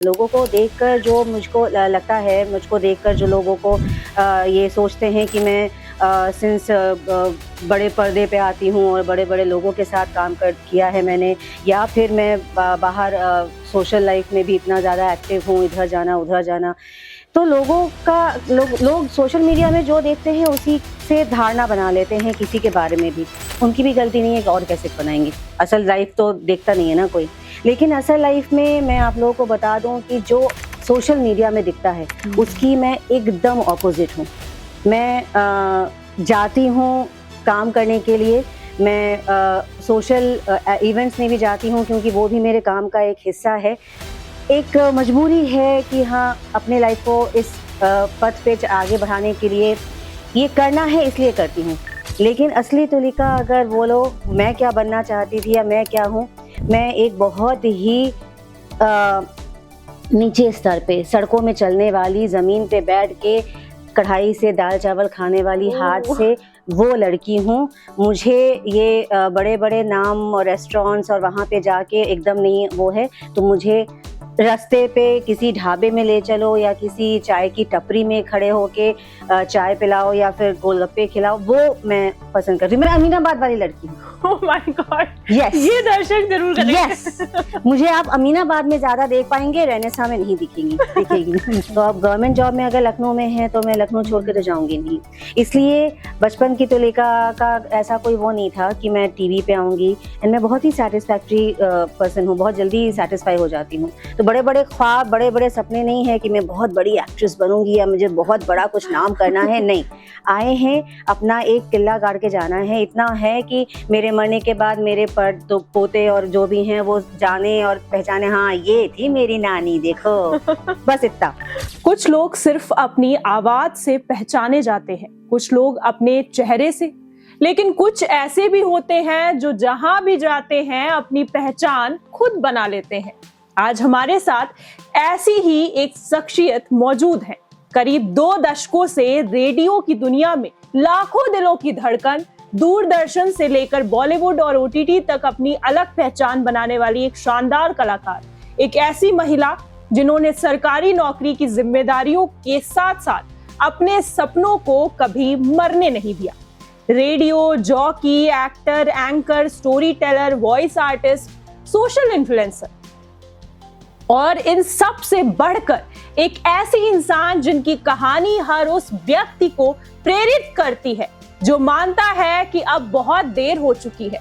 लोगों को देखकर जो मुझको लगता है, मुझको देखकर जो लोगों को ये सोचते हैं कि मैं सिंस बड़े पर्दे पे आती हूँ और बड़े-बड़े लोगों के साथ काम कर किया है मैंने, या फिर मैं बाहर सोशल लाइफ में भी इतना ज़्यादा एक्टिव हूँ, इधर जाना, उधर जाना। तो लोग सोशल मीडिया में जो देखते हैं उसी से धारणा बना लेते हैं किसी के बारे में भी। उनकी भी गलती नहीं है कि और कैसे बनाएँगे। असल लाइफ तो देखता नहीं है ना कोई। लेकिन असल लाइफ में मैं आप लोगों को बता दूं कि जो सोशल मीडिया में दिखता है उसकी मैं एकदम ऑपोजिट हूँ। मैं जाती हूँ काम करने के लिए, मैं सोशल इवेंट्स में भी जाती हूँ क्योंकि वो भी मेरे काम का एक हिस्सा है। एक मजबूरी है कि हाँ, अपने लाइफ को इस पथ पे आगे बढ़ाने के लिए ये करना है, इसलिए करती हूँ। लेकिन असली तुलिका अगर बोलो मैं क्या बनना चाहती थी या मैं क्या हूँ, मैं एक बहुत ही नीचे स्तर पे सड़कों में चलने वाली, ज़मीन पे बैठ के कढ़ाई से दाल चावल खाने वाली, हाथ से वो लड़की हूँ। मुझे ये बड़े-बड़े नाम और रेस्टोरेंट्स और वहाँ पे जाके एकदम नहीं वो है, तो मुझे रास्ते पे किसी ढाबे में ले चलो या किसी चाय की टपरी में खड़े होके चाय पिलाओ या फिर गोलगप्पे खिलाओ, वो मैं पसंद करती हूँ। मैं अमीनाबाद वाली लड़की हूँ। ओह माय गॉड, यस, ये दर्शक जरूर करेंगे। यस, मुझे आप अमीनाबाद में ज्यादा देख पाएंगे, रेनेसा में नहीं दिखेगी। तो आप गवर्नमेंट जॉब में अगर लखनऊ में है तो मैं लखनऊ छोड़ के तो जाऊंगी नहीं। इसलिए बचपन की तुलिका का ऐसा कोई वो नहीं था कि मैं टीवी पे आऊंगी। एंड मैं बहुत ही सेटिस्फैक्ट्री पर्सन हूँ, बहुत जल्दी सेटिस्फाई हो जाती हूँ। तो बड़े बड़े ख्वाब, बड़े बड़े सपने नहीं है कि मैं बहुत बड़ी एक्ट्रेस बनूंगी या मुझे बहुत बड़ा कुछ नाम करना है। नहीं, आए हैं अपना एक किला गाड़ के जाना है। इतना है कि मेरे मरने के बाद मेरे तो पोते और जो भी हैं वो जाने और पहचाने, हाँ ये थी मेरी नानी, देखो। बस इतना। कुछ लोग सिर्फ अपनी आवाज से पहचाने जाते हैं, कुछ लोग अपने चेहरे से, लेकिन कुछ ऐसे भी होते हैं जो जहां भी जाते हैं अपनी पहचान खुद बना लेते हैं। आज हमारे साथ ऐसी ही एक शख्सियत मौजूद है। करीब 2 दशकों से रेडियो की दुनिया में लाखों दिलों की धड़कन, दूरदर्शन से लेकर बॉलीवुड और ओटीटी तक अपनी अलग पहचान बनाने वाली एक शानदार कलाकार, एक ऐसी महिला जिन्होंने सरकारी नौकरी की जिम्मेदारियों के साथ साथ अपने सपनों को कभी मरने नहीं दिया। Radio jockey, actor, anchor, story teller, voice artist, social influencer और इन सब से बढ़कर एक ऐसी इंसान जिनकी कहानी हर उस व्यक्ति को प्रेरित करती है जो मानता है कि अब बहुत देर हो चुकी है।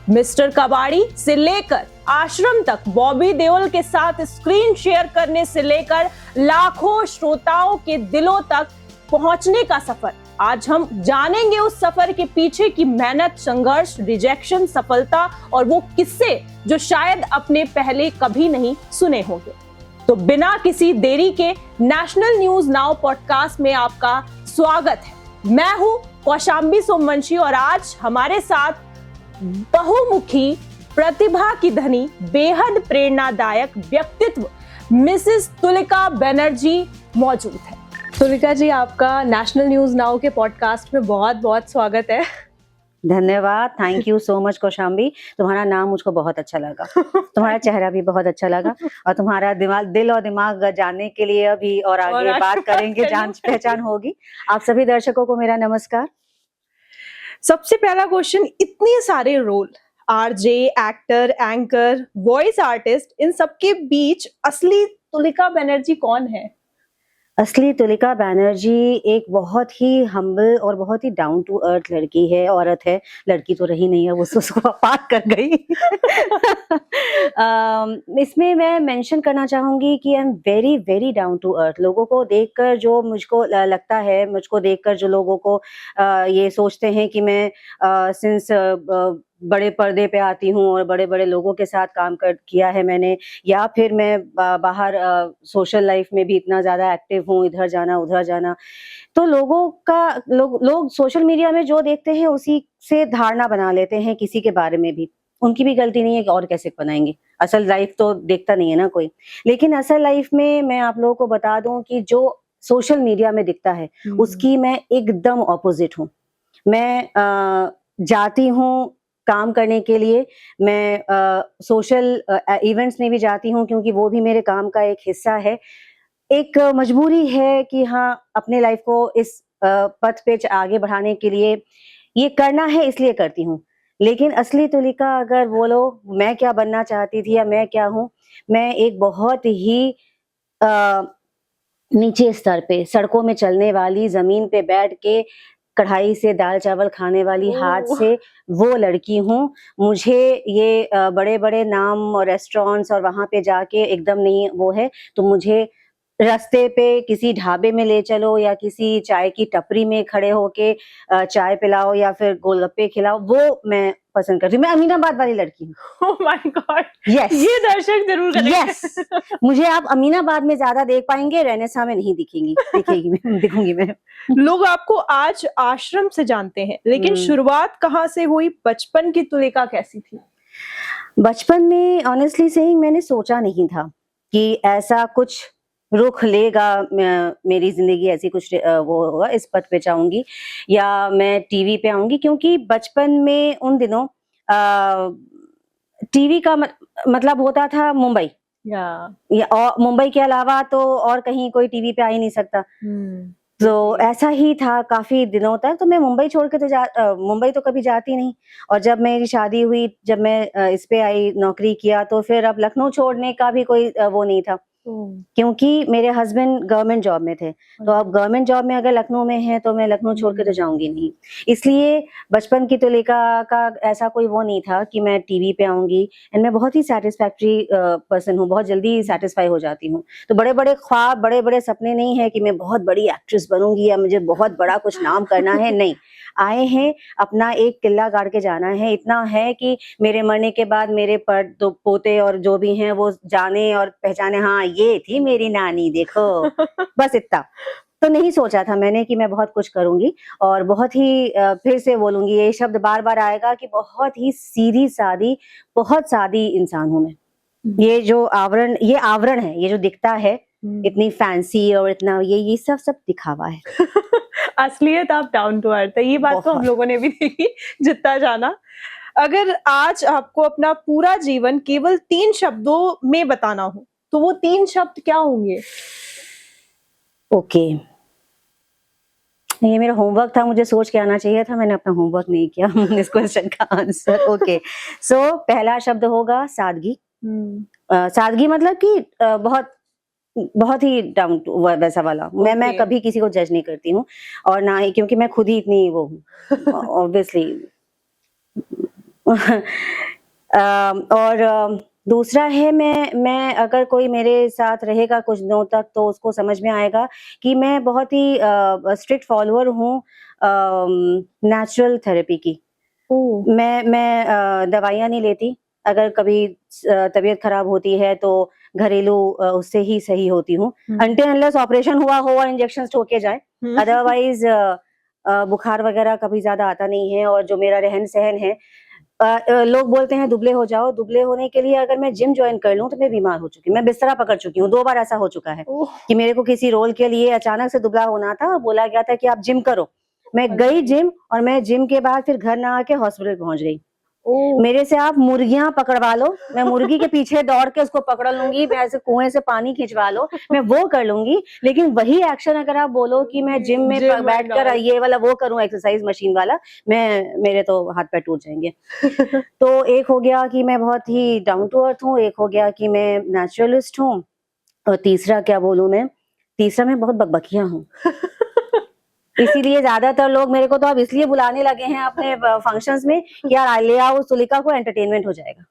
मिस्टर कबाड़ी से लेकर आश्रम तक, बॉबी देओल के साथ स्क्रीन शेयर करने से लेकर लाखों श्रोताओं के दिलों तक पहुंचने का सफर। आज हम जानेंगे उस सफर के पीछे की मेहनत, संघर्ष, रिजेक्शन, सफलता और वो किस्से जो शायद अपने पहले कभी नहीं सुने होंगे। तो बिना किसी देरी के नेशनल न्यूज नाउ पॉडकास्ट में आपका स्वागत है। मैं हूं कौशाम्बी सोमवंशी और आज हमारे साथ बहुमुखी, प्रतिभा की धनी, बेहद प्रेरणादायक व्यक्तित्व मिसेस तुलिका बनर्जी मौजूद है। तुलिका जी, आपका नेशनल न्यूज नाउ के पॉडकास्ट में बहुत बहुत स्वागत है। धन्यवाद, thank you so much Kaushambi. तुम्हारा नाम मुझको बहुत अच्छा लगा, तुम्हारा चेहरा भी बहुत अच्छा लगा और तुम्हारा दिल और दिमाग जानने के लिए अभी और आगे बात करेंगे, जान पहचान होगी। आप सभी दर्शकों को मेरा नमस्कार। सबसे पहला क्वेश्चन, इतने सारे role, RJ, actor, anchor, voice artist, इन सबके बीच असली तुलिका बनर्जी कौन है? असली तुलिका बनर्जी एक बहुत ही हम्बल और बहुत ही डाउन टू अर्थ लड़की है, औरत है, लड़की तो रही नहीं है, वो उसको पार कर गई। इसमें मैं मेंशन करना चाहूंगी कि I am very very down to earth. लोगों को देखकर जो मुझको लगता है, मुझको देखकर जो लोगों को ये सोचते हैं कि मैं सिंस बड़े पर्दे पे आती हूँ और बड़े-बड़े लोगों के साथ काम किया है मैंने, या फिर मैं बाहर सोशल लाइफ में भी इतना ज़्यादा एक्टिव हूँ, इधर जाना, उधर जाना। तो लोग सोशल मीडिया में जो देखते हैं उसी से धारणा बना लेते हैं किसी के बारे में भी। उनकी भी गलती नहीं है कि और कैसे बनाएँगे। असल लाइफ तो देखता नहीं है ना कोई। लेकिन असल लाइफ में मैं आप लोगों को बता दूँ कि जो सोशल मीडिया में दिखता है, उसकी मैं एकदम ऑपोज़िट हूँ। मैं जाती हूँ काम करने के लिए मैं सोशल इवेंट्स में भी जाती हूँ, क्योंकि वो भी मेरे काम का एक हिस्सा है। एक मजबूरी है कि हाँ, अपने लाइफ को इस पथ पे आगे बढ़ाने के लिए ये करना है, इसलिए करती हूँ। लेकिन असली तुलिका अगर बोलो, मैं क्या बनना चाहती थी या मैं क्या हूँ, मैं एक बहुत ही अ, नीचे स्तर पे सड़कों में चलने वाली, ज़मीन पे बैठ के कढ़ाई से दाल-चावल खाने वाली, हाथ ओह! से वो लड़की हूँ। मुझे ये बड़े-बड़े नाम और रेस्टोरेंट्स और वहाँ पे जाके एकदम नहीं वो है, तो मुझे रास्ते पे किसी ढाबे में ले चलो या किसी चाय की टपरी में खड़े होके चाय पिलाओ या फिर गोलगप्पे खिलाओ, वो मैं पसंद करती हूँ। मैं अमीनाबाद वाली लड़की हूँ। ओह माय गॉड! यस, ये दर्शक ज़रूर यस। करेंगे। मुझे आप अमीनाबाद में ज़्यादा देख पाएँगे, रेनेसां में नहीं दिखूँगी मैं। लोग आपको आज आश्रम से जानते हैं, लेकिन हुँ। शुरुआत कहाँ से हुई? बचपन की तुलिका कैसी थी? बचपन में ऑनेस्टली सेइंग मैंने सोचा नहीं था कि ऐसा कुछ रुख लेगा, मेरी ज़िंदगी ऐसी कुछ वो होगा, इस पथ पे जाऊँगी या मैं टीवी पे आऊँगी, क्योंकि बचपन में उन दिनों टीवी का मतलब होता था मुंबई, या या मुंबई के अलावा तो और कहीं कोई टीवी पे आ ही नहीं सकता। हुँ, तो बिल्कुल। ऐसा ही था काफ़ी दिनों तक, तो मैं मुंबई छोड़ के तो मुंबई तो कभी जाती नहीं, और जब मेरी शादी हुई, जब मैं इस पे आई, नौकरी किया, तो फिर अब लखनऊ छोड़ने का भी कोई वो नहीं था, ओह! क्योंकि मेरे हस्बैंड गवर्नमेंट जॉब में थे। तो अब गवर्नमेंट जॉब में अगर लखनऊ में हैं, तो मैं लखनऊ छोड़ के तो हुँ, जाऊँगी नहीं। इसलिए बचपन की तुलिका का ऐसा कोई वो नहीं था कि मैं टीवी पे आऊँगी, एंड मैं बहुत ही सैटिस्फैक्टरी पर्सन हूँ, बहुत जल्दी सैटिस्फाई हो जाती हूँ। तो बड़े-बड़े ख्वाब, बड़े-बड़े सपने नहीं है कि मैं बहुत बड़ी एक्ट्रेस बनूँगी या मुझे बहुत बड़ा कुछ नाम करना है, नहीं। आए हैं, अपना एक किला गाड़ के जाना है, इतना है कि मेरे मरने के बाद मेरे तो पोते और जो भी हैं वो जाने और पहचाने, हाँ, ये थी मेरी नानी देखो, बस इतना। तो नहीं सोचा था मैंने कि मैं बहुत कुछ करूँगी, और बहुत ही फिर से बोलूँगी, ये शब्द बार-बार आएगा कि बहुत ही सीधी-सादी, बहुत सादी इंसान हूँ मैं। हुँ, ये आवरण है, ये जो दिखता है, हुँ। इतनी फैंसी और इतना ये सब दिखावा है। असलियत आप डाउन टू अर्थ है, ये बात तो हम बहुत। लोगों ने भी देखी जितना जाना। अगर आज आपको अपना पूरा जीवन केवल 3 शब्दों में बताना हो, तो वो 3 शब्द क्या होंगे? ओके। ये मेरा होमवर्क था, मुझे सोच के आना चाहिए था, मैंने अपना होमवर्क नहीं किया इस क्वेश्चन का आंसर। ओके, सो पहला शब्द होगा सादगी। हुँ, सादगी मतलब कि बहुत बहुत ही डाउन टू वैसा वाला। मैं ओके। कभी किसी को जज नहीं करती हूँ, और ना ही, क्योंकि मैं खुद ही इतनी वो हूँ, ऑब्वियसली। और दूसरा है, मैं अगर कोई मेरे साथ रहेगा कुछ दिनों तक, तो उसको समझ में आएगा कि मैं बहुत ही स्ट्रिक्ट फॉलोअर हूँ नेचुरल थेरेपी की। ओह! मैं दवाइयाँ नहीं लेती। अगर कभी तबीयत खराब होती है, तो घरेलू उससे ही सही होती हूँ। हुँ, अनटिल अनलेस ऑपरेशन हुआ हो और इंजेक्शंस ठोके जाएँ। हुँ। अदरवाइज़ बुखार वगैरह कभी ज़्यादा आता नहीं है, और जो मेरा रहन-सहन है, लोग बोलते हैं दुबले हो जाओ, दुबले होने के लिए अगर मैं जिम जॉइन कर लूँ, तो मैं बीमार हो चुकी हूँ। मैं बिस्तरा पकड़ चुकी हूँ, 2 बार ऐसा हो चुका है ओह! कि मेरे को किसी रोल के लिए अचानक से दुबला होना था, बोला गया था कि आप जिम करो। मैं गई अरे! जिम, और मैं जिम के बाद फिर घर ना आके हॉस्पिटल पहुँच गई। ओह! मेरे से आप मुर्गियाँ पकड़वा लो, मैं मुर्गी के पीछे दौड़ के उसको पकड़ लूँगी, मैं ऐसे कुएँ से पानी खिंचवा लो, मैं वो कर लूँगी। लेकिन वही एक्शन अगर आप बोलो कि मैं जिम में जिम एंड बैठकर ऑल। ये वाला वो करूँ, एक्सरसाइज मशीन वाला, मेरे तो हाथ-पैर टूट जाएँगे। तो एक हो गया कि मैं बहुत ही डाउन टू अर्थ हूँ, एक हो गया कि मैं नेचुरलिस्ट हूँ, और तीसरा क्या बोलूँ मैं? तीसरा, मैं बहुत बकबकिया हूँ। इसीलिए ज़्यादातर लोग मेरे को तो अब इसलिए बुलाने लगे हैं अपने फंक्शंस में कि यार ले आओ तुलिका को, एंटरटेनमेंट हो जाएगा।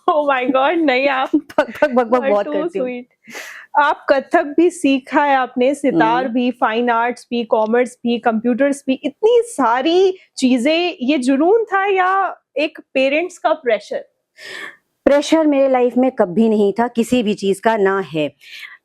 ओह माय गॉड! नहीं आप बक-बक आर बहुत टू करती हूँ। स्वीट। आप कथक भी सीखा है आपने, सितार हुँ। भी, फाइन आर्ट्स भी, कॉमर्स भी, कंप्यूटर्स भी, इतनी सारी चीज़ें, ये जुनून था या एक पेरेंट्स का प्रेशर? प्रेशर मेरे लाइफ में कभी नहीं था, किसी भी चीज़ का ना है।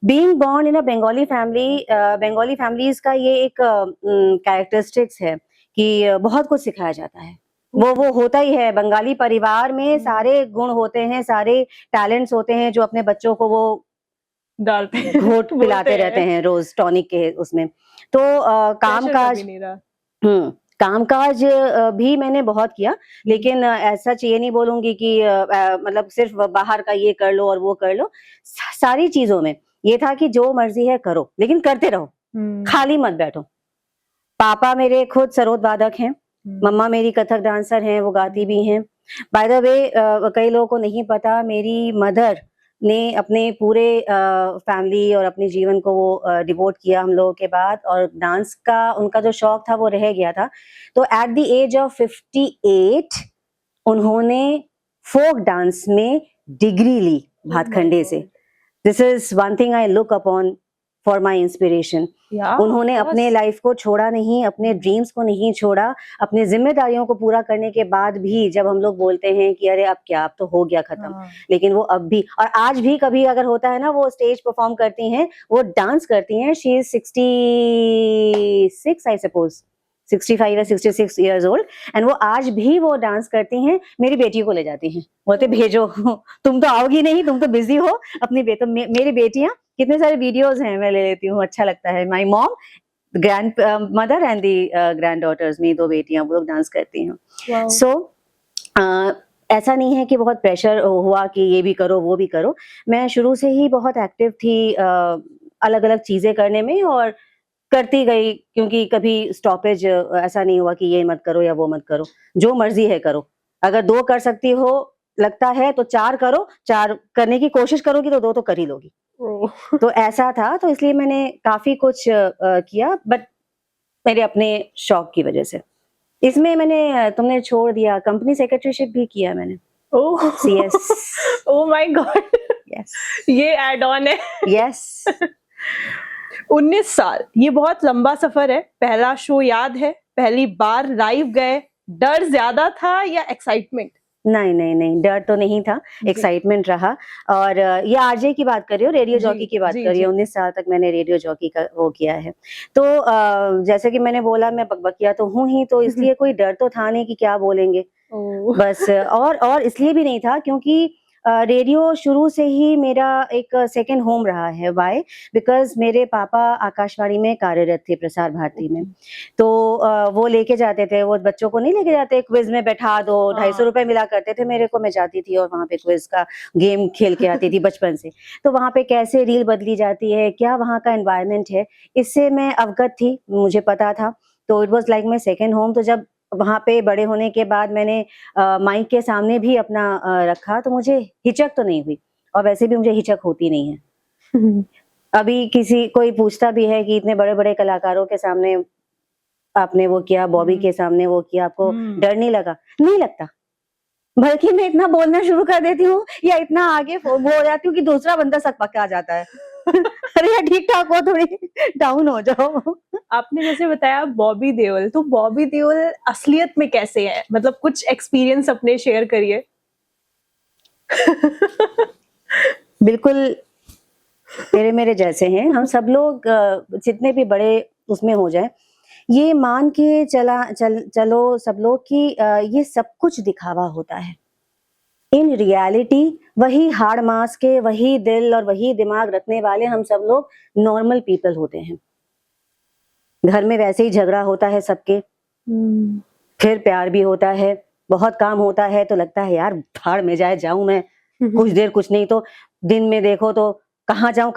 Being born in a Bengali family, Bengali families का ये एक कैरेक्टरिस्टिक्स है कि बहुत कुछ सिखाया जाता है। वो होता ही है, बंगाली परिवार में हुँ, सारे गुण होते हैं, सारे टैलेंट्स होते हैं, जो अपने बच्चों को वो डालते हैं, घोट बोलते पिलाते रहते हैं, हैं रोज़ टॉनिक के उसमें। तो प्रेशर काम-काज, कभी नहीं रहा। हुँ, कामकाज भी मैंने बहुत किया, लेकिन ऐसा ये नहीं बोलूँगी कि मतलब सिर्फ़ बाहर का ये कर लो और वो कर लो। सारी चीज़ों में ये था कि जो मर्ज़ी है करो, लेकिन करते रहो, खाली मत बैठो। पापा मेरे खुद सरोद वादक हैं, मम्मा मेरी कथक डांसर हैं, वो गाती भी हैं। बाय द वे कई लोगों को नहीं पता, मेरी मदर ने अपने पूरे फैमिली और अपने जीवन को वो डिवोट किया हम लोगों के बाद, और डांस का उनका जो शौक था वो रह गया था। तो एट द एज ऑफ 58 उन्होंने फोक डांस में डिग्री ली भातखंडे से। This is one thing I look upon for my inspiration. उन्होंने अपने लाइफ को छोड़ा नहीं, अपने ड्रीम्स को नहीं छोड़ा, अपनी जिम्मेदारियों को पूरा करने के बाद भी जब हम लोग बोलते हैं कि अरे अब क्या, अब तो हो गया खत्म, लेकिन वो अब भी और आज भी कभी अगर होता है ना, वो स्टेज परफॉर्म करती हैं, वो डांस करती हैं। शी इज 66 आई सपोज, 65 या 66 ईयर्स ओल्ड, एंड वो आज भी वो डांस करती हैं। मेरी बेटी को ले जाती हैं, बोलते भेजो तुम तो आओगी नहीं, तुम तो बिजी हो अपनी मेरी बेटियां, कितने सारे वीडियोस हैं, मैं ले लेती हूँ, अच्छा लगता है। My mom, grandmother and the granddaughters, मेरी 2 बेटियां, वो लोग डांस करती हैं। सो ऐसा नहीं है कि बहुत प्रेशर हुआ कि ये भी करो वो भी करो। मैं शुरू से ही बहुत एक्टिव थी अलग अलग चीजें करने में, और करती गई, क्योंकि कभी स्टॉपेज ऐसा नहीं हुआ कि ये मत करो या वो मत करो, जो मर्जी है करो। अगर 2 कर सकती हो लगता है तो 4 करो, 4 करने की कोशिश करोगी तो 2 तो कर ही लोगी। तो ऐसा था, तो इसलिए मैंने काफी कुछ किया, बट मेरे अपने शौक की वजह से। इसमें मैंने तुमने छोड़ दिया, कंपनी सेक्रेटरीशिप भी किया मैंने। Oh CS. Oh my God, yes, ये एड ऑन है। यस। 19 साल, ये बहुत लंबा सफर है। पहला शो याद है, पहली बार लाइव गए, डर ज्यादा था या एक्साइटमेंट? नहीं नहीं नहीं, डर तो नहीं था, एक्साइटमेंट रहा। और ये आरजे की बात कर रही हो, रेडियो जॉकी की बात कर रही हो। 19 साल तक मैंने रेडियो जॉकी का वो किया है। तो जैसे कि मैंने बोला, मैं बकबकिया तो हूँ ही, तो इसलिए कोई डर तो था नहीं कि क्या बोलेंगे बस। और इसलिए भी नहीं था क्योंकि रेडियो शुरू से ही मेरा एक सेकंड होम रहा है। व्हाई? बिकॉज मेरे पापा आकाशवाणी में कार्यरत थे, प्रसार भारती में। तो वो लेके जाते थे, वो बच्चों को नहीं लेके जाते, क्विज में बैठा दो, 250 रुपए मिला करते थे मेरे को, मैं जाती थी और वहाँ पे क्विज का गेम खेल के आती थी बचपन से। तो वहाँ पे कैसे रील बदली जाती है, क्या वहाँ का एनवायरनमेंट है, इससे मैं अवगत थी, मुझे पता था। तो it was like my second home. तो जब वहाँ पे बड़े होने के बाद मैंने माइक के सामने भी अपना रखा, तो मुझे हिचक तो नहीं हुई, और वैसे भी मुझे हिचक होती नहीं है। अभी किसी कोई पूछता भी है कि इतने बड़े बड़े कलाकारों के सामने आपने वो किया, बॉबी के सामने वो किया, आपको डर नहीं लगा? नहीं लगता, बल्कि मैं इतना बोलना शुरू कर देती हूँ या इतना आगे वो हो जाती हूँ कि दूसरा बंदा सक पका जाता है। अरे यार ठीक ठाक हो, थोड़ी डाउन हो जाओ। आपने जैसे बताया बॉबी देओल, तो बॉबी देओल असलियत में कैसे है? मतलब कुछ एक्सपीरियंस अपने शेयर करिए। बिल्कुल तेरे मेरे जैसे हैं हम सब लोग, जितने भी बड़े उसमें हो जाए, ये मान के चलो सब लोग कि ये सब कुछ दिखावा होता है। इन रियलिटी वही हाड़ मांस के, वही दिल और वही दिमाग रखने वाले हम सब लोग नॉर्मल पीपल होते हैं। घर में वैसे ही झगड़ा होता है सबके, फिर प्यार भी होता है, बहुत काम होता है तो लगता है यार भाड़ में जाऊं मैं, कुछ देर, कुछ नहीं तो दिन में देखो तो कहाँ जाऊं,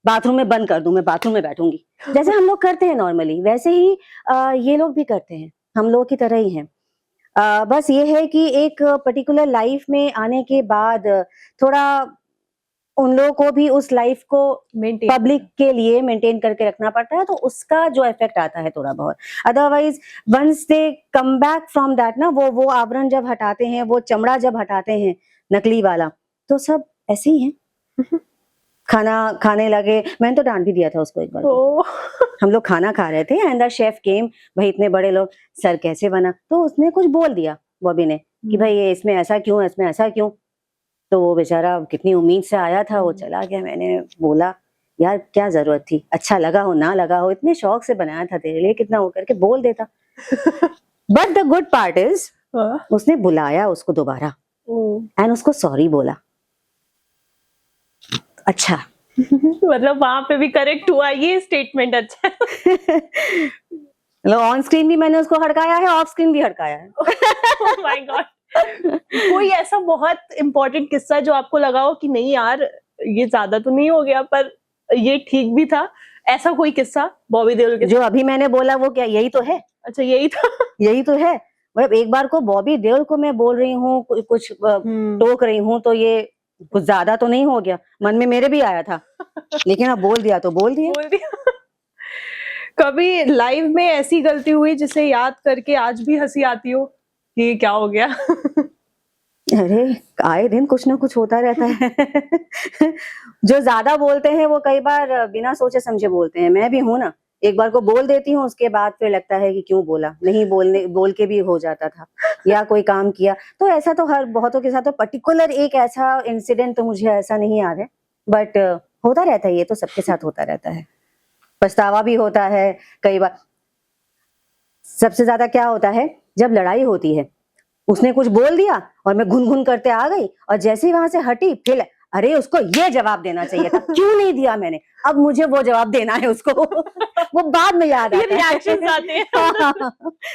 बाथरूम में बंद कर दूं, मैं बाथरूम में बैठूंगी, जैसे हम लोग करते हैं नॉर्मली, वैसे ही ये लोग भी करते हैं, हम लोग की तरह ही हैं। बस ये है कि एक पर्टिकुलर लाइफ में आने के बाद थोड़ा उन लोगों को भी उस लाइफ को पब्लिक के लिए मेंटेन करके रखना पड़ता है, तो उसका जो इफेक्ट आता है थोड़ा बहुत। Otherwise once they come back from that ना, वो आवरण जब हटाते हैं, वो चमड़ा जब हटाते हैं नकली वाला, तो सब ऐसे ही हैं। खाना खाने लगे, मैंने तो डांट भी दिया था उसको एक बार। हम लोग खाना खा रहे थे एंड द शेफ केम, भाई इतने बड़े लोग, सर कैसे बना, तो उसने कुछ बोल दिया बॉबी ने कि भाई ये इसमें ऐसा क्यों, इसमें ऐसा क्यों। तो वो बेचारा कितनी उम्मीद से आया था, वो चला गया। मैंने बोला यार क्या जरूरत थी, अच्छा लगा हो ना लगा हो, इतने शौक से बनाया था तेरे लिए, कितना वो करके बोल देता। But the good part is उसने बुलाया उसको दोबारा एंड उसको सॉरी बोला। अच्छा। मतलब वहां पे भी करेक्ट हुआ, ये स्टेटमेंट अच्छा। मतलब ऑन स्क्रीन भी मैंने उसको हड़काया है, ऑफ स्क्रीन भी हड़काया है। ओह माय गॉड! कोई ऐसा बहुत इम्पोर्टेंट किस्सा जो आपको लगा हो कि नहीं यार, ये ज़्यादा तो नहीं हो गया पर ये ठीक भी था? ऐसा कोई किस्सा बॉबी देओल के जो साथ? अभी मैंने बोला वो क्या यही तो है? अच्छा यही था? यही तो है। मतलब एक बार को बॉबी देओल को मैं बोल रही हूँ, कुछ टोक रही हूँ, तो ये कुछ ज़्यादा तो नहीं हो गया? मन में मेरे भी आया था, लेकिन अब बोल दिया तो बोल दिया। बोल दिया। कभी लाइव में ऐसी गलती हुई जिसे याद करके आज भी हँसी आती हो कि ये क्या हो गया? अरे! आए दिन कुछ ना कुछ होता रहता है। जो ज़्यादा बोलते हैं वो कई बार बिना सोचे-समझे बोलते हैं, मैं भी हूँ ना। एक बार को बोल देती हूँ, उसके बाद फिर लगता है कि क्यों बोला? नहीं बोल के भी हो जाता था, या कोई काम किया। तो ऐसा तो हर बहुतों के साथ, तो पर्टिकुलर एक ऐसा इंसिडेंट तो मुझे ऐसा नहीं याद है, बट होता रहता है, ये तो सबके साथ होता रहता है। पछतावा भी होता है कई बार। सबसे ज़्यादा क्या होता है, जब लड़ाई होती है, उसने कुछ बोल दिया और मैं घुन-घुन करते आ गई, और जैसे ही वहाँ से हटी, फिर अरे उसको ये जवाब देना चाहिए था, क्यों नहीं दिया मैंने? अब मुझे वो जवाब देना है उसको। वो बाद में याद ये आता है। रिएक्शंस आते हैं।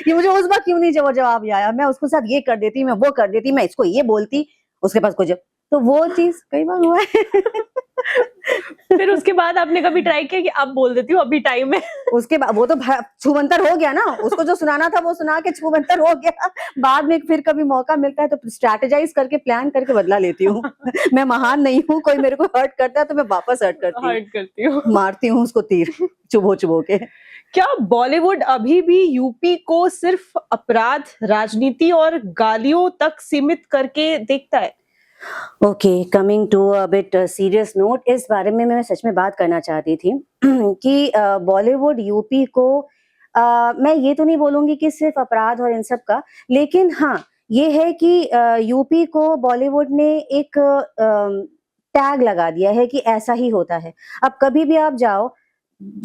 ये मुझे उस बार क्यों नहीं वो जवाब आया? मैं उसके साथ ये कर देती, मैं वो कर देती, मैं इसको ये बोलती, उसके पास कुछ, तो वो चीज़ कई बार हुआ है। फिर उसके बाद आपने कभी ट्राई किया कि अब बोल देती हूँ, अभी टाइम है? उसके बाद वो तो छूमंतर हो गया ना, उसको जो सुनाना था वो सुना के छूमंतर हो गया। बाद में फिर कभी मौका मिलता है तो स्ट्रैटेजाइज़ करके, प्लान करके बदला लेती हूँ। मैं महान नहीं हूँ, कोई मेरे को हर्ट करता है तो मैं वापस हर्ट करती हूँ। हर्ट करती हूँ। मारती हूँ उसको तीर, चुभो-चुभो के। क्या बॉलीवुड अभी भी यूपी को सिर्फ अपराध, राजनीति और गालियों तक सीमित करके देखता है? Okay, coming to a bit serious note, इस बारे में मैं सच में बात करना चाहती थी कि बॉलीवुड यूपी को, मैं ये तो नहीं बोलूँगी कि सिर्फ़ अपराध और इन सब का, लेकिन हाँ, ये है कि यूपी को बॉलीवुड ने एक टैग लगा दिया है कि ऐसा ही होता है। अब कभी भी आप जाओ,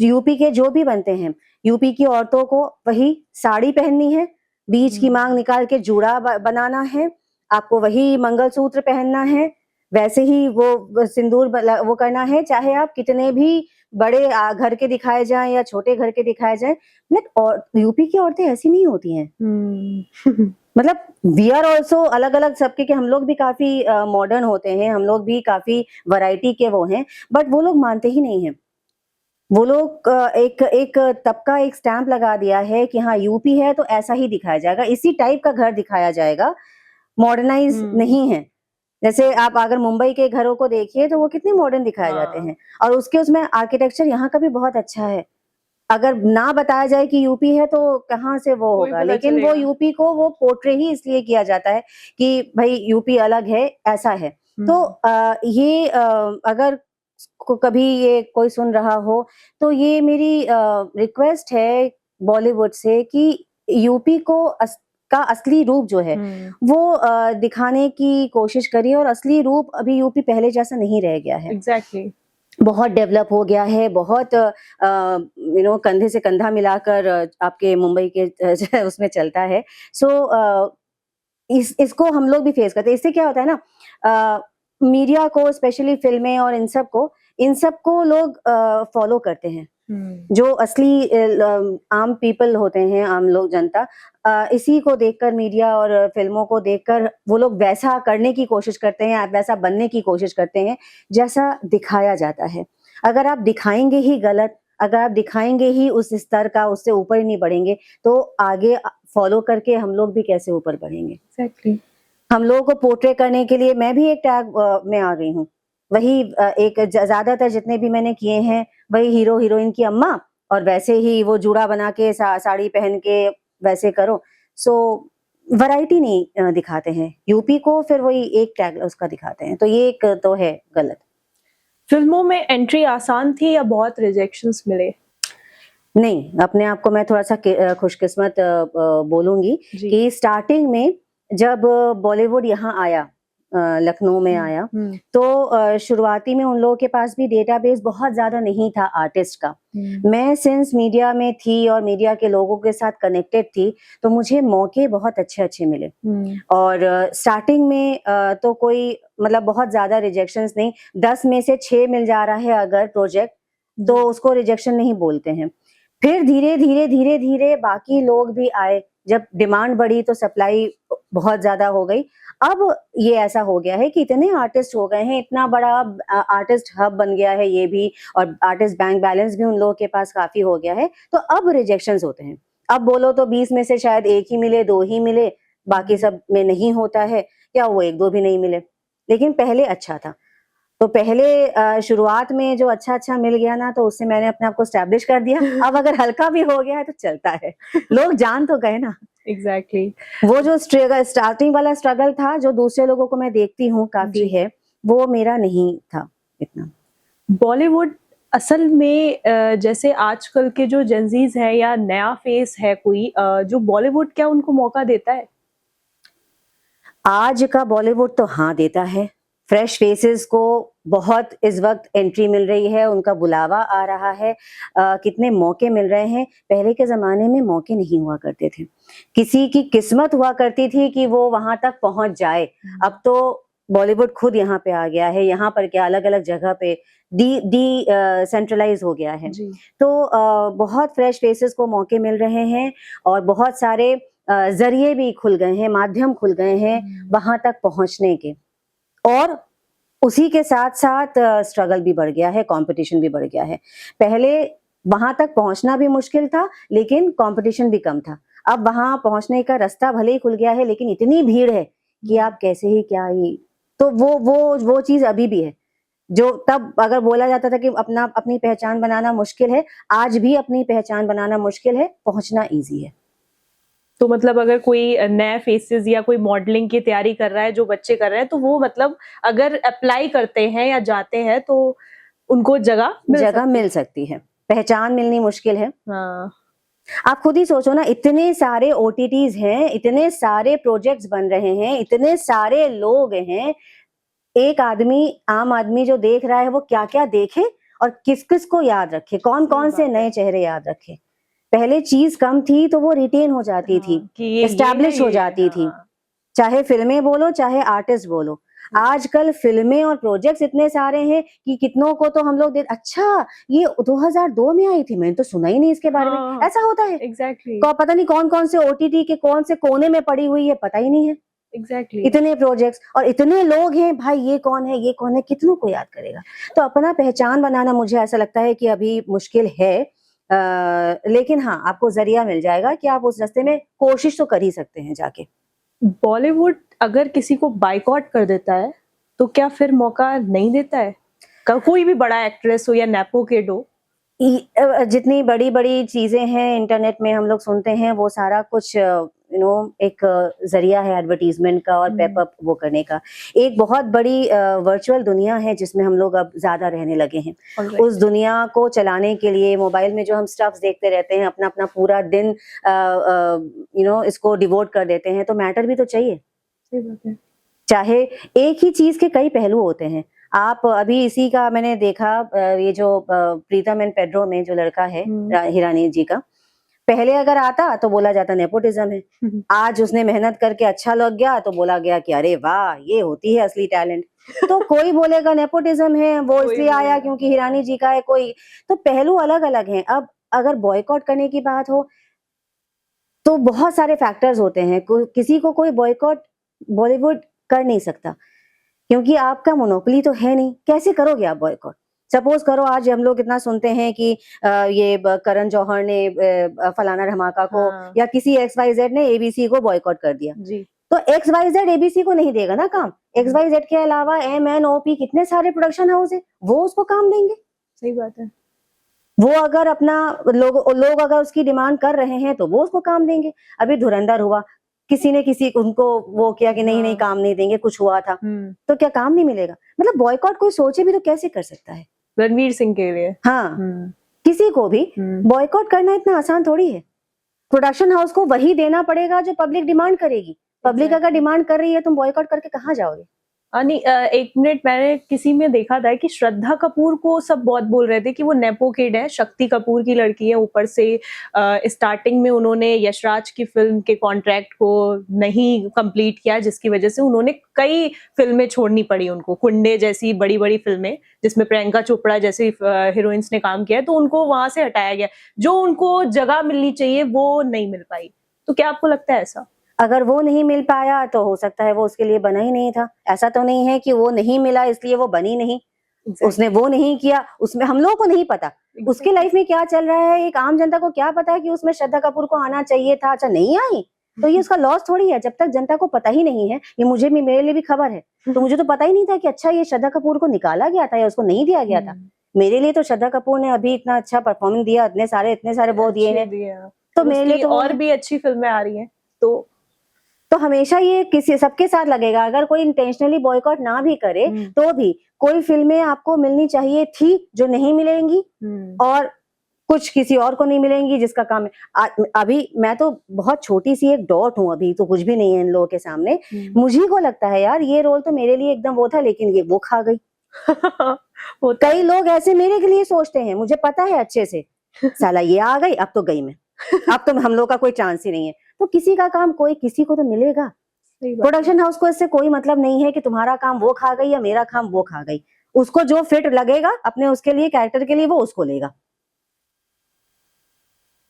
यूपी के जो भी बनते हैं, यूपी की औरतों को वही साड़ी पहननी है, बीच की माँग निकाल के जूड़ा बनाना है, आपको वही मंगलसूत्र पहनना है, वैसे ही वो सिंदूर वो करना है, चाहे आप कितने भी बड़े घर के दिखाए जाएँ या छोटे घर के दिखाए जाएँ, बट और यूपी की औरतें ऐसी नहीं होती हैं। मतलब वी आर ऑल्सो अलग-अलग सबके, के हम लोग भी काफ़ी मॉडर्न होते हैं, हम लोग भी काफ़ी वैरायटी के वो हैं, बट वो लोग मानते ही नहीं हैं। वो लोग एक एक तबका, एक स्टैम्प लगा दिया है कि हाँ, यूपी है तो ऐसा ही दिखाया जाएगा, इसी टाइप का घर दिखाया जाएगा, मॉडर्नाइज़ नहीं है। जैसे आप अगर मुंबई के घरों को देखिए तो वो कितने मॉडर्न दिखाए जाते हाँ, हैं, और उसके उसमें आर्किटेक्चर यहाँ का भी बहुत अच्छा है। अगर ना बताया जाए कि यूपी है तो कहाँ से वो कोई होगा, पता लेकिन वो चलेगा। यूपी को वो पोर्ट्रे ही इसलिए किया जाता है कि भई यूपी अलग है, ऐसा है। तो ये अगर को कभी ये कोई सुन रहा हो, तो ये मेरी रिक्वेस्ट है बॉलीवुड से कि यूपी को का असली रूप जो है, वो दिखाने की कोशिश करिए, और असली रूप अभी यूपी पहले जैसा नहीं रह गया है। एग्ज़ैक्टली। बहुत डेवलप हो गया है, बहुत कंधे से कंधा मिलाकर आपके मुंबई के उसमें चलता है। सो इसको हम लोग भी फेस करते हैं। इससे क्या होता है ना, मीडिया को, स्पेशली फ़िल्में और इन सबको लोग फ़ॉलो करते हैं। जो असली आम पीपल होते हैं, आम लोग, जनता, इसी को देखकर, मीडिया और फ़िल्मों को देखकर वो लोग वैसा करने की कोशिश करते हैं, वैसा बनने की कोशिश करते हैं, जैसा दिखाया जाता है। अगर आप दिखाएँगे ही गलत, अगर आप दिखाएँगे ही उस स्तर का, उससे ऊपर ही नहीं बढ़ेंगे, तो आगे फ़ॉलो करके हम लोग भी कैसे ऊपर बढ़ेंगे? एग्ज़ैक्टली। हम लोगों को पोर्ट्रे करने के लिए मैं भी एक टैग में आ गई हूँ। वही एक ज़्यादातर जितने भी मैंने किए हैं, वही हीरो-हीरोइन की अम्मा, और वैसे ही वो जूड़ा बना के, साड़ी पहन के वैसे करो। सो वैरायटी नहीं दिखाते हैं। यूपी को फिर वही एक टैग उसका दिखाते हैं। तो ये एक तो है गलत। फ़िल्मों में एंट्री आसान थी या बहुत रिजेक्शंस मिले? नहीं, अपने आप को मैं थोड़ा-सा खुशकिस्मत बोलूँगी जी। कि स्टार्टिंग में जब बॉलीवुड यहाँ आया, लखनऊ में आया, तो शुरुआती में उन लोगों के पास भी डेटाबेस बहुत ज़्यादा नहीं था आर्टिस्ट का। मैं सिंस मीडिया में थी और मीडिया के लोगों के साथ कनेक्टेड थी, तो मुझे मौके बहुत अच्छे-अच्छे मिले। और स्टार्टिंग में तो कोई मतलब बहुत ज़्यादा रिजेक्शंस नहीं, 10 में से 6 मिल जा रहा है अगर प्रोजेक्ट, तो उसको रिजेक्शन नहीं बोलते हैं। फिर धीरे धीरे धीरे धीरे बाकी लोग भी आए, जब डिमांड बढ़ी तो सप्लाई बहुत ज्यादा हो गई। अब ये ऐसा हो गया है कि इतने आर्टिस्ट हो गए हैं, इतना बड़ा आर्टिस्ट हब बन गया है ये भी, और आर्टिस्ट बैंक बैलेंस भी उन लोगों के पास काफी हो गया है, तो अब रिजेक्शंस होते हैं। अब बोलो तो 20 में से शायद 1 ही मिले, 2 ही मिले, बाकी सब में नहीं होता है, या वो 1-2 भी नहीं मिले। लेकिन पहले अच्छा था, तो पहले शुरुआत में जो अच्छा मिल गया ना, तो उससे मैंने अपने आप को एस्टैब्लिश कर दिया। अब अगर हल्का भी हो गया है तो चलता है, लोग जान तो गए ना। एग्जैक्टली। वो जो स्टार्टिंग वाला स्ट्रगल था, जो दूसरे लोगों को मैं देखती हूँ काफी है, वो मेरा नहीं था इतना। बॉलीवुड असल में जैसे आजकल के जो जेंजीज है या नया फेस है कोई, जो बॉलीवुड क्या उनको मौका देता है? आज का बॉलीवुड तो हाँ देता है, फ्रेश फेसेस को बहुत इस वक्त एंट्री मिल रही है, उनका बुलावा आ रहा है, कितने मौके मिल रहे हैं। पहले के ज़माने में मौके नहीं हुआ करते थे, किसी की किस्मत हुआ करती थी कि वो वहां तक पहुंच जाए। अब तो बॉलीवुड खुद यहाँ पे आ गया है, यहाँ पर क्या अलग अलग जगह पे डी सेंट्रलाइज हो गया है। जी। तो बहुत फ्रेश फेसेस को मौके मिल रहे हैं, और बहुत सारे जरिए भी खुल गए हैं, माध्यम खुल गए हैं वहां तक पहुंचने के। और उसी के साथ साथ स्ट्रगल भी बढ़ गया है, कंपटीशन भी बढ़ गया है। पहले वहां तक पहुंचना भी मुश्किल था, लेकिन कंपटीशन भी कम था। अब वहां पहुंचने का रास्ता भले ही खुल गया है, लेकिन इतनी भीड़ है कि आप कैसे ही क्या ही, तो वो चीज अभी भी है। जो तब अगर बोला जाता था कि अपनी पहचान बनाना मुश्किल है, आज भी अपनी पहचान बनाना मुश्किल है, पहुंचना ईजी है। तो मतलब अगर कोई नए फेसेस या कोई मॉडलिंग की तैयारी कर रहा है, जो बच्चे कर रहे हैं, तो वो मतलब अगर अप्लाई करते हैं या जाते हैं तो उनको जगह मिल सकती है, पहचान मिलनी मुश्किल है। हाँ। आप खुद ही सोचो ना, इतने सारे ओटीटीज हैं, इतने सारे प्रोजेक्ट्स बन रहे हैं, इतने सारे लोग हैं, एक आदमी, आम आदमी जो देख रहा है, वो क्या क्या देखे और किस किस को याद रखे, कौन कौन से नए चेहरे याद रखे। पहले चीज कम थी तो वो रिटेन हो जाती थी, एस्टैब्लिश हो जाती थी, चाहे फिल्में बोलो चाहे आर्टिस्ट बोलो। आजकल फिल्में और प्रोजेक्ट्स इतने सारे हैं कि कितनों को तो हम लोग अच्छा ये 2002 में आई थी, मैंने तो सुना ही नहीं इसके बारे में। ऐसा होता है एग्जैक्टली। पता नहीं कौन कौन से ओटीटी के कौन से कोने में पड़ी हुई है, पता ही नहीं है। एग्जैक्टली। इतने प्रोजेक्ट्स और इतने लोग हैं भाई, ये कौन है ये कौन है, कितनों को याद करेगा। तो अपना पहचान बनाना मुझे ऐसा लगता है कि अभी मुश्किल है, लेकिन हाँ, आपको जरिया मिल जाएगा कि आप उस रास्ते में कोशिश तो कर ही सकते हैं जाके। बॉलीवुड अगर किसी को बाइकआउट कर देता है तो क्या फिर मौका नहीं देता है? कोई भी बड़ा एक्ट्रेस हो या नेपो किड हो? जितनी बड़ी बड़ी चीजें हैं इंटरनेट में हम लोग सुनते हैं, वो सारा कुछ एक जरिया है एडवर्टीजमेंट का और पेपअप वो करने का। एक बहुत बड़ी वर्चुअल दुनिया है जिसमें हम लोग अब ज्यादा रहने लगे हैं। उस दुनिया को चलाने के लिए मोबाइल में जो हम स्टफ्स देखते रहते हैं, अपना अपना पूरा दिन इसको डिवोट कर देते हैं, तो मैटर भी तो चाहिए। सही बात है। चाहे एक ही चीज के कई पहलू होते हैं। आप अभी इसी का मैंने देखा, ये जो प्रीतम एंड पेड्रो में जो लड़का है हिरानी जी का, पहले अगर आता तो बोला जाता नेपोटिज्म है। आज उसने मेहनत करके अच्छा लग गया तो बोला गया कि अरे वाह, ये होती है असली टैलेंट। तो कोई बोलेगा नेपोटिज्म है, वो इसलिए आया क्योंकि हिरानी जी का है, कोई तो पहलू अलग अलग हैं। अब अगर बॉयकॉट करने की बात हो तो बहुत सारे फैक्टर्स होते हैं, किसी को कोई बॉयकॉट बॉलीवुड कर नहीं सकता, क्योंकि आपका मोनोपोली तो है नहीं। कैसे करोगे आप बॉयकॉट? सपोज करो आज हम लोग इतना सुनते हैं कि ये करण जौहर ने फलाना धमाका को या किसी XYZ ने ABC को बॉयकॉट कर दिया जी। तो XYZ ABC को नहीं देगा ना काम। XYZ के अलावा MNOP कितने सारे प्रोडक्शन हाउस है, वो उसको काम देंगे। सही बात है। वो अगर अपना लोग अगर उसकी डिमांड कर रहे हैं तो वो उसको काम देंगे। अभी धुरंधर हुआ, किसी ने किसी उनको वो किया कि नहीं काम नहीं देंगे, कुछ हुआ था, तो क्या काम नहीं मिलेगा? मतलब बॉयकॉट कोई सोचे भी तो कैसे कर सकता है? रणवीर सिंह के लिए हाँ, किसी को भी बॉयकॉट करना इतना आसान थोड़ी है। प्रोडक्शन हाउस को वही देना पड़ेगा जो पब्लिक डिमांड करेगी। पब्लिक अगर डिमांड कर रही है, तुम बॉयकॉट करके कहाँ जाओगे? नहीं, एक मिनट, मैंने किसी में देखा था कि श्रद्धा कपूर को सब बहुत बोल रहे थे कि वो नेपो किड है, शक्ति कपूर की लड़की है। ऊपर से स्टार्टिंग में उन्होंने यशराज की फिल्म के कॉन्ट्रैक्ट को नहीं कंप्लीट किया, जिसकी वजह से उन्होंने कई फिल्में छोड़नी पड़ी उनको। कुंडे जैसी बड़ी-बड़ी फिल्में जिसमें प्रियंका चोपड़ा जैसी हीरोइंस ने काम किया है, तो उनको वहाँ से हटाया गया। जो उनको जगह मिलनी चाहिए वो नहीं मिल पाई। तो क्या आपको लगता है ऐसा? अगर वो नहीं मिल पाया तो हो सकता है वो उसके लिए बना ही नहीं था। ऐसा तो नहीं है कि वो नहीं मिला इसलिए वो बनी नहीं। उसने वो नहीं किया, उसमें हम लोगों को नहीं पता उसकी लाइफ में क्या चल रहा है। एक आम जनता को क्या पता है कि उसमें श्रद्धा कपूर को आना चाहिए था, अच्छा नहीं आई तो ये उसका लॉस थोड़ी है। जब तक जनता को पता ही नहीं है, ये मुझे भी, मेरे लिए भी खबर है, तो मुझे तो पता ही नहीं था कि अच्छा ये श्रद्धा कपूर को निकाला गया था या उसको नहीं दिया गया था। मेरे लिए तो श्रद्धा कपूर ने अभी इतना अच्छा परफॉर्मेंस दिया, इतने सारे वो दिए हैं, तो मेरे लिए तो और भी अच्छी फिल्में आ रही हैं। तो हमेशा ये किसी सबके साथ लगेगा। अगर कोई इंटेंशनली बॉयकॉट ना भी करे तो भी कोई फिल्में आपको मिलनी चाहिए थी जो नहीं मिलेंगी, और कुछ किसी और को नहीं मिलेंगी जिसका काम है। अभी मैं तो बहुत छोटी सी एक डॉट हूँ, अभी तो कुछ भी नहीं है इन लोगों के सामने। मुझे को लगता है यार ये रोल तो मेरे लिए एकदम वो था, लेकिन ये वो खा गई। कई लोग ऐसे मेरे के लिए सोचते हैं, मुझे पता है अच्छे से, साला ये आ गई अब तो गई मैं, अब तो हम लोग का कोई चांस ही नहीं है। तो किसी का काम कोई किसी को तो मिलेगा। प्रोडक्शन हाउस को इससे कोई मतलब नहीं है कि तुम्हारा काम वो खा गई या मेरा काम वो खा गई। उसको जो फिट लगेगा अपने उसके लिए, कैरेक्टर के लिए, वो उसको लेगा।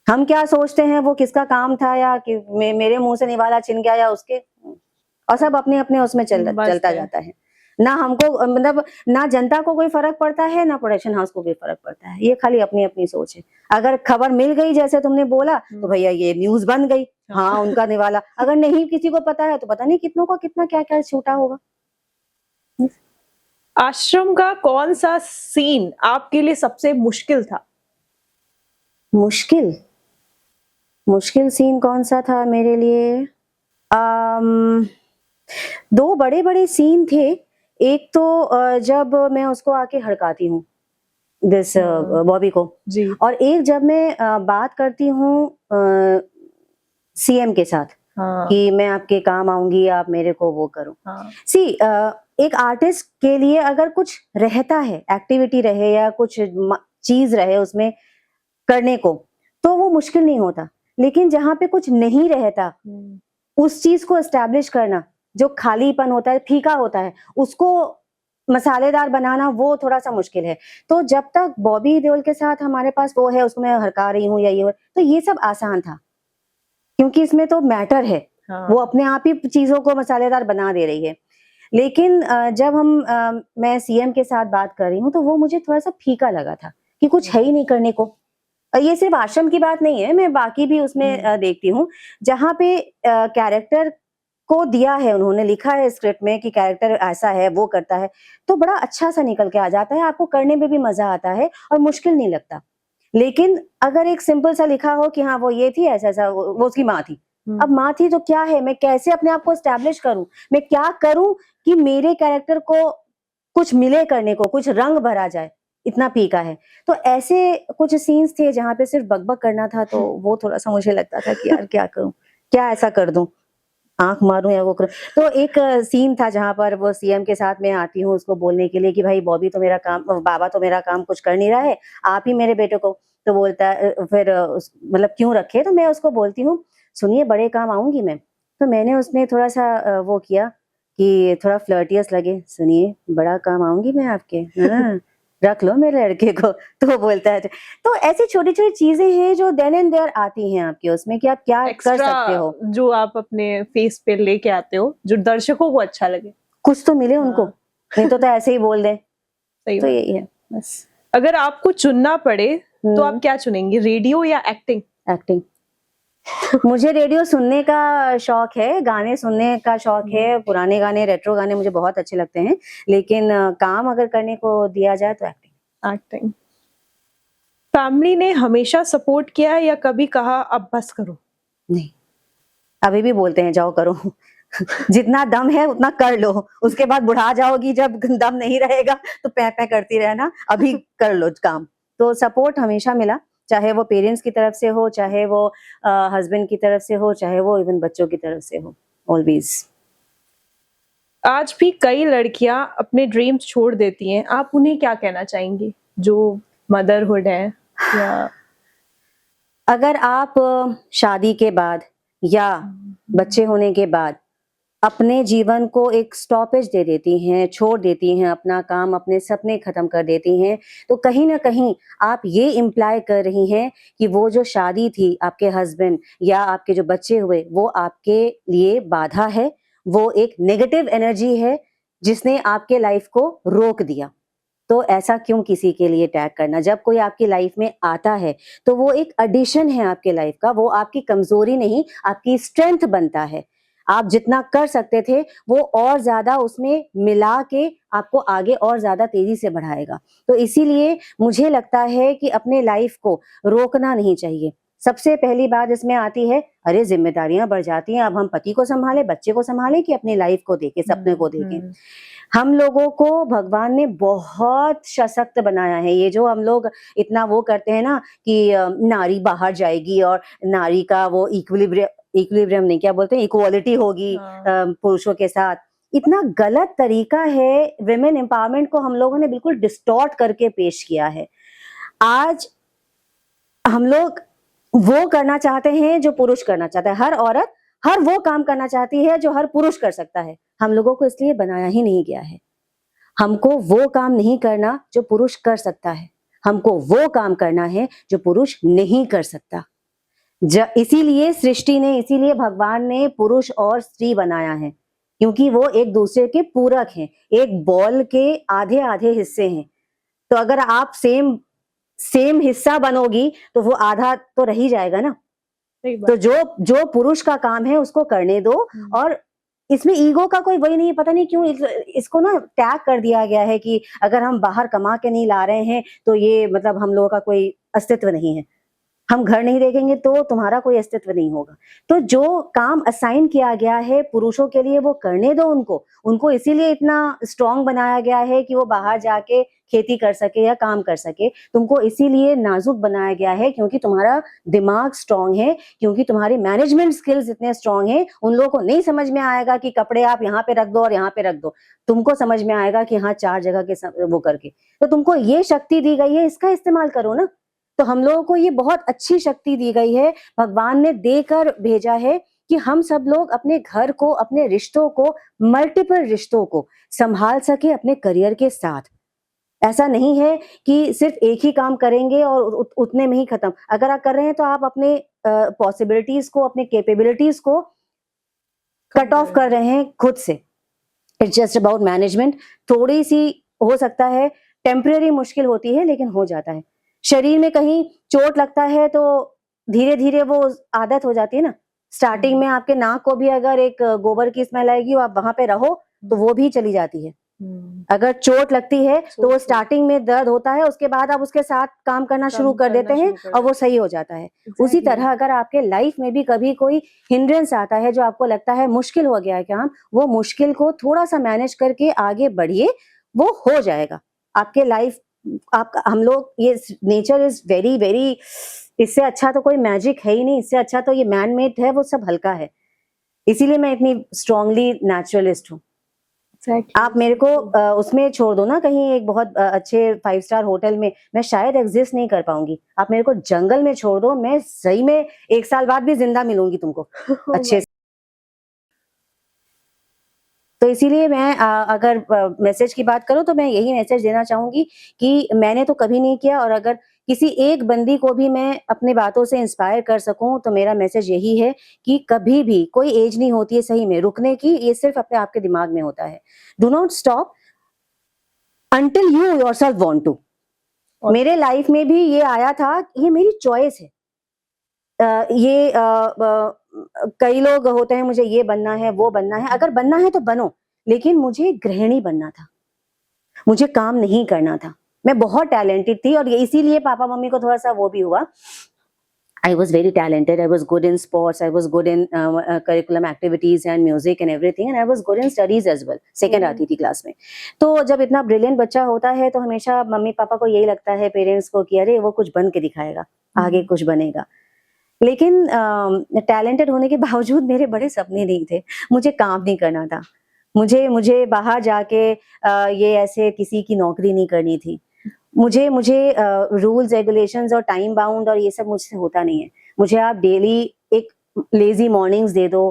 हम क्या सोचते हैं वो किसका काम था या कि मेरे मुंह से निवाला छिन गया या उसके, और सब अपने अपने उसमें चलता जाता है। ना हमको मतलब ना जनता को कोई फर्क पड़ता है, ना प्रोडक्शन हाउस को कोई फर्क पड़ता है। ये खाली अपनी अपनी सोच है। अगर खबर मिल गई जैसे तुमने बोला तो भैया ये न्यूज बन गई, हाँ उनका निवाला। अगर नहीं किसी को पता है तो पता नहीं कितनों का कितना क्या क्या छूटा होगा। आश्रम का कौन सा सीन आपके लिए सबसे मुश्किल था? मुश्किल सीन कौन सा था मेरे लिए? दो बड़े बड़े सीन थे। एक तो जब मैं उसको आके हड़काती हूँ, दिस बॉबी को जी। और एक जब मैं बात करती हूँ सीएम के साथ, कि मैं आपके काम आऊंगी, आप मेरे को वो करो। सी एक आर्टिस्ट के लिए अगर कुछ रहता है, एक्टिविटी रहे या कुछ चीज रहे उसमें करने को, तो वो मुश्किल नहीं होता। लेकिन जहाँ पे कुछ नहीं रहता, उस चीज को एस्टैब्लिश करना, जो खालीपन होता है, फीका होता है, उसको मसालेदार बनाना, वो थोड़ा सा मुश्किल है। तो जब तक बॉबी देओल के साथ हमारे पास वो है, उसको मैं हड़का रही हूँ या ये, तो ये सब आसान था क्योंकि इसमें तो मैटर है। वो अपने आप ही चीजों को मसालेदार बना दे रही है। लेकिन जब मैं सीएम के साथ बात कर रही हूँ तो वो मुझे थोड़ा सा फीका लगा था कि कुछ है ही नहीं करने को। ये सिर्फ आश्रम की बात नहीं है, मैं बाकी भी उसमें देखती हूँ जहाँ पे कैरेक्टर को दिया है, उन्होंने लिखा है स्क्रिप्ट में कि कैरेक्टर ऐसा है, वो करता है, तो बड़ा अच्छा सा निकल के आ जाता है, आपको करने में भी मजा आता है और मुश्किल नहीं लगता। लेकिन अगर एक सिंपल सा लिखा हो कि हाँ वो ये थी, ऐसा ऐसा, वो उसकी माँ थी। अब माँ थी तो क्या है, मैं कैसे अपने आप को एस्टैब्लिश करूं, मैं क्या करूं कि मेरे कैरेक्टर को कुछ मिले करने को, कुछ रंग भरा जाए, इतना फीका है। तो ऐसे कुछ सीन्स थे जहाँ पे सिर्फ बकबक करना था, तो वो थोड़ा सा मुझे लगता था कि यार क्या करूं, क्या ऐसा कर दूं, आंख मारूं या वो करूं। तो एक सीन था जहां पर वो सीएम के साथ मैं आती हूँ उसको बोलने के लिए कि भाई बॉबी तो मेरा काम, बाबा तो मेरा काम कुछ कर नहीं रहा है, आप ही मेरे बेटे को। तो बोलता है फिर मतलब क्यों रखे, तो मैं उसको बोलती हूँ सुनिए बड़े काम आऊंगी मैं। तो मैंने उसमें थोड़ा सा वो किया कि थोड़ा फ्लर्टियस लगे, सुनिए बड़ा काम आऊंगी मैं आपके, हाँ रख लो मेरे लड़के को। तो वो बोलता है। तो ऐसी छोटी छोटी चीजें हैं जो देन एंड देयर आती हैं आपके उसमें कि आप क्या कर सकते हो, जो आप अपने फेस पे लेके आते हो, जो दर्शकों को अच्छा लगे, कुछ तो मिले उनको, नहीं तो ऐसे ही बोल दें। सही तो यही है बस। अगर आपको चुनना पड़े तो आप क्या चुनेंगे, रेडियो या एक्टिंग? एक्टिंग। मुझे रेडियो सुनने का शौक है, गाने सुनने का शौक है, पुराने गाने, रेट्रो गाने मुझे बहुत अच्छे लगते हैं, लेकिन काम अगर करने को दिया जाए तो एक्टिंग। फैमिली ने हमेशा सपोर्ट किया या कभी कहा अब बस करो? नहीं, अभी भी बोलते हैं जाओ करो। जितना दम है उतना कर लो, उसके बाद बुढ़ा जाओगी जब दम नहीं रहेगा तो पै करती रहना, अभी कर लो काम। तो सपोर्ट हमेशा मिला, चाहे वो पेरेंट्स की तरफ से हो, चाहे वो हस्बैंड की तरफ से हो, चाहे वो इवन बच्चों की तरफ से हो, ऑलवेज। आज भी कई लड़कियां अपने ड्रीम्स छोड़ देती हैं, आप उन्हें क्या कहना चाहेंगी जो मदरहुड है या अगर आप शादी के बाद या बच्चे होने के बाद अपने जीवन को एक स्टॉपेज दे देती हैं, छोड़ देती हैं, अपना काम, अपने सपने खत्म कर देती हैं, तो कहीं न कहीं आप ये इम्प्लाई कर रही हैं कि वो जो शादी थी, आपके हस्बैंड या आपके जो बच्चे हुए, वो आपके लिए बाधा है, वो एक नेगेटिव एनर्जी है, जिसने आपके लाइफ को रोक दिया। तो ऐसा क्यों किसी के लिए टैग करना? जब कोई आपकी लाइफ में आता है, तो वो एक एडिशन है आपके लाइफ का, वो आपकी कमज़ोरी नहीं, आपकी स्ट्रेंथ बनता है। आप जितना कर सकते थे, वो और ज़्यादा उसमें मिला के आपको आगे और ज़्यादा तेज़ी से बढ़ाएगा। तो इसीलिए मुझे लगता है कि अपने लाइफ को रोकना नहीं चाहिए। सबसे पहली बात इसमें आती है, अरे ज़िम्मेदारियाँ बढ़ जाती हैं, अब हम पति को सँभालें, बच्चे को सँभालें कि अपनी लाइफ को देखें, सपने को देखें। हम लोगों को भगवान ने बहुत सशक्त बनाया है। ये जो हम लोग इतना वो करते हैं ना कि नारी बाहर जाएगी और नारी का वो इक्विलिब्रियम नहीं, क्या बोलते हैं, इक्वालिटी होगी पुरुषों के साथ। इतना गलत तरीका है, विमेन एम्पावरमेंट को हम लोगों ने बिल्कुल डिस्टॉर्ट करके पेश किया है। आज हम लोग वो करना चाहते हैं जो पुरुष करना चाहता है। हर औरत हर वो काम करना चाहती है जो हर पुरुष कर सकता है। हम लोगों को इसलिए बनाया ही नहीं गया है। हमको वो काम नहीं करना जो पुरुष कर सकता है। हमको वो काम करना है जो पुरुष नहीं कर सकता। इसीलिए सृष्टि ने, इसीलिए भगवान ने पुरुष और स्त्री बनाया है, क्योंकि वो एक दूसरे के पूरक हैं। एक बॉल के आधे-आधे हिस्से हैं। तो अगर आप सेम सेम हिस्सा बनोगी तो वो आधा तो रह ही जाएगा ना। सही तो बात। जो जो पुरुष का काम है उसको करने दो। और इसमें ईगो का कोई वही नहीं है। पता नहीं क्यों इसको ना टैग कर दिया गया है कि अगर हम बाहर कमा के नहीं ला रहे हैं तो ये मतलब हम लोगों का कोई अस्तित्व नहीं है। हम घर नहीं देखेंगे तो तुम्हारा कोई अस्तित्व नहीं होगा। तो जो काम असाइन किया गया है पुरुषों के लिए वो करने दो उनको। उनको इसीलिए इतना स्ट्रॉन्ग बनाया गया है कि वो बाहर जाके खेती कर सके या काम कर सके। तुमको इसीलिए नाजुक बनाया गया है क्योंकि तुम्हारा दिमाग स्ट्रॉन्ग है, क्योंकि तुम्हारी मैनेजमेंट स्किल्स इतने स्ट्रॉन्ग हैं। उन लोगों को नहीं समझ में आएगा कि कपड़े आप यहाँ पे रख दो और यहाँ पे रख दो। तुमको समझ में आएगा कि हाँ 4 जगह के वो करके। तो तुमको ये शक्ति दी गई है, इसका इस्तेमाल करो ना। तो हम लोगों को ये बहुत अच्छी शक्ति दी गई है, भगवान ने देकर भेजा है कि हम सब लोग अपने घर को, अपने रिश्तों को, मल्टीपल रिश्तों को संभाल सके अपने करियर के साथ। ऐसा नहीं है कि सिर्फ एक ही काम करेंगे और उतने में ही खत्म। अगर आप कर रहे हैं तो आप अपने पॉसिबिलिटीज को, अपने कैपेबिलिटीज को कट ऑफ कर रहे हैं खुद से। It's just about management. थोड़ी सी हो सकता है टेम्परेरी मुश्किल होती है, लेकिन हो जाता है। शरीर में कहीं चोट लगता है तो धीरे धीरे वो आदत हो जाती है ना। स्टार्टिंग में आपके नाक को भी अगर एक गोबर की स्मेल आएगी, आप वहां पे रहो तो वो भी चली जाती है। अगर चोट लगती है तो वो स्टार्टिंग में दर्द होता है, उसके बाद आप उसके साथ काम करना शुरू कर देते हैं और वो सही हो जाता है। उसी तरह अगर आपके लाइफ में भी कभी कोई हिंड्रेंस आता है जो आपको लगता है मुश्किल हो गया है काम, वो मुश्किल को थोड़ा सा मैनेज करके आगे बढ़िए, वो हो जाएगा। आपके लाइफ आपका, हम लोग, ये नेचर इज वेरी वेरी, इससे अच्छा तो कोई मैजिक है ही नहीं। इससे अच्छा तो ये मैन मेड है, वो सब हल्का है। इसीलिए मैं इतनी स्ट्रांगली नेचुरलिस्ट हूँ। आप मेरे को उसमें छोड़ दो ना, कहीं एक बहुत अच्छे 5 स्टार होटल में, मैं शायद एग्जिस्ट नहीं कर पाऊंगी। आप मेरे को जंगल में छोड़ दो, मैं सही में 1 साल बाद भी जिंदा मिलूंगी तुमको अच्छे से। तो इसीलिए मैं अगर मैसेज की बात करूं तो मैं यही मैसेज देना चाहूंगी कि मैंने तो कभी नहीं किया, और अगर किसी एक बंदी को भी मैं अपनी बातों से इंस्पायर कर सकूं तो मेरा मैसेज यही है कि कभी भी कोई एज नहीं होती है सही में रुकने की। ये सिर्फ अपने आपके दिमाग में होता है। Do not stop until you yourself want to. मेरे लाइफ में भी ये आया था, ये मेरी चॉइस है। कई लोग होते हैं, मुझे ये बनना है, वो बनना है। अगर बनना है तो बनो, लेकिन मुझे गृहिणी बनना था, मुझे काम नहीं करना था। मैं बहुत टैलेंटेड थी और इसीलिए पापा मम्मी को थोड़ा सा वो भी हुआ। I was very talented. I was good in sports. I was good in curriculum activities and music and everything. And I was good in studies as well. Second आती थी क्लास में। तो जब इतना ब्रिलियंट बच्चा होता है तो हमेशा मम्मी पापा को यही लगता है, पेरेंट्स को, कि अरे वो कुछ बन के दिखाएगा, आगे कुछ बनेगा। लेकिन टैलेंटेड होने के बावजूद मेरे बड़े सपने नहीं थे। मुझे काम नहीं करना था। मुझे मुझे बाहर जाके ये ऐसे किसी की नौकरी नहीं करनी थी। मुझे मुझे रूल्स रेगुलेशंस और टाइम बाउंड और ये सब मुझसे होता नहीं है। मुझे आप डेली एक लेज़ी मॉर्निंग्स दे दो,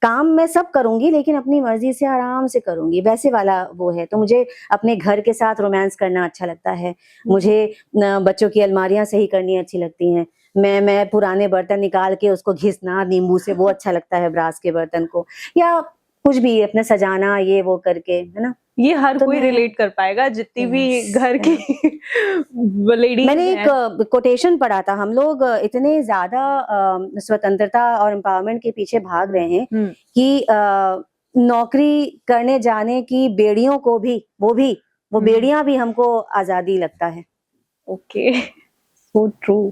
काम मैं सब करूँगी लेकिन अपनी मर्ज़ी से आराम से करूँगी, वैसे वाला वो है। तो मुझे अपने घर के साथ रोमांस करना अच्छा लगता है। मुझे बच्चों की अलमारियाँ सही करनी अच्छी लगती हैं। मैं पुराने बर्तन निकाल के उसको घिसना नींबू से वो अच्छा लगता है ब्रास के बर्तन को, या कुछ भी अपने सजाना ये वो करके, है ना? ये हर तो कोई मैं रिलेट कर पाएगा, जितनी भी यस, घर की लेडीज मैंने एक हैं। कोटेशन पढ़ा था, हम लोग इतने ज़्यादा स्वतंत्रता और एम्पावरमेंट के पीछे भाग रहे हैं हम्म, कि नौकरी करने जाने की बेड़ियों को भी वो हम्म, बेड़ियाँ भी हमको आज़ादी लगता है। Okay, so true.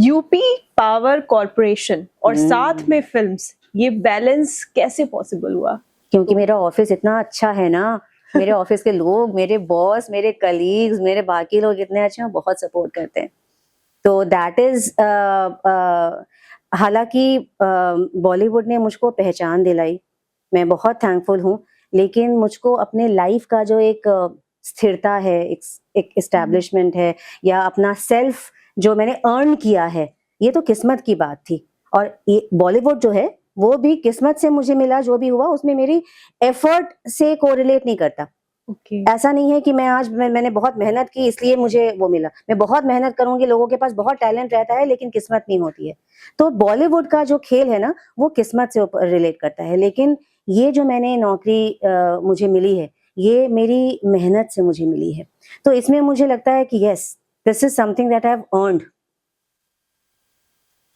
UP power corporation और साथ में फिल्म्स, ये बैलेंस कैसे पॉसिबल हुआ? क्योंकि तो मेरा ऑफिस इतना अच्छा है ना, मेरे ऑफिस के लोग, मेरे बॉस, मेरे कलीग्स, मेरे बाकी लोग इतने अच्छे हैं, बहुत सपोर्ट करते हैं। तो दैट इज़ हालाँकि बॉलीवुड ने मुझको पहचान दिलाई, मैं बहुत थैंकफुल हूँ, लेकिन मुझको अपने लाइफ़ का जो एक स्थिरता है, एक एस्टैब्लिशमेंट है या अपना सेल्फ जो मैंने अर्न किया है, ये तो किस्मत की बात थी। और ये बॉलीवुड जो है, वो भी किस्मत से मुझे मिला, जो भी हुआ उसमें मेरी एफर्ट से कोरिलेट नहीं करता। ओके, ऐसा नहीं है कि मैंने बहुत मेहनत की इसलिए मुझे वो मिला। मैं बहुत मेहनत करूँगी, लोगों के पास बहुत टैलेंट रहता है लेकिन किस्मत नहीं होती है। तो बॉलीवुड का जो खेल है ना, वो किस्मत से ऊपर रिलेट करता है। लेकिन ये जो मैंने नौकरी मुझे मिली है, ये मेरी मेहनत से मुझे मिली है। तो इसमें मुझे लगता है कि yes, this is something that I have earned.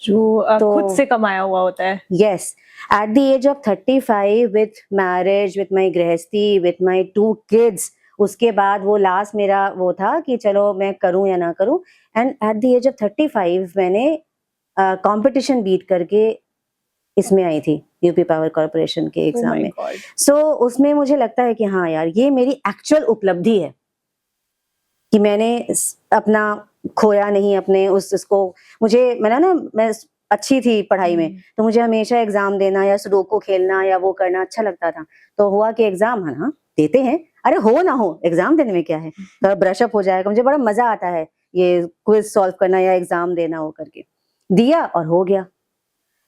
जो तो खुद से कमाया हुआ होता है। Yes, at the age of 35 with marriage, with my गृहस्थी, with my 2 kids, उसके बाद वो लास्ट मेरा वो था कि चलो मैं करूँ या ना करूँ, and at the age of 35 मैंने कंपटीशन बीट करके इसमें आई थी यूपी पावर कॉर्पोरेशन के ओह एग्जाम माय में। गॉड! सो उसमें मुझे लगता है कि हाँ यार, ये मेरी एक्चुअल उपलब्धि है कि मैंने अपना खोया नहीं अपने उस उसको। मुझे मैं अच्छी थी पढ़ाई में, तो मुझे हमेशा एग्जाम देना या सुडोकू खेलना या वो करना अच्छा लगता था। तो हुआ कि एग्जाम है ना, देते हैं, अरे हो ना हो एग्जाम देने में क्या है, थोड़ा ब्रश अप हो जाएगा। मुझे बड़ा मजा आता है ये क्विज सॉल्व करना या एग्जाम देना, वो करके दिया और हो गया।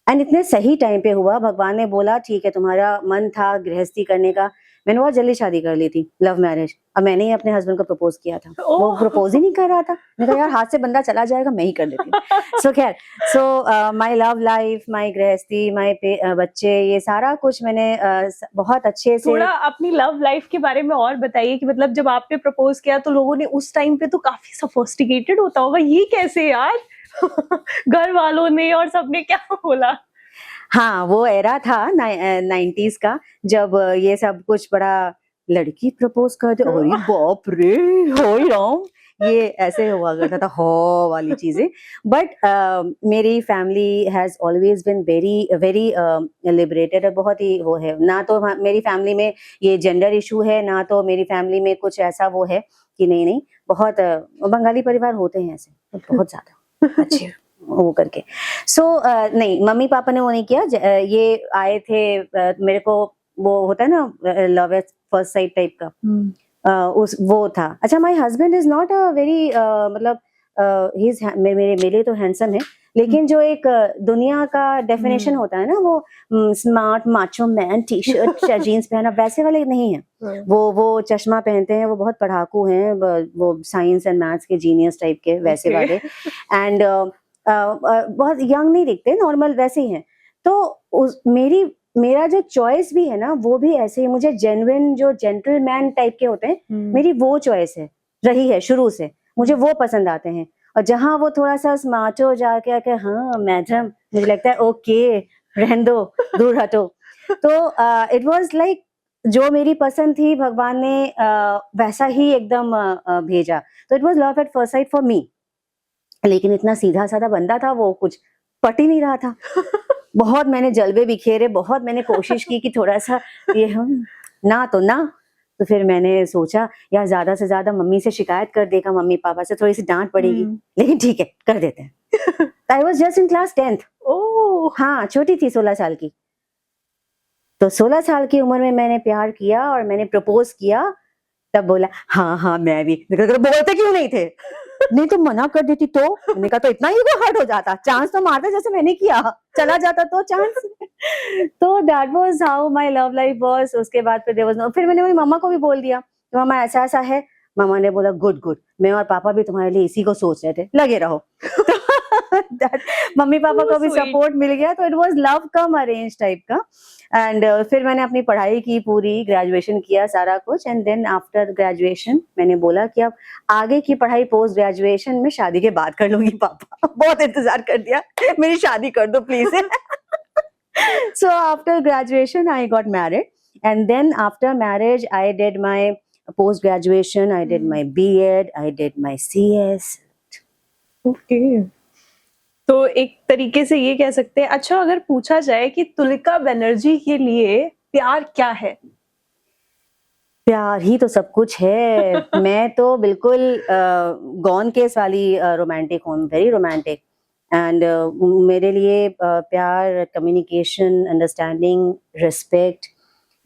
एंड इतने सही टाइम पे हुआ, भगवान ने बोला ठीक है तुम्हारा मन था गृहस्थी करने का। मैंने बहुत जल्दी शादी कर ली थी, लव मैरिज। अब मैंने ही अपने हस्बैंड को प्रपोज किया था, वो ओह! प्रपोज ही नहीं कर रहा था। मैंने कहा यार हाथ से बंदा चला जाएगा, मैं ही कर देती हूँ। सो खैर, माय लव लाइफ, माय गृहस्थी, बच्चे, ये सारा कुछ मैंने बहुत अच्छे से। थोड़ा अपनी लव लाइफ के बारे में और बताइए कि मतलब जब आपने प्रपोज किया तो लोगों ने उस टाइम पे तो काफी सोफिस्टिकेटेड होता होगा, ये कैसे यार? घर वालों ने और सबने क्या बोला? हाँ, वो एरा था 90s का, जब ये सब कुछ बड़ा लड़की प्रपोज़ कर दे, अरे बाप रे! हाय राम! ये ऐसे हुआ करता था, हौ वाली चीज़ें। बट मेरी family has always been very very liberated और बहुत ही वो है। ना तो मेरी फैमिली में ये जेंडर इश्यू है, ना तो मेरी फैमिली में कुछ ऐसा वो है कि नहीं, बहुत बंगाली परिवार होते हैं ऐसे, बहुत ज़्यादा अच्छे वो करके। नहीं, मम्मी-पापा ने वो नहीं किया। ये आए थे, मेरे को वो होता है ना love at first sight type का, हुँ, उस वो था। अच्छा, my husband is not a very मतलब ही इज़ मेरे मेरे लिए तो हैंडसम है, हुँ, लेकिन जो एक दुनिया का डेफिनिशन हुँ, होता है ना, वो स्मार्ट माचो मैन, टी-शर्ट या जीन्स पहना, वैसे वाले नहीं हैं। हाँ, वो चश्मा पहनते हैं, वो बहुत पढ़ाकू हैं, वो साइंस एंड मैथ्स के जीनियस टाइप के वैसे ओके। वाले। एंड बहुत यंग नहीं दिखते, नॉर्मल वैसे ही हैं। तो उस मेरा जो चॉइस भी है ना, वो भी ऐसे ही, मुझे जेन्युइन जो जेंटलमैन टाइप के होते हैं, हुँ, मेरी वो चॉइस है, रही है शुरू से। मुझे वो पसंद आते हैं। और जहाँ वो थोड़ा-सा स्मार्टो जाके आके हाँ, मैडम, मुझे लगता है ओके, रहने दो, दूर हटो। तो इट वाज़ लाइक जो मेरी पसंद थी, भगवान ने वैसा ही एकदम भेजा। तो it was love at first sight for me. लेकिन इतना सीधा-साधा बंदा था, वो कुछ पट ही नहीं रहा था। बहुत मैंने जलवे बिखेरे, बहुत मैंने कोशिश की कि थोड़ा-सा ये ना तो ना। तो फिर मैंने सोचा यार ज़्यादा से ज़्यादा मम्मी से शिकायत कर देगा, मम्मी-पापा से थोड़ी-सी डाँट पड़ेगी, हुँ, लेकिन ठीक है, कर देते हैं। I was just in class 10th। ओह! हाँ, छोटी थी 16 साल की। तो 16 साल की उम्र में मैंने प्यार किया और मैंने प्रपोज किया, तब बोला हाँ हाँ मैं भी। मैंने कहा, बोलते क्यों नहीं थे? नहीं तो मना कर देती तो? मैंने कहा तो इतना ईगो हर्ट हो जाता, चांस तो मारते जैसे मैंने किया, चला जाता तो चांस। तो that was how my love life was. उसके बाद फिर देयर वाज नो, फिर मैंने मेरी मम्मा को भी बोल दिया कि मम्मा ऐसा ऐसा है। मम्मा ने बोला गुड गुड, मैं और पापा भी तुम्हारे लिए इसी को सोच रहे थे, लगे रहो। That- मम्मी पापा So को भी sweet. सपोर्ट मिल गया, तो it was love come arrange type का। एंड फिर मैंने अपनी पढ़ाई की, पूरी ग्रेजुएशन किया सारा कुछ, एंड देन आफ्टर ग्रेजुएशन मैंने बोला कि अब आगे की पढ़ाई पोस्ट ग्रेजुएशन में शादी के बाद कर लूंगी पापा। बहुत इंतजार कर दिया, मेरी शादी कर दो please. So after graduation I got married, and then after marriage I did my post graduation, I did my B.Ed, I did my CS. Okay, तो एक तरीके से ये कह सकते हैं। अच्छा, अगर पूछा जाए कि तुलिका बनर्जी के लिए प्यार क्या है? प्यार ही तो सब कुछ है। मैं तो बिल्कुल गॉन केस वाली रोमांटिक हूँ, वेरी रोमांटिक। एंड मेरे लिए प्यार, कम्युनिकेशन, अंडरस्टैंडिंग, रिस्पेक्ट,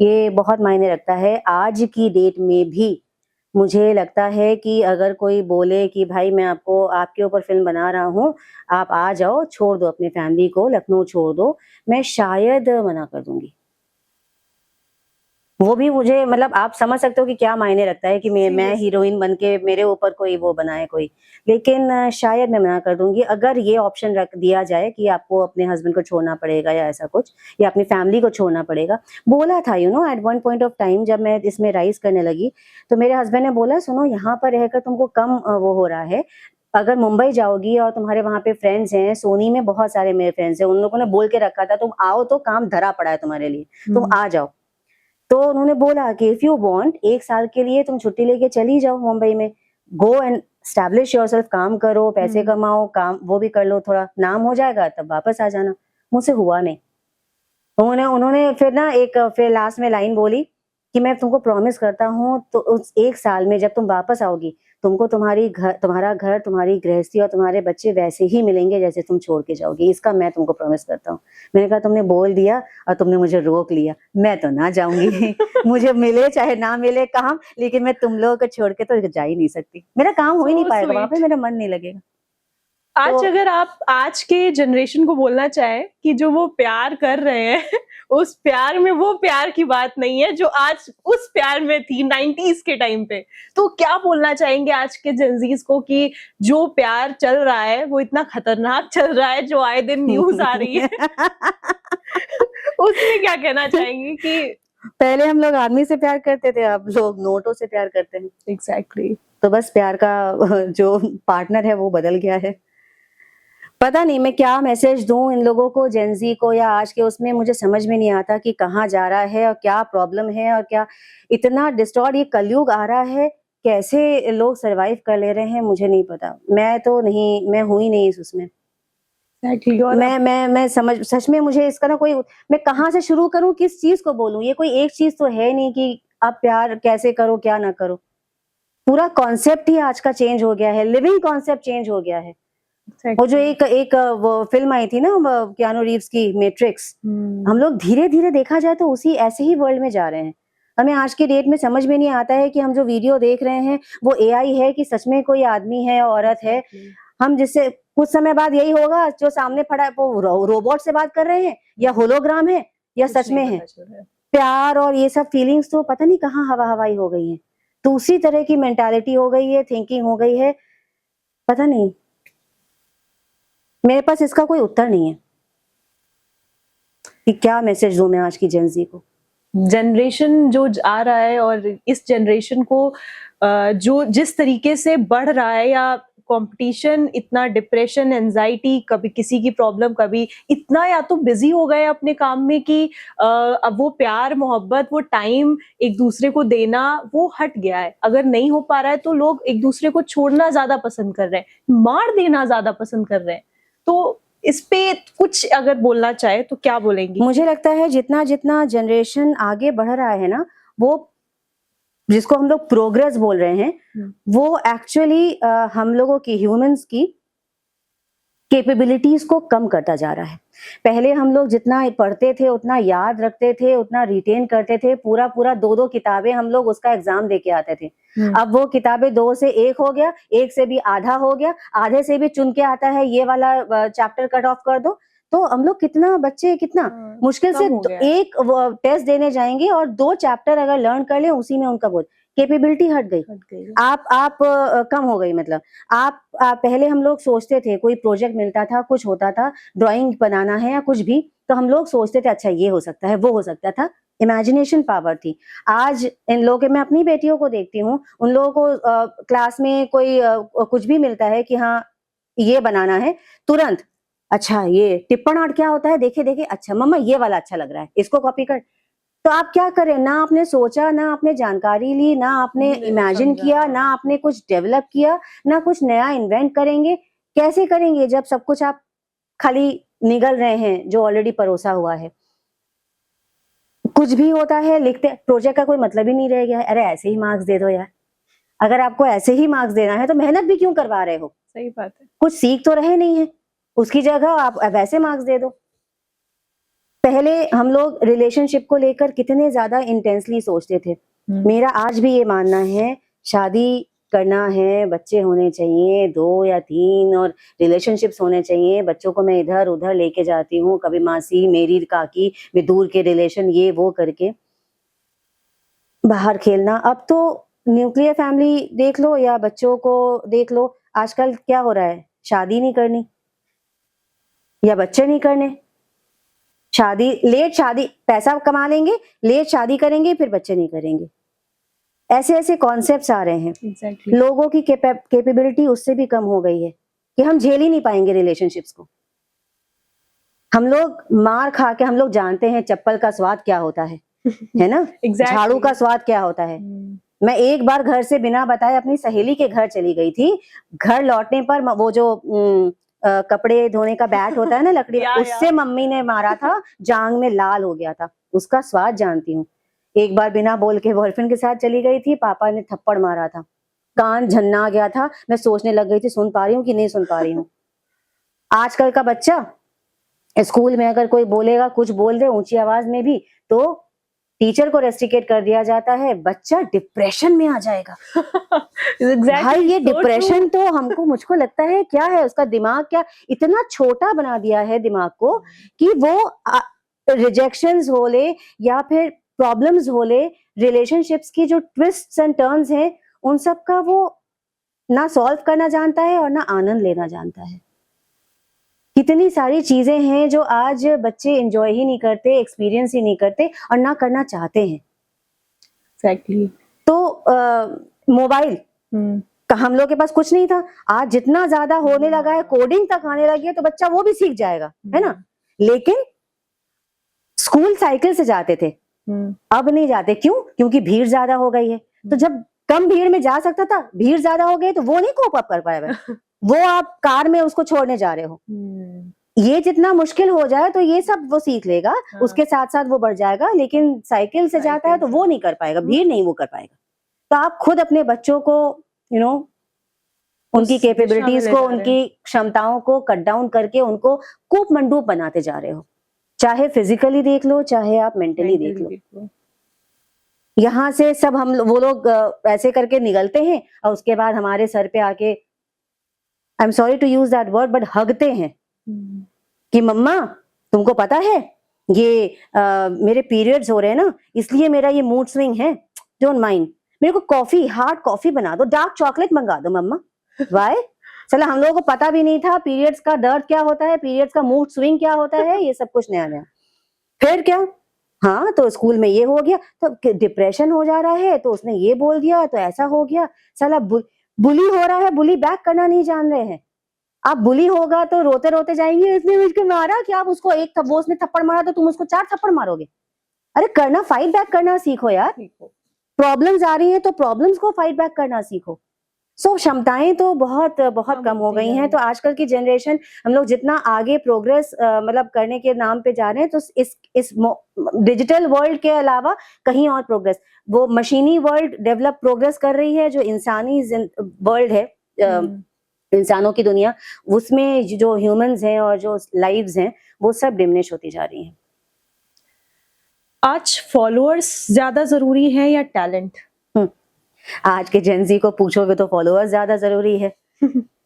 ये बहुत मायने रखता है। आज की डेट में भी मुझे लगता है कि अगर कोई बोले कि भाई मैं आपको आपके ऊपर फिल्म बना रहा हूँ, आप आ जाओ, छोड़ दो अपनी फैमिली को, लखनऊ छोड़ दो, मैं शायद मना कर दूंगी। वो भी मुझे, मतलब आप समझ सकते हो कि क्या मायने रखता है कि मैं Seriously. हीरोइन बन के मेरे ऊपर कोई वो बनाए कोई। लेकिन शायद मैं मना कर दूंगी अगर ये ऑप्शन रख दिया जाए कि आपको अपने हस्बैंड को छोड़ना पड़ेगा या ऐसा कुछ, या अपनी फैमिली को छोड़ना पड़ेगा। बोला था at one point of time जब मैं इसमें राइज करने लगी, तो मेरे हस्बैंड ने बोला सुनो यहाँ पर रहकर तुमको कम वो हो रहा है, अगर मुंबई जाओगी और तुम्हारे वहाँ पे फ्रेंड्स हैं, सोनी में बहुत सारे मेरे फ्रेंड्स हैं, उन लोगों ने बोल के रखा था तुम आओ तो काम धरा पड़ा है तुम्हारे लिए, तुम आ जाओ। तो उन्होंने बोला कि इफ यू वांट 1 साल के लिए तुम छुट्टी लेके चली जाओ मुंबई में, गो एंड एस्टैब्लिश योरसेल्फ, काम करो, पैसे कमाओ, काम वो भी कर लो, थोड़ा नाम हो जाएगा, तब वापस आ जाना। मुझसे हुआ नहीं। उन्होंने उन्होंने फिर ना फिर लास्ट में लाइन बोली कि मैं तुमको प्रॉमिस करता हूँ तो उस 1 साल में जब तुम वापस आओगी, तुमको तुम्हारा घर, तुम्हारी गृहस्थी और तुम्हारे बच्चे वैसे ही मिलेंगे जैसे तुम छोड़ के जाओगी, इसका मैं तुमको प्रॉमिस करता हूँ। मैंने कहा तुमने बोल दिया और तुमने मुझे रोक लिया, मैं तो ना जाऊंगी। मुझे मिले चाहे ना मिले काम, लेकिन मैं तुम लोगों को छोड़ के तो जा ही नहीं सकती। मेरा काम हो ही नहीं So पाएगा वहां पे, sweet. मेरा मन नहीं लगेगा। आज तो अगर आप आज के जनरेशन को बोलना चाहें कि जो वो प्यार कर रहे हैं, उस प्यार में वो प्यार की बात नहीं है जो आज उस प्यार में थी 90s के टाइम पे, तो क्या बोलना चाहेंगे आज के जेनज़ीज को कि जो प्यार चल रहा है वो इतना खतरनाक चल रहा है, जो आए दिन न्यूज़ आ रही है? उसमें क्या कहना चाहेंगे कि पहले हम लोग आदमी से प्यार करते थे, अब लोग नोटों से प्यार करते हैं। एग्ज़ैक्टली। तो बस प्यार का जो पार्टनर है वो बदल गया है। पता नहीं मैं क्या मैसेज दूँ इन लोगों को, जेन ज़ी को, या आज के उसमें मुझे समझ में नहीं आता कि कहाँ जा रहा है और क्या प्रॉब्लम है और क्या इतना डिस्टॉर्ट ये कलयुग आ रहा है, कैसे लोग सर्वाइव कर ले रहे हैं मुझे नहीं पता। मैं तो नहीं, मैं हूँ ही नहीं इस उसमें। एग्ज़ैक्टली। और मैं समझ, सच में मुझे इसका ना कोई, मैं कहाँ से शुरू करूँ, किस चीज़ को बोलूँ? ये कोई एक चीज़ तो है नहीं कि आप प्यार कैसे करो, क्या ना करो। पूरा कॉन्सेप्ट ही आज का चेंज हो गया है, लिविंग कॉन्सेप्ट चेंज हो गया है। वो जो एक एक वो फ़िल्म आई थी ना कियानू रीव्स की, मैट्रिक्स, हम लोग धीरे-धीरे देखा जाए तो उसी ऐसे ही वर्ल्ड में जा रहे हैं। हमें आज की डेट में समझ में नहीं आता है कि हम जो वीडियो देख रहे हैं वो एआई है कि सच में कोई आदमी है, औरत है। हम जिससे कुछ समय बाद यही होगा, जो सामने खड़ा है वो रोबोट से बात कर रहे हैं या होलोग्राम है या सच में है। प्यार और ये सब फीलिंग्स तो पता नहीं कहाँ हवा-हवाई हो गई हैं। तो उसी तरह की मेंटालिटी हो गई है, थिंकिंग हो गई है, पता नहीं। मेरे पास इसका कोई उत्तर नहीं है कि क्या मैसेज दूं मैं आज की जेन ज़ी को। जनरेशन जो आ रहा है और इस जनरेशन को जो जिस तरीके से बढ़ रहा है, या कंपटीशन, इतना डिप्रेशन, एंजाइटी, कभी किसी की प्रॉब्लम, कभी इतना या तो बिजी हो गए अपने काम में कि अब वो प्यार, मोहब्बत, वो टाइम एक दूसरे को देना वो हट गया है। अगर नहीं हो पा रहा है तो लोग एक दूसरे को छोड़ना ज्यादा पसंद कर रहे हैं, मार देना ज्यादा पसंद कर रहे हैं। तो इस पे कुछ अगर बोलना चाहे तो क्या बोलेंगी? मुझे लगता है जितना जितना जनरेशन आगे बढ़ रहा है ना, वो जिसको हम लोग प्रोग्रेस बोल रहे हैं, वो एक्चुअली हम लोगों की, ह्यूमंस की कैपेबिलिटीज को कम करता जा रहा है। पहले हम लोग जितना पढ़ते थे, उतना याद रखते थे, उतना रिटेन करते थे, पूरा पूरा 2-2 किताबें हम लोग उसका एग्जाम दे के आते थे। अब वो किताबें 2 से 1 हो गया, 1 से भी आधा हो गया, आधे से भी चुन के आता है ये वाला चैप्टर कट ऑफ कर दो। तो हम लोग कितना बच्चे कितना मुश्किल से एक टेस्ट देने जाएंगे और 2 चैप्टर अगर लर्न कर ले उसी में उनका बोझ, कैपेबिलिटी हट गई। आप कम हो गई। मतलब आप पहले हम लोग सोचते थे, कोई प्रोजेक्ट मिलता था, कुछ होता था, ड्राइंग बनाना है या कुछ भी, तो हम लोग सोचते थे अच्छा ये हो सकता है, वो हो सकता था, इमेजिनेशन पावर थी। आज इन लोगों के, मैं अपनी बेटियों को देखती हूँ, उन लोगों को क्लास में कोई कुछ भी मिलता है कि हाँ ये बनाना है, तुरंत अच्छा ये टिप्पण आर्ट क्या होता है, देखे देखे, अच्छा मम्मा ये वाला अच्छा लग रहा है, इसको कॉपी कर। तो आप क्या करें, ना आपने सोचा, ना आपने जानकारी ली, ना आपने इमेजिन किया, ना आपने कुछ डेवलप किया, ना कुछ नया इन्वेंट करेंगे। कैसे करेंगे जब सब कुछ आप खाली निगल रहे हैं जो ऑलरेडी परोसा हुआ है। कुछ भी होता है लिखते, प्रोजेक्ट का कोई मतलब ही नहीं रह गया है। अरे ऐसे ही मार्क्स दे दो यार, अगर आपको ऐसे ही मार्क्स देना है तो मेहनत भी क्यों करवा रहे हो। सही बात है। कुछ सीख तो रहे नहीं है, उसकी जगह आप वैसे मार्क्स दे दो। पहले हम लोग रिलेशनशिप को लेकर कितने ज्यादा इंटेंसली सोचते थे। मेरा आज भी ये मानना है, शादी करना है, बच्चे होने चाहिए 2 या 3 और रिलेशनशिप्स होने चाहिए। बच्चों को मैं इधर उधर लेके जाती हूँ, कभी मासी, मेरी काकी, मैं दूर के रिलेशन, ये वो करके बाहर खेलना। अब तो न्यूक्लियर फैमिली देख लो या बच्चों को देख लो, आजकल क्या हो रहा है, शादी नहीं करनी या बच्चे नहीं करने, शादी लेट, शादी पैसा कमा लेंगे, लेट शादी करेंगे, फिर बच्चे नहीं करेंगे। ऐसे ऐसे कॉन्सेप्ट्स आ रहे हैं। Exactly. लोगों की कैपेबिलिटी उससे भी कम हो गई है कि हम झेल ही नहीं पाएंगे रिलेशनशिप्स को। हम लोग मार खा के, हम लोग जानते हैं चप्पल का स्वाद क्या होता है ना? Exactly. झाड़ू का स्वाद क्या होता है। मैं एक बार घर से बिना बताए अपनी सहेली के घर चली गई थी। घर लौटने पर वो जो कपड़े धोने का बैट होता है ना, लकड़ी, उससे मम्मी ने मारा था, जांग में लाल हो गया था। उसका स्वाद जानती हूँ। एक बार बिना बोल के बॉयफ्रेंड के साथ चली गई थी, पापा ने थप्पड़ मारा था, कान झन्ना गया था। मैं सोचने लग गई थी सुन पा रही हूँ कि नहीं सुन पा रही हूँ। आजकल का बच्चा स्कूल में अगर कोई बोलेगा, कुछ बोल दे ऊंची आवाज में भी, तो टीचर को रेस्ट्रिकेट कर दिया जाता है, बच्चा डिप्रेशन में आ जाएगा। Exactly, भाई ये so डिप्रेशन तो मुझको लगता है क्या है, उसका दिमाग क्या इतना छोटा बना दिया है दिमाग को कि वो रिजेक्शंस हो ले या फिर प्रॉब्लम्स हो ले, रिलेशनशिप्स की जो ट्विस्ट्स एंड टर्न्स हैं, उन सब का वो ना सॉल्व करना जानता है और ना आनंद लेना जानता है। कितनी सारी चीजें हैं जो आज बच्चे एंजॉय ही नहीं करते, एक्सपीरियंस ही नहीं करते और ना करना चाहते हैं। Exactly. तो मोबाइल का हम लोग के पास कुछ नहीं था, आज जितना ज्यादा होने लगा है, कोडिंग तक आने लगी है, तो बच्चा वो भी सीख जाएगा, है ना? लेकिन स्कूल साइकिल से जाते थे, अब नहीं जाते। क्यों? क्योंकि भीड़ ज्यादा हो गई है। तो जब कम भीड़ में जा सकता था, भीड़ ज्यादा हो गई तो वो नहीं कोप अप कर पाएगा। वो आप कार में उसको छोड़ने जा रहे हो, ये जितना मुश्किल हो जाए तो ये सब वो सीख लेगा, उसके साथ साथ वो बढ़ जाएगा। लेकिन साइकिल से जाता है तो वो नहीं कर पाएगा, भीड़ नहीं वो कर पाएगा। तो आप खुद अपने बच्चों को उनकी कैपेबिलिटीज को, उनकी क्षमताओं को कट डाउन करके उनको कूप मंडूप बनाते जा रहे हो। चाहे फिजिकली देख लो, चाहे आप मेंटली देख लो। यहाँ से सब हम वो लोग ऐसे करके निकलते हैं और उसके बाद हमारे सर पे आके, I am sorry to use that word, but हगते हैं कि मम्मा तुमको पता है ये मेरे पीरियड्स हो रहे हैं ना, इसलिए मेरा ये मूड स्विंग है, डोंट माइंड, मेरे को कॉफी, हार्ड कॉफी बना दो, डार्क चॉकलेट मंगा दो मम्मा। वाई? चला हम लोगों को पता भी नहीं था पीरियड्स का दर्द क्या होता है, पीरियड्स का मूड स्विंग क्या होता है, ये सब कुछ नया नया। फिर क्या, हाँ तो स्कूल में ये हो गया तो डिप्रेशन हो जा रहा है, तो उसने ये बोल दिया तो ऐसा हो गया। साला बुली हो रहा है, बुली बैक करना नहीं जान रहे हैं। आप बुली होगा तो रोते रोते जाएंगे, इसने मुझको मारा, कि आप उसको एक वो उसने थप्पड़ मारा तो तुम उसको 4 थप्पड़ मारोगे। अरे करना, फाइट बैक करना सीखो यार। प्रॉब्लम्स आ रही है तो प्रॉब्लम्स को फाइट बैक करना सीखो। सो क्षमताएं तो बहुत बहुत कम हो गई हैं। तो आजकल की जनरेशन, हम लोग जितना आगे प्रोग्रेस मतलब करने के नाम पे जा रहे हैं, तो इस डिजिटल वर्ल्ड के अलावा कहीं और प्रोग्रेस, वो मशीनी वर्ल्ड डेवलप प्रोग्रेस कर रही है, जो इंसानी वर्ल्ड है इंसानों की दुनिया, उसमें जो ह्यूमंस हैं और जो लाइव्स हैं वो सब डिमिनिश होती जा रही हैं। आज फॉलोअर्स ज्यादा जरूरी है या टैलेंट? हम्म, आज के जेनजी को पूछोगे तो फॉलोअर्स ज्यादा जरूरी है।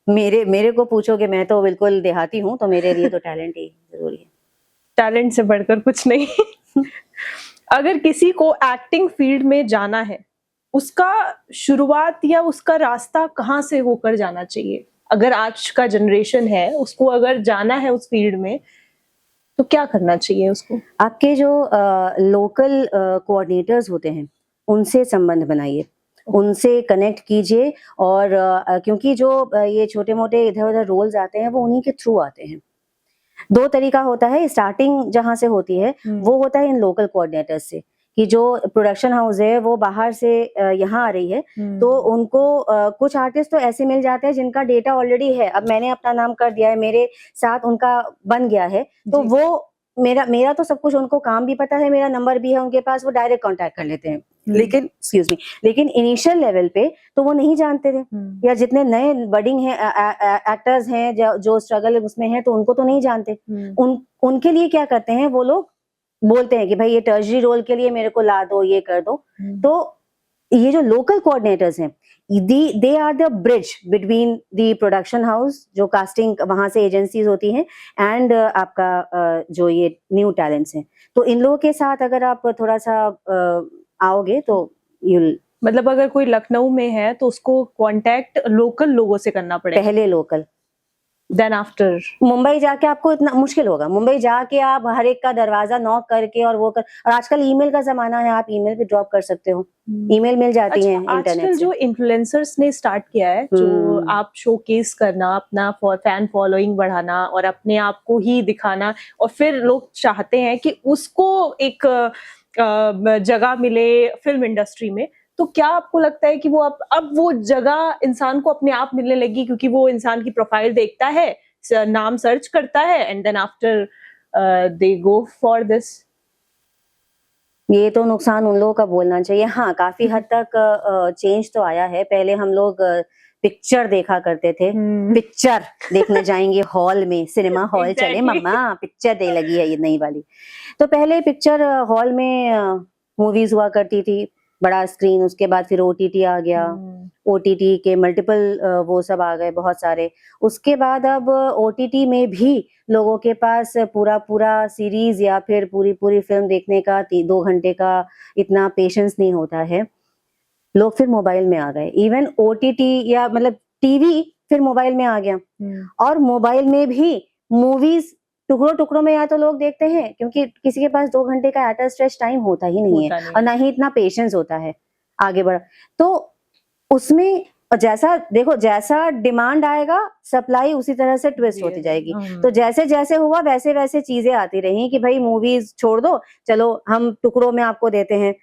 मेरे मेरे को पूछोगे, मैं तो बिल्कुल देहाती हूँ, तो मेरे लिए तो टैलेंट ही जरूरी है। टैलेंट से बढ़कर कुछ नहीं। अगर किसी को एक्टिंग फील्ड में जाना है, उसका शुरुआत या उसका रास्ता कहाँ से होकर जाना चाहिए? अगर आज का जनरेशन है, उसको अगर जाना है उस फील्ड में, तो क्या करना चाहिए उसको? आपके जो लोकल कोऑर्डिनेटर्स होते हैं, उनसे संबंध बनाइए, उनसे कनेक्ट कीजिए। और क्योंकि जो ये छोटे-मोटे इधर-उधर रोल्स आते हैं, वो उन्हीं के थ्रू आते हैं। 2 तरीका होता है, स्टार्टिंग जहाँ से होती है, वो होता है इन लोकल कोऑर्डिनेटर्स से, कि जो प्रोडक्शन हाउस है, वो बाहर से यहाँ आ रही है, तो उनको कुछ आर्टिस्ट तो ऐसे मिल जाते हैं जिनका डेटा ऑलरेडी है। अब मैंने अपना नाम कर दिया है, मेरे साथ उनका बन गया है, तो जी। वो मेरा तो सब कुछ, उनको काम भी पता है, मेरा नंबर भी है उनके पास, वो डायरेक्ट कॉन्टैक्ट कर लेते हैं। लेकिन एक्सक्यूज मी, लेकिन इनिशियल लेवल पे तो वो नहीं जानते थे, या जितने नए बडिंग हैं एक्टर्स हैं, जो स्ट्रगल उसमें हैं, तो उनको तो नहीं जानते। उनके लिए क्या करते हैं वो लोग, बोलते हैं कि भाई ये टर्जरी रोल के लिए मेरे को ला दो, ये कर दो। तो ये जो लोकल कोऑर्डिनेटर्स हैं, they are the bridge between the production house, जो कास्टिंग वहां से एजेंसीज होती हैं, एंड आपका जो ये न्यू टैलेंट्स हैं। तो इन लोगों के साथ अगर आप थोड़ा सा आओगे तो यूल, मतलब अगर कोई लखनऊ में है तो उसको कांटेक्ट लोकल लोगों से करना पड़ेगा, पहले लोकल, देन आफ्टर मुंबई जाके आपको इतना मुश्किल होगा। मुंबई जाके आप हर एक का दरवाजा नॉक करके और वो कर, और आजकल ईमेल का जमाना है, आप ईमेल भी ड्रॉप कर सकते हो, ईमेल मिल जाती है इंटरनेट आजकल से। जो इन्फ्लुएंसर्स ने स्टार्ट किया है, जो आप शोकेस करना, अपना फैन फॉलोइंग बढ़ाना और अपने आप को ही दिखाना, और फिर लोग चाहते हैं कि उसको एक जगह मिले फिल्म इंडस्ट्री में, तो क्या आपको लगता है कि वो अब वो जगह इंसान को अपने आप मिलने लगी, क्योंकि वो इंसान की प्रोफाइल देखता है, नाम सर्च करता है, and then after they go for this? ये तो नुकसान उन लोगों का बोलना चाहिए। हाँ, काफी हद तक चेंज तो आया है। पहले हम लोग पिक्चर देखा करते थे, पिक्चर देखने जाएंगे हॉल में, सिनेमा हॉल चले मम्मा, पिक्चर दे लगी है ये नई वाली। तो पहले पिक्चर हॉल में मूवीज हुआ करती थी, बड़ा स्क्रीन, उसके बाद फिर ओटीटी आ गया, ओटीटी के मल्टीपल वो सब आ गए बहुत सारे। उसके बाद अब ओटीटी में भी लोगों के पास पूरा पूरा सीरीज या फिर पूरी पूरी फिल्म देखने का 2 घंटे का इतना पेशेंस नहीं होता है। लोग फिर मोबाइल में आ गए, इवन ओटीटी या मतलब टीवी फिर मोबाइल में आ गया। और मोबाइल में भी मूवीज टुकड़ों टुकड़ों में या तो लोग देखते हैं, क्योंकि किसी के पास 2 घंटे का एट अ स्ट्रेच टाइम होता ही नहीं है, और ना ही इतना पेशेंस होता है आगे बढ़। तो उसमें जैसा देखो, जैसा डिमांड आएगा, सप्लाई उसी तरह से ट्विस्ट होती जाएगी। तो जैसे जैसे हुआ वैसे वैसे चीजें आती रही कि भाई मूवीज छोड़ दो, चलो हम टुकड़ों में आपको देते हैं,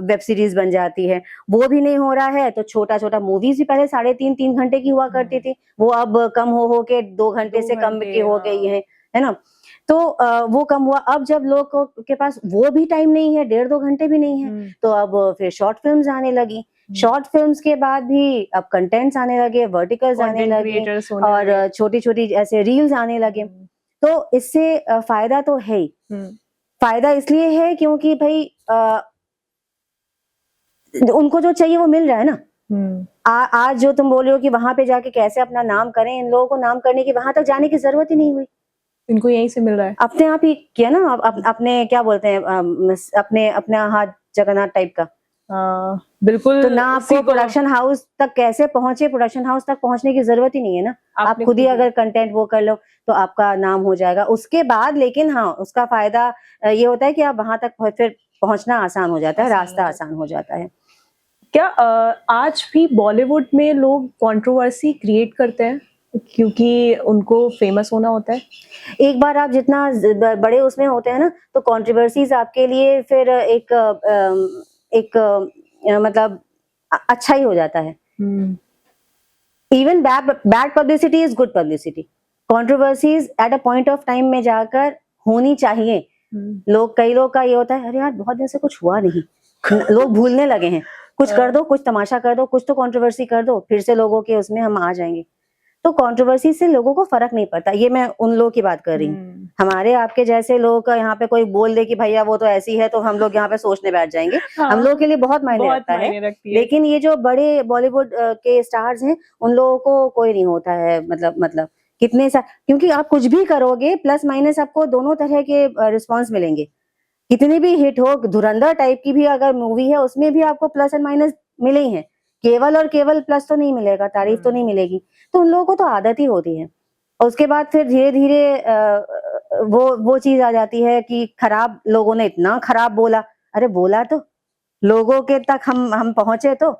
वेब सीरीज बन जाती है। वो भी नहीं हो रहा है तो छोटा छोटा मूवीज भी पहले 3.5-3 घंटे की हुआ करती थी, वो अब कम हो के 2 घंटे से कम की हो गई है ना। तो वो कम हुआ। अब जब लोग के पास वो भी टाइम नहीं है, 1.5-2 घंटे भी नहीं है, तो अब फिर शॉर्ट फिल्म्स आने लगी। शॉर्ट फिल्म्स के बाद भी अब कंटेंट्स आने लगे, वर्टिकल्स आने लगे, और छोटी छोटी ऐसे रील्स आने लगे। तो इससे फायदा तो है ही। फायदा इसलिए है क्योंकि भाई उनको जो चाहिए वो मिल रहा है ना। आज जो तुम बोल रहे हो कि वहां पे जाके कैसे अपना नाम करें, इन लोगों को नाम करने की वहां तक जाने की जरूरत ही नहीं हुई, इनको यहीं से मिल रहा है, अपने आप ही किया ना। अपने क्या बोलते हैं, अपने हाथ जगन्नाथ टाइप का। बिल्कुल। तो ना आपको प्रोडक्शन हाउस तक कैसे पहुंचे, प्रोडक्शन हाउस तक पहुंचने की जरूरत ही नहीं है ना। आप खुद ही अगर कंटेंट वो कर लो तो आपका नाम हो जाएगा उसके बाद। लेकिन हाँ, उसका फायदा ये होता है कि आप वहां तक फिर पहुंचना आसान हो जाता है, रास्ता आसान हो जाता है। क्या आज भी बॉलीवुड में लोग कंट्रोवर्सी क्रिएट करते हैं क्योंकि उनको फेमस होना होता है? एक बार आप जितना बड़े उसमें होते हैं ना, तो कंट्रोवर्सीज आपके लिए फिर एक मतलब अच्छा ही हो जाता है। Even bad publicity is good publicity. Controversies at a point of time में जाकर होनी चाहिए। कई लोग का ये होता है, अरे यार बहुत दिन से कुछ हुआ नहीं, लोग भूलने लगे हैं, कुछ कर दो, कुछ तमाशा कर दो, कुछ तो कंट्रोवर्सी कर दो, फिर से लोगों के उसमें हम आ जाएंगे। तो कंट्रोवर्सी से लोगों को फर्क नहीं पड़ता। ये मैं उन लोगों की बात कर रही हूँ। हमारे आपके जैसे लोगों का यहाँ पे कोई बोल दे कि भैया वो तो ऐसी है, तो हम लोग यहाँ पे सोचने बैठ जाएंगे। हाँ, हम लोगों के लिए बहुत मायने बहुत रखता है। मायने रखती है। लेकिन ये जो बड़े बॉलीवुड के स्टार्स हैं, उन लोगों को कोई नहीं होता है, मतलब कितने सा, क्योंकि आप कुछ भी करोगे प्लस माइनस आपको दोनों तरह के रिस्पॉन्स मिलेंगे। कितनी भी हिट हो, धुरंधर टाइप की भी अगर मूवी है उसमें भी आपको प्लस एंड माइनस मिले ही हैं। केवल और केवल प्लस तो नहीं मिलेगा, तारीफ तो नहीं मिलेगी। तो उन लोगों को तो आदत ही होती है। और उसके बाद फिर धीरे धीरे वो चीज आ जाती है कि खराब, लोगों ने इतना खराब बोला। अरे बोला तो लोगों के तक हम पहुंचे, तो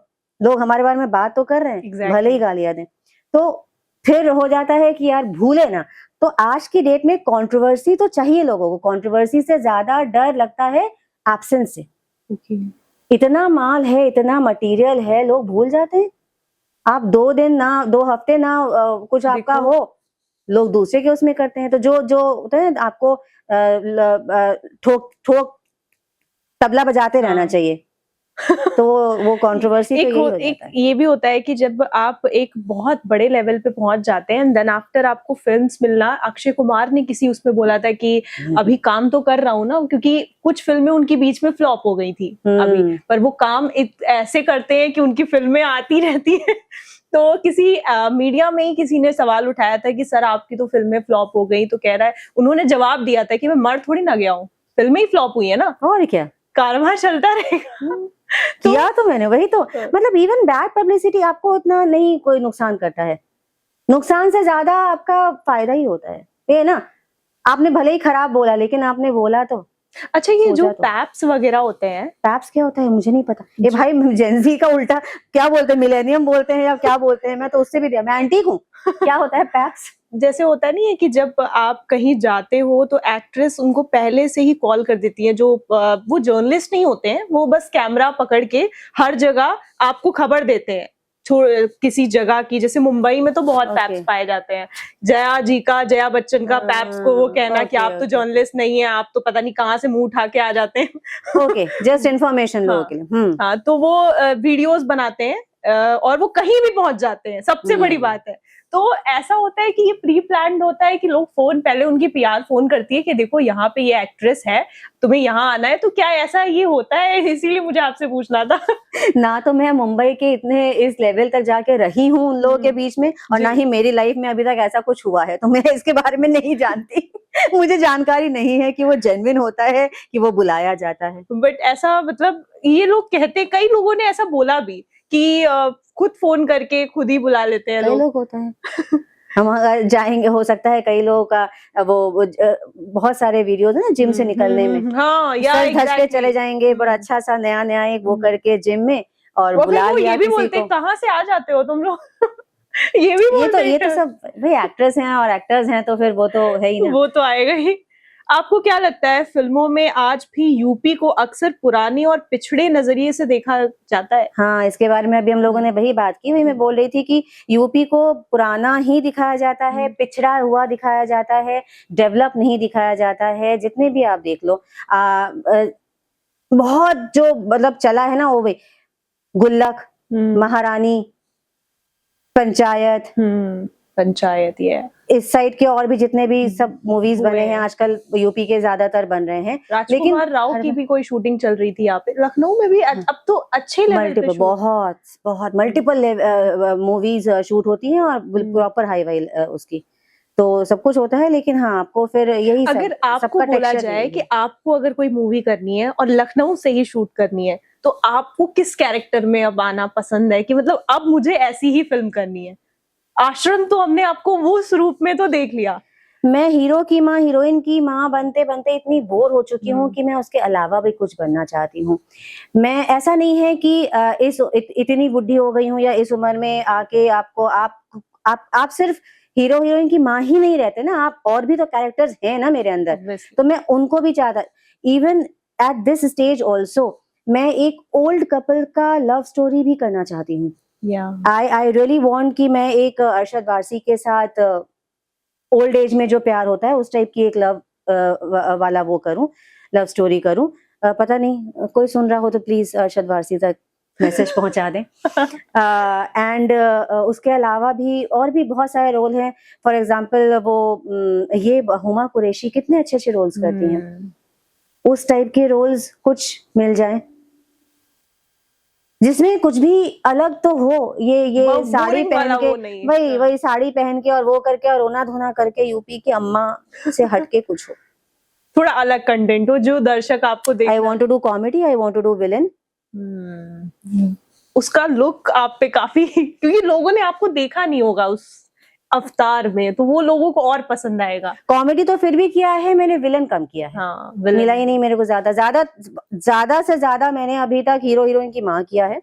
लोग हमारे बारे में बात तो कर रहे हैं, भले ही गालियां दें। तो फिर हो जाता है कि यार भूले ना। तो आज की डेट में कंट्रोवर्सी तो चाहिए लोगों को। कंट्रोवर्सी से ज्यादा डर लगता है एब्सेंस से। इतना माल है, इतना मटेरियल है, लोग भूल जाते हैं। आप 2 दिन ना, 2 हफ्ते ना कुछ आपका हो, लोग दूसरे के उसमें करते हैं। तो जो होता है आपको ठोक ठोक तबला बजाते रहना चाहिए। तो वो कंट्रोवर्सी तो एक यही हो जाता एक है। ये भी होता है कि जब आप एक बहुत बड़े लेवल पे पहुंच जाते हैं, देन आफ्टर आपको फिल्म्स मिलना, अक्षय कुमार ने किसी उसमें बोला था कि अभी काम तो कर रहा हूँ ना, क्योंकि कुछ फिल्में उनकी बीच में फ्लॉप हो गई थी अभी, पर वो काम ऐसे करते हैं कि उनकी फिल्में आती रहती हैं। तो किसी मीडिया में ही किसी ने सवाल उठाया था कि सर आपकी तो फिल्में फ्लॉप हो गई, तो कह रहा है, उन्होंने जवाब दिया था कि मैं मर थोड़ी ना गया हूँ, फिल्में ही फ्लॉप हुई है ना, और क्या, कारवां चलता रहेगा। किया तो मैंने वही तो, मतलब इवन बैड पब्लिसिटी आपको उतना नहीं कोई नुकसान करता है। नुकसान से ज्यादा आपका फायदा ही होता है। ये ना, आपने भले ही खराब बोला, लेकिन आपने बोला तो। अच्छा, ये जो सोचा तो। पैप्स वगैरह होते हैं, पैप्स क्या होता है मुझे नहीं पता। ये भाई जेनजी का उल्टा क्या बोलते हैं, मिलेनियम बोलते हैं या क्या बोलते हैं, मैं तो उससे भी दिया, मैं एंटीक हूँ। क्या होता है पैप्स? जैसे होता नहीं है कि जब आप कहीं जाते हो तो एक्ट्रेस उनको पहले से ही कॉल कर देती है, जो वो जर्नलिस्ट नहीं होते हैं, वो बस कैमरा पकड़ के हर जगह आपको खबर देते हैं किसी जगह की। जैसे मुंबई में तो बहुत पैप्स पाए जाते हैं, जया जी का, जया बच्चन का पैप्स को वो कहना कि आप तो जर्नलिस्ट नहीं है, आप तो पता नहीं कहाँ से मुंह उठा के आ जाते हैं। ओके, जस्ट इन्फॉर्मेशन लोगों के लिए। हाँ, तो वो वीडियोस बनाते हैं और वो कहीं भी पहुंच जाते हैं, सबसे बड़ी बात है। तो ऐसा होता है कि ये प्री प्लान्ड होता है कि लोग फोन, पहले उनकी पीआर फोन करती है कि देखो यहाँ पे ये एक्ट्रेस है, तुम्हें यहाँ आना है। तो क्या ऐसा ये होता है? इसीलिए मुझे आपसे पूछना था। ना तो मैं मुंबई के इतने इस लेवल तक जाके रही हूँ उन लोगों के बीच में, और ना ही मेरी लाइफ में अभी तक ऐसा कुछ हुआ है, तो मैं इसके बारे में नहीं जानती। मुझे जानकारी नहीं है कि वो जेन्युइन होता है कि वो बुलाया जाता है। बट ऐसा, मतलब ये लोग कहते, कई लोगों ने ऐसा बोला भी कि खुद फोन करके खुद ही बुला लेते हैं कई लोग। लोग होता है। हम अगर जाएंगे, हो सकता है कई लोगों का बहुत सारे वीडियोस है ना जिम से निकलने में, हाँ, या सज धज के चले जाएंगे, बड़ा अच्छा सा नया नया एक वो करके जिम में, और बुला लिया ये भी किसी बोलते को। कहाँ से आ जाते हो तुम लोग? ये भी बोलते ये तो सब भाई एक्ट्रेस हैं और एक्टर्स हैं, तो फिर वो तो है ही ना। वो तो आएगा ही। आपको क्या लगता है, फिल्मों में आज भी यूपी को अक्सर पुरानी और पिछड़े नजरिए से देखा जाता है? हाँ, इसके बारे में अभी हम लोगों ने वही बात की। वही मैं बोल रही थी कि यूपी को पुराना ही दिखाया जाता है, पिछड़ा हुआ दिखाया जाता है, डेवलप नहीं दिखाया जाता है। जितने भी आप देख लो, बहुत जो मतलब चला है ना, वो भी गुल्लक, महारानी, पंचायत, पंचायत, ये इस साइड के और भी जितने भी सब मूवीज बने हैं आजकल, यूपी के ज्यादातर बन रहे हैं। राजकुमार राव की भी कोई शूटिंग चल रही थी यहाँ पे, लखनऊ में भी अब तो अच्छे लेवल पे बहुत मल्टीपल मूवीज शूट होती हैं, और प्रॉपर हाईवे उसकी, तो सब कुछ होता है। लेकिन हाँ, आपको फिर यही अगर आपको बोला जाए कि आपको अगर कोई मूवी करनी है और लखनऊ से ही शूट करनी है, तो आपको किस कैरेक्टर में अब आना पसंद है कि मतलब अब मुझे ऐसी ही फिल्म करनी है? आश्रम तो हमने आपको वो स्वरूप में तो देख लिया। मैं हीरो की माँ, हीरोइन की माँ बनते बनते इतनी बोर हो चुकी हूँ कि मैं उसके अलावा भी कुछ बनना चाहती हूँ। मैं, ऐसा नहीं है कि इतनी बुढ़ी हो गई हूँ या इस उम्र में आके आपको आप सिर्फ हीरो हीरोइन की माँ ही नहीं रहते ना, आप और भी तो कैरेक्टर्स हैं ना मेरे अंदर। तो मैं उनको भी चाहता, even at this stage also, मैं एक ओल्ड कपल का लव स्टोरी भी करना चाहती हूँ। आई रियली वांट कि मैं एक अरशद वारसी के साथ ओल्ड एज में जो प्यार होता है उस टाइप की एक लव वाला वो करूं, लव स्टोरी करूं। पता नहीं कोई सुन रहा हो तो प्लीज अरशद वारसी तक मैसेज पहुंचा दें। एंड उसके अलावा भी और भी बहुत सारे रोल हैं। फॉर एग्जांपल वो ये हुमा कुरैशी कितने अच्छे अच्छे रोल्स करती हैं, उस टाइप के रोल्स कुछ मिल जाएं जिसमें कुछ भी अलग तो हो। ये साड़ी बोरिंग पहन वाला के वो नहीं। वही हाँ। वही साड़ी पहन के और वो करके और रोना धोना करके यूपी की अम्मा से हटके कुछ हो। थोड़ा अलग कंटेंट हो जो दर्शक आपको आई देखना। Want to do comedy, I want to do villain. उसका लुक आप पे काफी क्योंकि लोगों ने आपको देखा नहीं होगा उस अवतार में, तो वो लोगों को और पसंद आएगा। कॉमेडी तो फिर भी किया है मैंने, विलन कम किया है। हाँ, मिला ही नहीं मेरे को। ज्यादा से ज्यादा मैंने अभी तक हीरो हीरोइन की माँ किया है,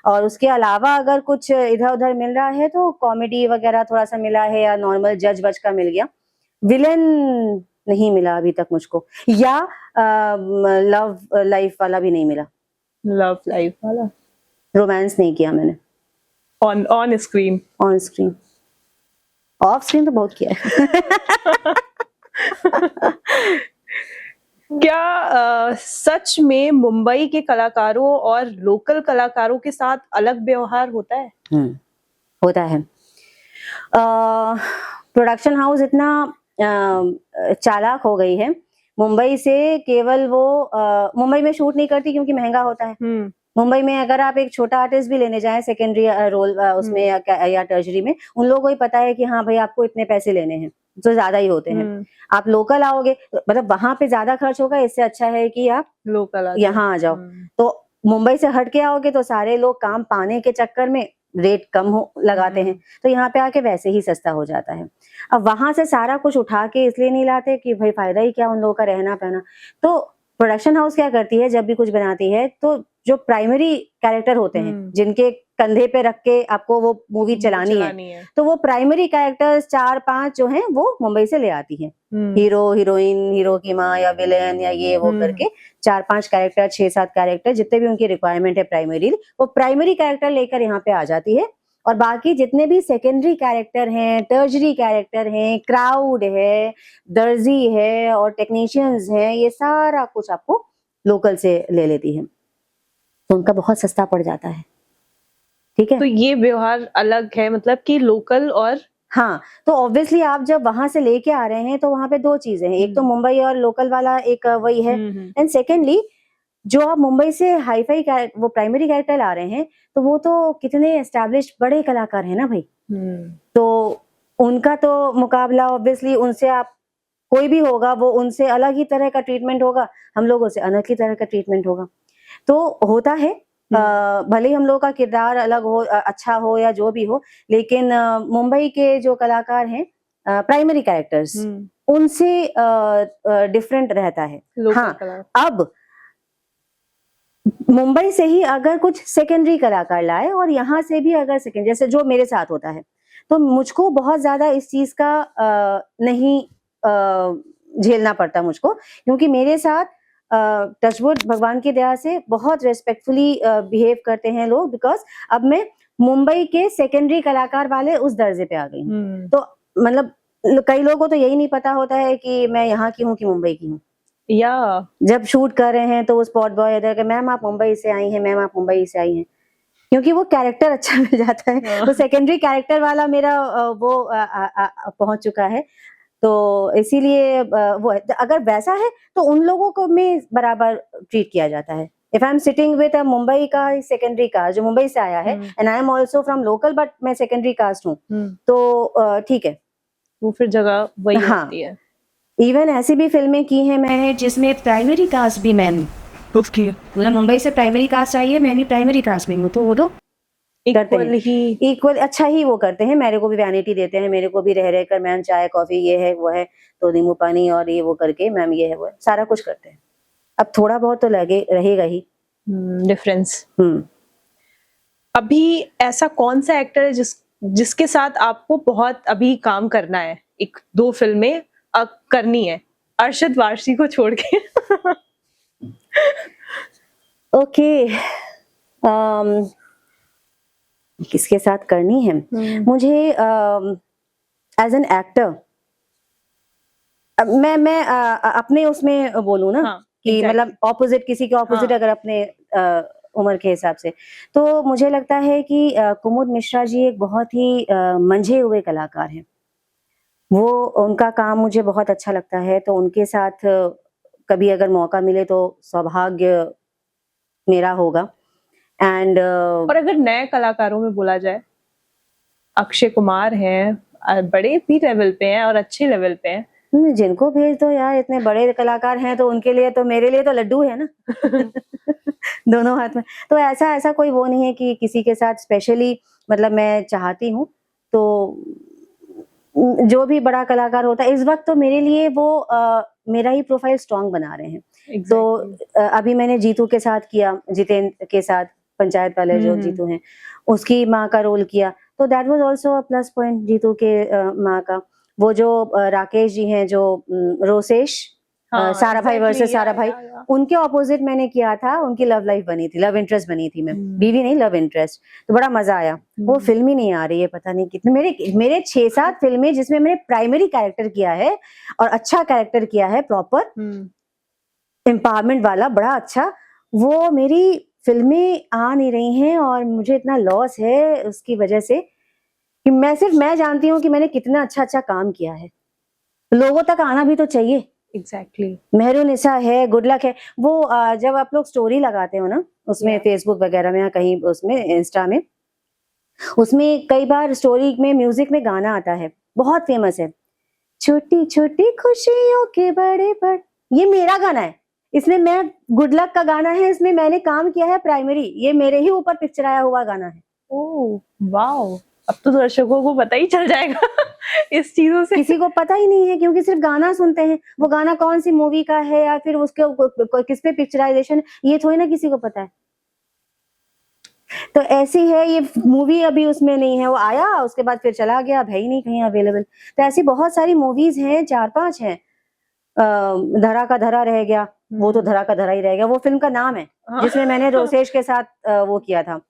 और उसके अलावा अगर कुछ इधर उधर मिल रहा है तो कॉमेडी वगैरह थोड़ा सा मिला है, या नॉर्मल जज बज का मिल गया। विलेन नहीं मिला अभी तक मुझको, या लव लाइफ वाला भी नहीं मिला। लव लाइफ वाला रोमांस नहीं किया मैंने on screen. On screen. Of screen तो बहुत किया है। क्या सच में मुंबई के कलाकारों और लोकल कलाकारों के साथ अलग व्यवहार होता है? होता है। प्रोडक्शन हाउस इतना चालाक हो गई है, मुंबई से केवल वो मुंबई में शूट नहीं करती क्योंकि महंगा होता है। मुंबई में अगर आप एक छोटा आर्टिस्ट भी लेने जाएं सेकेंडरी रोल उसमें या टर्शरी में, उन लोगों को ही पता है कि हाँ भाई आपको इतने पैसे लेने हैं, तो ज्यादा ही होते हैं। आप लोकल आओगे मतलब वहां पे ज्यादा खर्च होगा, इससे अच्छा है कि आप लोकल यहाँ आ जाओ। तो मुंबई से हट के आओगे तो सारे लोग काम पाने के चक्कर में रेट कम लगाते हैं, तो यहाँ पे आके वैसे ही सस्ता हो जाता है। अब वहां से सारा कुछ उठा के इसलिए नहीं लाते कि भाई फायदा ही क्या उन लोगों का रहना पहना। तो प्रोडक्शन हाउस क्या करती है जब भी कुछ बनाती है, तो जो प्राइमरी कैरेक्टर होते हैं जिनके कंधे पे रख के आपको वो मूवी चलानी है, तो वो प्राइमरी कैरेक्टर्स 4-5 जो हैं वो मुंबई से ले आती है। हीरो हीरोइन, हीरो की माँ या विलेन या ये वो करके 4-5 कैरेक्टर, 6-7 कैरेक्टर जितने भी उनकी रिक्वायरमेंट है प्राइमरी, वो प्राइमरी कैरेक्टर लेकर यहाँ पे आ जाती है। और बाकी जितने भी सेकेंडरी कैरेक्टर हैं, टर्जरी कैरेक्टर हैं, क्राउड है, दर्जी है और टेक्नीशियंस हैं, ये सारा कुछ आपको लोकल से ले लेती है, तो उनका बहुत सस्ता पड़ जाता है। ठीक है, तो ये व्यवहार अलग है, मतलब कि लोकल और हाँ, तो ऑब्वियसली आप जब वहां से लेके आ रहे हैं तो वहां पे दो चीजें हैं, एक तो मुंबई और लोकल वाला एक वही है, एंड सेकेंडली जो आप मुंबई से हाईफाई वो प्राइमरी कैरेक्टर ला रहे हैं, तो वो तो कितने एस्टैब्लिश्ड बड़े कलाकार हैं ना भाई। तो उनका तो मुकाबला ऑब्वियसली उनसे आप कोई भी होगा, वो उनसे अलग ही तरह का ट्रीटमेंट होगा, हम लोगों से अलग ही तरह का ट्रीटमेंट होगा। तो होता है भले ही हम लोग का किरदार अलग हो, अच्छा हो या जो भी हो, लेकिन मुंबई के जो कलाकार हैं प्राइमरी कैरेक्टर्स, उनसे डिफरेंट रहता है। हाँ, अब मुंबई से ही अगर कुछ सेकेंडरी कलाकार लाए और यहाँ से भी अगर सेकेंडरी, जैसे जो मेरे साथ होता है, तो मुझको बहुत ज्यादा इस चीज का नहीं झेलना पड़ता मुझको, क्योंकि मेरे साथ टचवुड भगवान की दया से बहुत रेस्पेक्टफुली बिहेव करते हैं लोग, बिकॉज अब मैं मुंबई के सेकेंडरी कलाकार वाले उस दर्जे पे आ गई हूँ। तो मतलब कई लोगों को तो यही नहीं पता होता है कि मैं यहाँ की हूँ कि मुंबई की हूँ। या जब शूट कर रहे हैं तो वो स्पॉट बॉय इधर के, मैम आप मुंबई से आई हैं, मैम आप मुंबई से आई हैं, क्योंकि वो कैरेक्टर अच्छा मिल जाता है। तो सेकेंडरी कैरेक्टर वाला मेरा वो पहुंच चुका है, तो इसीलिए वो है। अगर वैसा है तो उन लोगों को में बराबर ट्रीट किया जाता है। If I am sitting with a Mumbai का सेकेंडरी कास्ट जो मुंबई से आया है, and I am also from local but मैं सेकेंडरी कास्ट हूँ, तो ठीक है, वो फिर जगह वही होती है। इवन ऐसी भी फिल्में की हैं मैंने जिसमें प्राइमरी कास्ट भी मैंने पूरा मुंबई से प्राइमरी कास्ट आई है, मैं भी प्राइमरी कास्ट में हूँ, तो वो तो इक्वल अच्छा ही वो करते हैं। मेरे को भी वैनिटी देते हैं, मेरे को भी रह कर मैम चाय कॉफी ये है वो है, तो नींबू पानी और ये वो करके मैम ये है वो है, सारा कुछ करते हैं। अब थोड़ा बहुत तो लगे रहेगा ही डिफरेंस। अभी ऐसा कौन सा एक्टर है जिसके साथ आपको बहुत अभी काम करना है, 1-2 फिल्में करनी है, अरशद वारसी को छोड़ के? ओके, किसके साथ करनी है मुझे एज एन एक्टर? मैं अपने उसमें बोलूं ना, कि मतलब ऑपोजिट, किसी के ऑपोजिट अगर अपने उम्र के हिसाब से। तो मुझे लगता है कि कुमुद मिश्रा जी एक बहुत ही मंझे हुए कलाकार हैं। वो उनका काम मुझे बहुत अच्छा लगता है, तो उनके साथ कभी अगर मौका मिले तो सौभाग्य मेरा होगा। एंड और अगर नए कलाकारों में बोला जाए, अक्षय कुमार हैं, बड़े भी लेवल पे हैं और अच्छे लेवल पे हैं। जिनको भेज दो यार, इतने बड़े कलाकार हैं तो उनके लिए तो, मेरे लिए तो लड्डू है ना। दोनों हाथ में। तो ऐसा कोई वो नहीं है कि किसी के साथ स्पेशली मतलब मैं चाहती हूँ, तो जो भी बड़ा कलाकार होता है इस वक़्त तो मेरे लिए वो मेरा ही प्रोफ़ाइल स्ट्रॉन्ग बना रहे हैं। तो एग्ज़ैक्टली। अभी मैंने जीतू के साथ किया, जितेंद्र के साथ, पंचायत वाले जो जीतू हैं, उसकी माँ का रोल किया, तो that was also a plus point Jeetu के माँ का। वो जो राकेश जी हैं जो रोसेश हाँ, सारा भाई एग्ज़ैक्टली, वर्सेस सारा भाई, या। उनके ऑपोज़िट मैंने किया था, उनकी लव लाइफ़ बनी थी, लव इंटरेस्ट बनी थी मैं, बीवी नहीं लव इंटरेस्ट, तो बड़ा मज़ा आया। वो फ़िल्म ही नहीं आ रही है, पता नहीं कितने मेरे 6-7 फ़िल्में जिसमें मैंने प्राइमरी कैरेक्टर किया है और अच्छा कैरेक्टर किया है प्रॉपर एम्पावरमेंट वाला बड़ा अच्छा, वो मेरी फ़िल्में आ नहीं रही हैं और मुझे इतना लॉस है उसकी वज़ह से कि मैं जानती हूँ कि मैंने कितना अच्छा-अच्छा काम किया है। लोगों तक आना भी तो चाहिए। एग्ज़ैक्टली। मेहरुनिसा है, गुड लक है, वो जब आप लोग स्टोरी लगाते हो ना, उसमें या। फ़ेसबुक वगैरह में या कहीं उसमें इंस्टा में, उसमें कई बार स्टोरी में म्यूज़िक में गाना आता है, बहुत फ़ेमस है। छोटी-छोटी खुशियों के बड़े-बड़े, ये मेरा गाना है। इसमें मैं गुड लक का गाना है, इसमें मैंने काम किया है प्राइमरी, ये मेरे ही ऊपर पिक्चराया हुआ गाना है। ओह! वाओ! अब तो दर्शकों को पता ही चल जाएगा इस चीज़ों से। किसी को पता ही नहीं है क्योंकि सिर्फ़ गाना सुनते हैं, वो गाना कौन-सी मूवी का है या फिर उसके किस पे पिक्चराइज़ेशन, ये थोड़ी ना किसी को पता है। तो ऐसी है ये मूवी, अभी उसमें नहीं है, वो आया उसके बाद फिर चला गया, अब है ही नहीं कहीं अवेलेबल। तो ऐसी बहुत सारी मूवीज़ हैं, 4-5 हैं। धरा का धरा रह गया, वो तो धरा का धरा ही रह गया, वो फ़िल्म का नाम है, हाँ। जिसमें मैंने रोसेश के साथ वो किया था।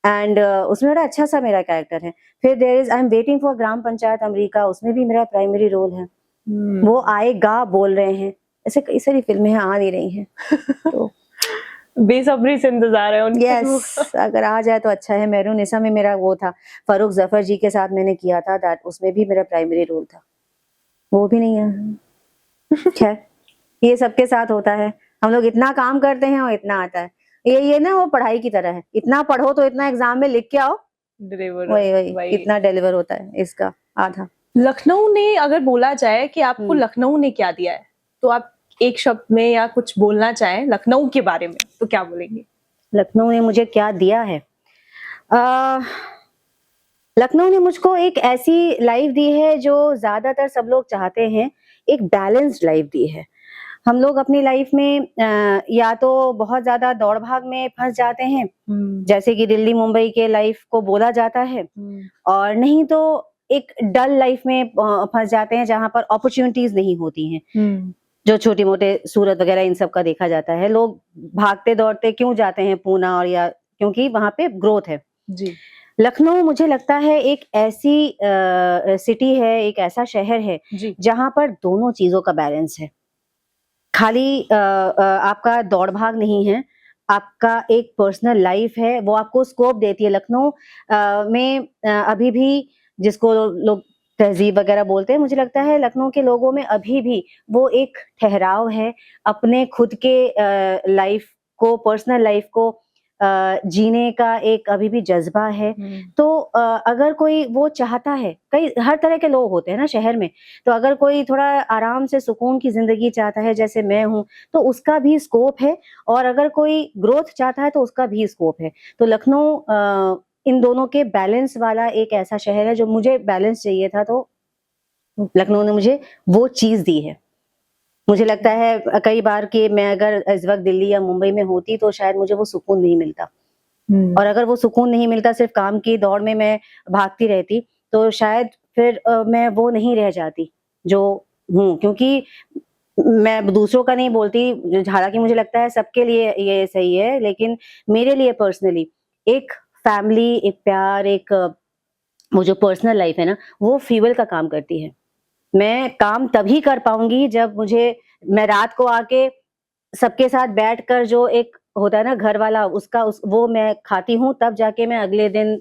एंड उसमें बड़ा अच्छा-सा मेरा कैरेक्टर है। फिर there is I am waiting for Gram Panchayat America, उसमें भी मेरा प्राइमरी रोल है। वो आएगा बोल रहे हैं। ऐसे कई सारी फ़िल्में हैं, आ नहीं रही हैं। तो बेसब्री से इंतज़ार है उन फ़िल्मों का। यस, अगर आ जाए तो अच्छा है। मेहरुनिसा में मेरा वो था, फ़ारूक ज़फ़र जी के साथ मैंने किया था दैट, उसमें भी मेरा प्राइमरी रोल था। वो भी नहीं है। खैर, ये सबके साथ होता है। हम लोग इतना काम करते हैं और इतना आता है। ये ना वो पढ़ाई की तरह है, इतना पढ़ो तो इतना एग्ज़ाम में लिख के आओ, डिलीवर वही वही। इतना डिलीवर होता है इसका आधा। लखनऊ ने, अगर बोला जाए कि आपको लखनऊ ने क्या दिया है, तो आप एक शब्द में या कुछ बोलना चाहें लखनऊ के बारे में, तो क्या बोलेंगे? लखनऊ ने मुझे क्या दिया है? अ, लखनऊ ने मुझको एक ऐसी लाइफ़ दी है जो ज़्यादातर सब लोग चाहते हैं, एक बैलेंस्ड लाइफ़ दी है। हम लोग अपनी लाइफ़ में या तो बहुत ज़्यादा दौड़-भाग में फँस जाते हैं, जैसे कि दिल्ली-मुंबई के लाइफ़ को बोला जाता है, और नहीं तो एक डल लाइफ़ में फँस जाते हैं जहाँ पर अपॉर्च्युनिटीज़ नहीं होती हैं। जो छोटे-मोटे सूरत वगैरह इन सब का देखा जाता है। लोग भागते-दौड़ते क्यों जाते हैं पूना, और या क्योंकि वहाँ पे ग्रोथ है। जी। लखनऊ मुझे लगता है एक ऐसी सिटी है, एक ऐसा शहर है, जी। जहाँ पर दोनों चीज़ों का बैलेंस है। खाली आपका दौड़-भाग नहीं है, आपका एक पर्सनल लाइफ़ है, वो आपको स्कोप देती है। लखनऊ में अभी भी जिसको लोग तहज़ीब वग़ैरह बोलते हैं, मुझे लगता है लखनऊ के लोगों में अभी भी वो एक ठहराव है, अपने खुद के लाइफ़ को, पर्सनल लाइफ़ को जीने का एक अभी भी जज़्बा है। तो अगर कोई वो चाहता है, कई हर तरह के लोग होते हैं ना शहर में, तो अगर कोई थोड़ा आराम से सुकून की ज़िंदगी चाहता है, जैसे मैं हूँ, तो उसका भी स्कोप है, और अगर कोई ग्रोथ चाहता है, तो उसका भी स्कोप है। तो लखनऊ इन दोनों के बैलेंस वाला एक ऐसा शहर है, जो मुझे बैलेंस चाहिए था, तो लखनऊ ने मुझे वो चीज़ दी है। मुझे लगता है कई बार कि मैं अगर इस वक़्त दिल्ली या मुंबई में होती, तो शायद मुझे वो सुकून नहीं मिलता। और अगर वो सुकून नहीं मिलता, सिर्फ़ काम की दौड़ में मैं भागती रहती, तो शायद फिर मैं वो नहीं रह जाती, जो हूँ। क्योंकि मैं दूसरों का नहीं बोलती, हालाँकि मुझे लगता है सबके लिए ये सही है, लेकिन मेरे लिए पर्सनली एक फैमिली, एक प्यार, एक वो जो पर्सनल लाइफ़ है ना, वो फ्यूल का काम करती है। मैं काम तभी कर पाऊँगी जब मैं रात को आके सबके साथ बैठकर जो एक होता है ना घर वाला, उसका वो मैं खाती हूँ, तब जाके मैं अगले दिन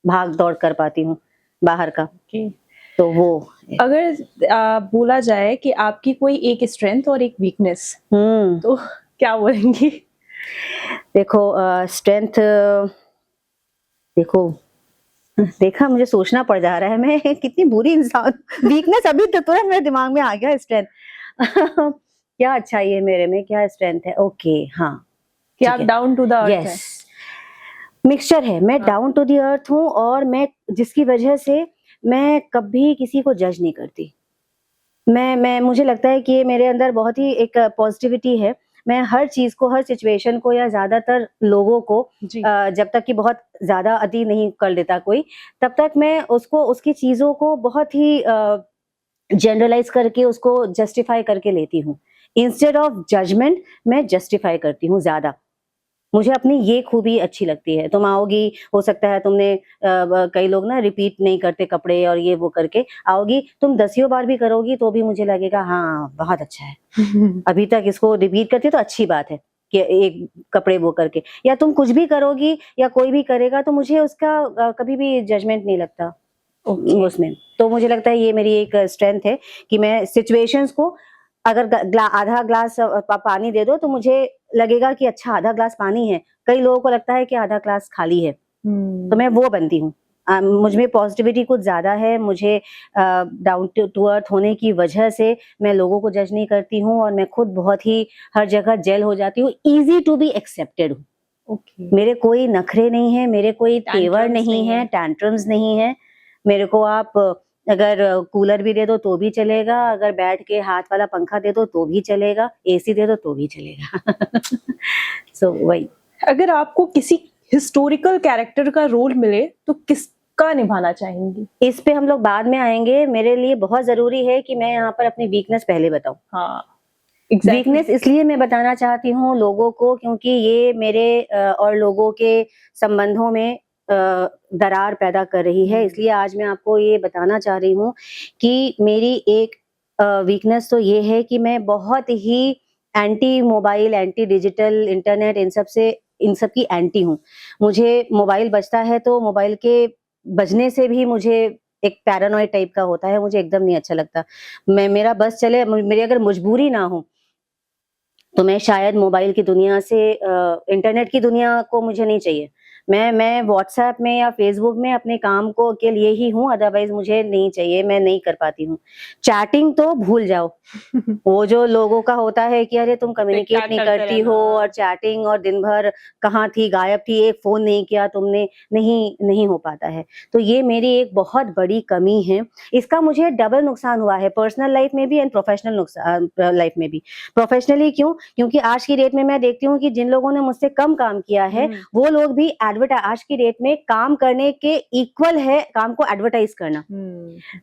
भाग दौड़ कर पाती हूँ बाहर का। ओके। तो वो अगर बोला जाए कि आपकी कोई एक स्ट्रेंथ और एक वीकनेस, हम्म तो क्या बोलेंगी? देखो स्ट्रेंथ, देखो देखा, मुझे सोचना पड़ जा रहा है, मैं कितनी बुरी इंसान। वीकनेस अभी तो तुरंत मेरे दिमाग में आ गया, स्ट्रेंथ। क्या अच्छाई है मेरे में, क्या स्ट्रेंथ है? ओके, हाँ, कि ठीक आप है। डाउन टू द अर्थ हैं। यस, मिक्सचर है। मैं हाँ। डाउन टू द अर्थ हूँ, और मैं जिसकी वजह से मैं कभी किसी को जज नहीं करती। मैं मुझे लगता है कि ये मेरे अंदर बहुत ही एक पॉजिटिविटी है। मैं हर चीज़ को, हर सिचुएशन को, या ज़्यादातर लोगों को जी। जब तक कि बहुत ज़्यादा अति नहीं कर लेता कोई, तब तक मैं उसको, उसकी चीज़ों को बहुत ही जनरलाइज़ करके, उसको जस्टिफ़ाई करके लेती हूँ। इंस्टेड ऑफ जजमेंट मैं जस्टिफ़ाई करती हूँ ज़्यादा। मुझे अपनी ये खूबी अच्छी लगती है। तुम आओगी, हो सकता है तुमने कई लोग ना रिपीट नहीं करते कपड़े और ये वो करके, आओगी तुम दसियों बार भी करोगी तो भी मुझे लगेगा हाँ, बहुत अच्छा है। अभी तक इसको रिपीट करती है तो अच्छी बात है कि एक कपड़े वो करके, या तुम कुछ भी करोगी या कोई भी करेगा तो मुझे उसका कभी भी जजमेंट नहीं लगता ओके। उसमें। तो मुझे लगता है ये मेरी एक स्ट्रेंथ है कि मैं सिचुएशंस को, अगर आधा ग्लास पानी दे दो तो मुझे लगेगा कि अच्छा आधा ग्लास पानी है। कई लोगों को लगता है कि आधा ग्लास खाली है, तो मैं वो बनती हूँ। मुझ में पॉजिटिविटी कुछ ज़्यादा है। मुझे डाउन टू अर्थ होने की वजह से मैं लोगों को जज नहीं करती हूँ, और मैं खुद बहुत ही हर जगह जेल हो जाती हूँ। ईज़ी टू बी एक्सेप्टेड हूँ। ओके। मेरे कोई नखरे नहीं हैं, मेरे कोई तेवर टैंट्रम्स नहीं नहीं है, है। टैंट्रम्स नहीं है। मेरे को आप अगर कूलर भी दे दो तो भी चलेगा, अगर बैठ के हाथ वाला पंखा दे दो तो भी चलेगा, एसी दे दो तो भी चलेगा। सो वही। अगर आपको किसी हिस्टोरिकल कैरेक्टर का रोल मिले तो किसका निभाना चाहेंगी? इस पे हम लोग बाद में आएँगे। मेरे लिए बहुत ज़रूरी है कि मैं यहाँ पर अपनी वीकनेस पहले बताऊँ। हाँ, एग्ज़ैक्टली। वीकनेस इसलिए मैं बताना चाहती हूँ लोगों को, क्योंकि ये मेरे और लोगों के संबंधों में दरार पैदा कर रही है। इसलिए आज मैं आपको ये बताना चाह रही हूँ कि मेरी एक वीकनेस तो ये है कि मैं बहुत ही anti mobile, anti digital, internet, इन सब की एंटी हूँ। मुझे मोबाइल बजता है तो मोबाइल के बजने से भी मुझे एक पैरानॉइड टाइप का होता है, मुझे एकदम नहीं अच्छा लगता। मेरा बस चले, मेरी अगर मजबूरी ना हो तो मैं शायद मोबाइल की दुनिया से इंटरनेट की दुनिया को मुझे नहीं चाहिए। मैं व्हाट्सएप में या फ़ेसबुक में अपने काम को के लिए ही हूँ, अदरवाइज़ मुझे नहीं चाहिए, मैं नहीं कर पाती हूँ। चैटिंग तो भूल जाओ। वो जो लोगों का होता है कि अरे तुम कम्युनिकेट टिक-टाक नहीं करते करती रहना। हो, और चैटिंग, और दिन भर कहाँ थी, गायब थी, एक फ़ोन नहीं किया तुमने, नहीं हो पाता है। तो ये मेरी एक बहुत बड़ी कमी है। इसका मुझे डबल नुकसान हुआ है, पर्सनल लाइफ़ में भी एंड प्रोफ़ेशनल लाइफ़ में भी। प्रोफ़ेशनली क्यों? क्योंकि आज की डेट में मैं देखती हूँ कि जिन लोगों ने मुझसे कम काम किया है, वो लोग भी आज की डेट में काम करने के इक्वल है काम को एडवर्टाइज़ करना।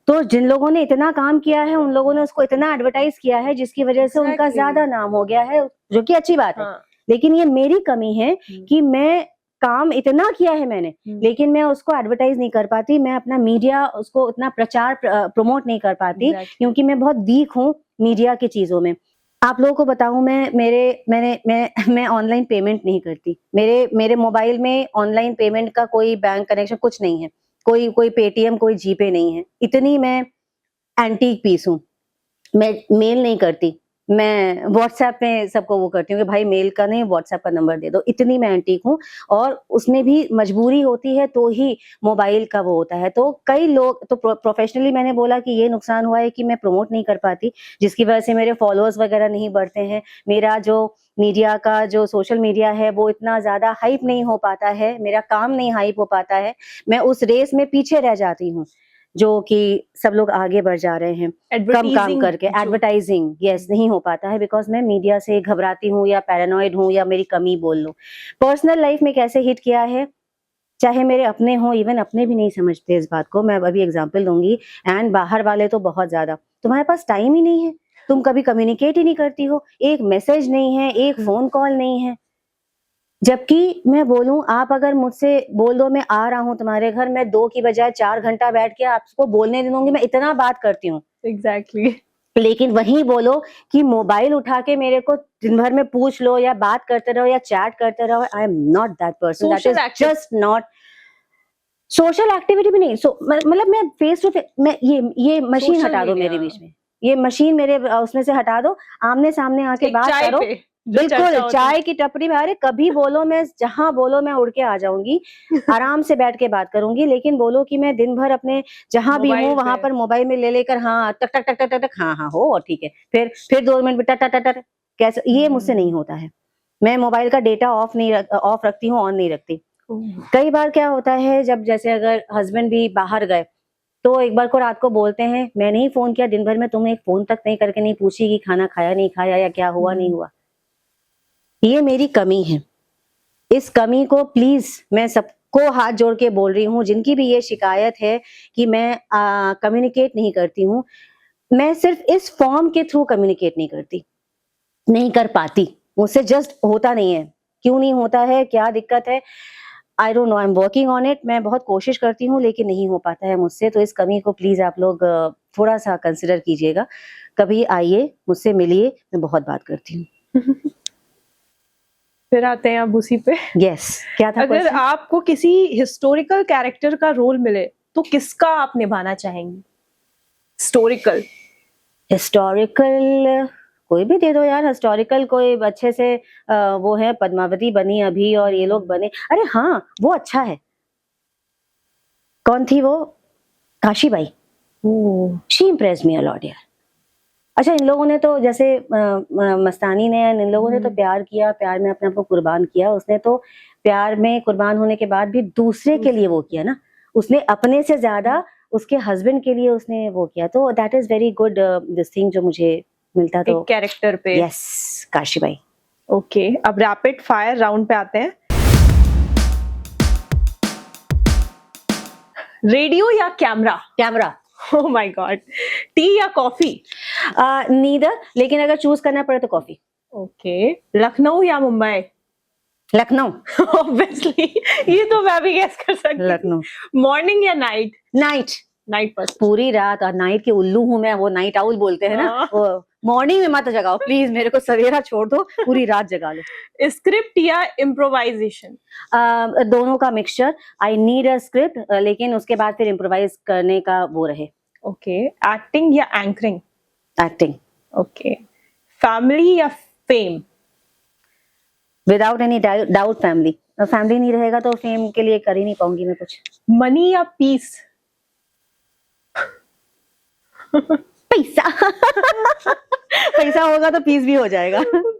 तो जिन लोगों ने इतना काम किया है, उन लोगों ने उसको इतना एडवर्टाइज़ किया है जिसकी वजह से उनका एग्ज़ैक्टली। ज़्यादा नाम हो गया है, जो कि अच्छी बात है। हाँ। लेकिन ये मेरी कमी है कि मैं काम इतना किया है मैंने, लेकिन मैं उसको एडवर्टाइज़ नहीं कर पाती, मैं अपना मीडिया उसको उतना प्रमोट नहीं कर पाती, एग्ज़ैक्टली। क्योंकि मैं बहुत वीक हूँ मीडिया की चीज़ों में। आप लोगों को बताऊँ, मैं ऑनलाइन पेमेंट नहीं करती। मेरे मोबाइल में ऑनलाइन पेमेंट का कोई बैंक कनेक्शन कुछ नहीं है। कोई पेटीएम, कोई जीपे नहीं है। इतनी मैं एंटीक पीस हूँ। मैं मेल नहीं करती। मैं व्हाट्सएप पे सबको वो करती हूँ कि भाई मेल का नहीं, व्हाट्सएप का नंबर दे दो। इतनी मैं एंटीक हूँ, और उसमें भी मजबूरी होती है तो ही मोबाइल का वो होता है। तो कई लोग तो प्रोफेशनली मैंने बोला कि ये नुकसान हुआ है कि मैं प्रमोट नहीं कर पाती, जिसकी वजह से मेरे फॉलोअर्स वगैरह नहीं बढ़ते हैं। मेरा जो मीडिया का जो सोशल मीडिया है वो इतना ज़्यादा हाइप नहीं हो पाता है, मेरा काम नहीं हाइप हो पाता है। मैं उस रेस में पीछे रह जाती हूँ, जो कि सब लोग आगे बढ़ जा रहे हैं। कम काम एडवर्टाइज़िंग करके जो एडवर्टाइजिंग, यस, नहीं हो पाता है, बिकॉज़ मैं मीडिया से घबराती हूँ, या पैरानॉइड हूँ, या मेरी कमी बोल लो। पर्सनल लाइफ में कैसे हिट किया है, चाहे मेरे अपने हों, इवन अपने भी नहीं समझते इस बात को। मैं अभी एग्ज़ाम्पल दूँगी, एंड बाहर वाले तो बहुत ज़्यादा। तुम्हारे पास टाइम ही नहीं है, तुम कभी कम्युनिकेट ही नहीं करती हो, एक मैसेज नहीं है, एक फ़ोन कॉल नहीं है। जबकि मैं बोलूँ, आप अगर मुझसे बोल दो मैं आ रहा हूँ तुम्हारे घर, मैं 2 की बजाय 4 घंटा बैठ के आपको बोलने नहीं दूँगी, मैं इतना बात करती हूँ। एग्ज़ैक्टली। लेकिन वहीं बोलो कि मोबाइल उठा के मेरे को दिन भर में पूछ लो या बात करते रहो या चैट करते रहो, I am not that person, that Social is active- just not social activity भी नहीं। मतलब मैं फेस टू फेस, मैं ये मशीन Social हटा दो media। मेरे बीच में, ये मशीन मेरे उसमें से हटा दो, आमने सामने आके एक बात चाय करो। पे जो चर्चा बिल्कुल होती चाय की टपरी में, अरे कभी बोलो, मैं जहां बोलो मैं उड़ के आ जाऊंगी, आराम से बैठ के बात करूंगी। लेकिन बोलो कि मैं दिन भर अपने जहां भी हूँ मोबाइल वहां पे। पर मोबाइल में ले लेकर, हाँ टक टक टक टक टक टक, हाँ हाँ हो और ठीक है, फिर 2 मिनट में टक टक टक टक, कैसे, ये मुझसे नहीं होता है। मैं मोबाइल का डेटा ऑफ रखती हूँ, ऑन नहीं रखती। कई बार क्या होता है, जब जैसे अगर हस्बैंड भी बाहर गए तो एक बार को रात को बोलते हैं, मैं नहीं फोन किया दिन भर में, तुम्हें एक फोन तक नहीं करके नहीं पूछी कि खाना खाया नहीं खाया या क्या हुआ नहीं हुआ। ये मेरी कमी है। इस कमी को प्लीज मैं सबको हाथ जोड़ के बोल रही हूँ, जिनकी भी ये शिकायत है कि मैं कम्युनिकेट नहीं करती हूँ, मैं सिर्फ इस फॉर्म के थ्रू कम्युनिकेट नहीं करती, नहीं कर पाती, मुझसे जस्ट होता नहीं है। क्यों नहीं होता है, क्या दिक्कत है, I don't know, I am working on it. मैं बहुत कोशिश करती हूँ लेकिन नहीं हो पाता है मुझसे। तो इस कमी को प्लीज आप लोग थोड़ा सा कंसिडर कीजिएगा। कभी आइए, मुझसे मिलिए, मैं बहुत बात करती हूँ। फिर आते हैं अब उसी पे। यस, क्या था अगर क्वेश्चन? आपको किसी हिस्टोरिकल कैरेक्टर का रोल मिले तो किसका आप निभाना चाहेंगी? हिस्टोरिकल। हिस्टोरिकल कोई भी दे दो यार, हिस्टोरिकल कोई अच्छे से वो है, पद्मावती बनी अभी और ये लोग बने। अरे हाँ, वो अच्छा है। कौन थी वो? Kashibai. She impressed me a lot यार। अच्छा, इन लोगों ने तो जैसे मस्तानी ने, इन लोगों ने तो प्यार किया, प्यार में अपने आप को कुर्बान किया। उसने तो प्यार में कुर्बान होने के बाद भी दूसरे के लिए वो किया ना, उसने अपने से ज्यादा उसके हस्बैंड के लिए उसने वो किया। तो that is very good this thing जो मुझे मिलता। तो एक कैरेक्टर पे। यस, काशीबाई। ओके, अब रैपिड फायर राउंड पे आते हैं। रेडियो या camera? Camera. Oh my God. T या कॉफी? नीदर, लेकिन अगर चूज करना पड़े तो कॉफी। ओके, लखनऊ या मुंबई? लखनऊ। ऑब्वियसली, ये तो मैं भी गेस कर सकती हूँ। लखनऊ। मॉर्निंग या नाइट? नाइट। Night person. पूरी रात, और नाइट की उल्लू हूँ मैं, वो नाइट आउल बोलते हैं ना, वो मॉर्निंग में मत जगाओ प्लीज, मेरे को सवेरा छोड़ दो, पूरी रात जगा लो। स्क्रिप्ट या इम्प्रोवाइजेशन? दोनों का mixture. I need a script, लेकिन उसके बाद फिर इम्प्रोवाइज करने का वो रहे। ओके, एक्टिंग या एंकरिंग? एक्टिंग। ओके, फैमिली या fame? Without any doubt family. Family नहीं रहेगा तो फेम के लिए कर ही नहीं पाऊंगी मैं कुछ। मनी या पीस? पैसा। पैसा होगा तो पीस भी हो जाएगा।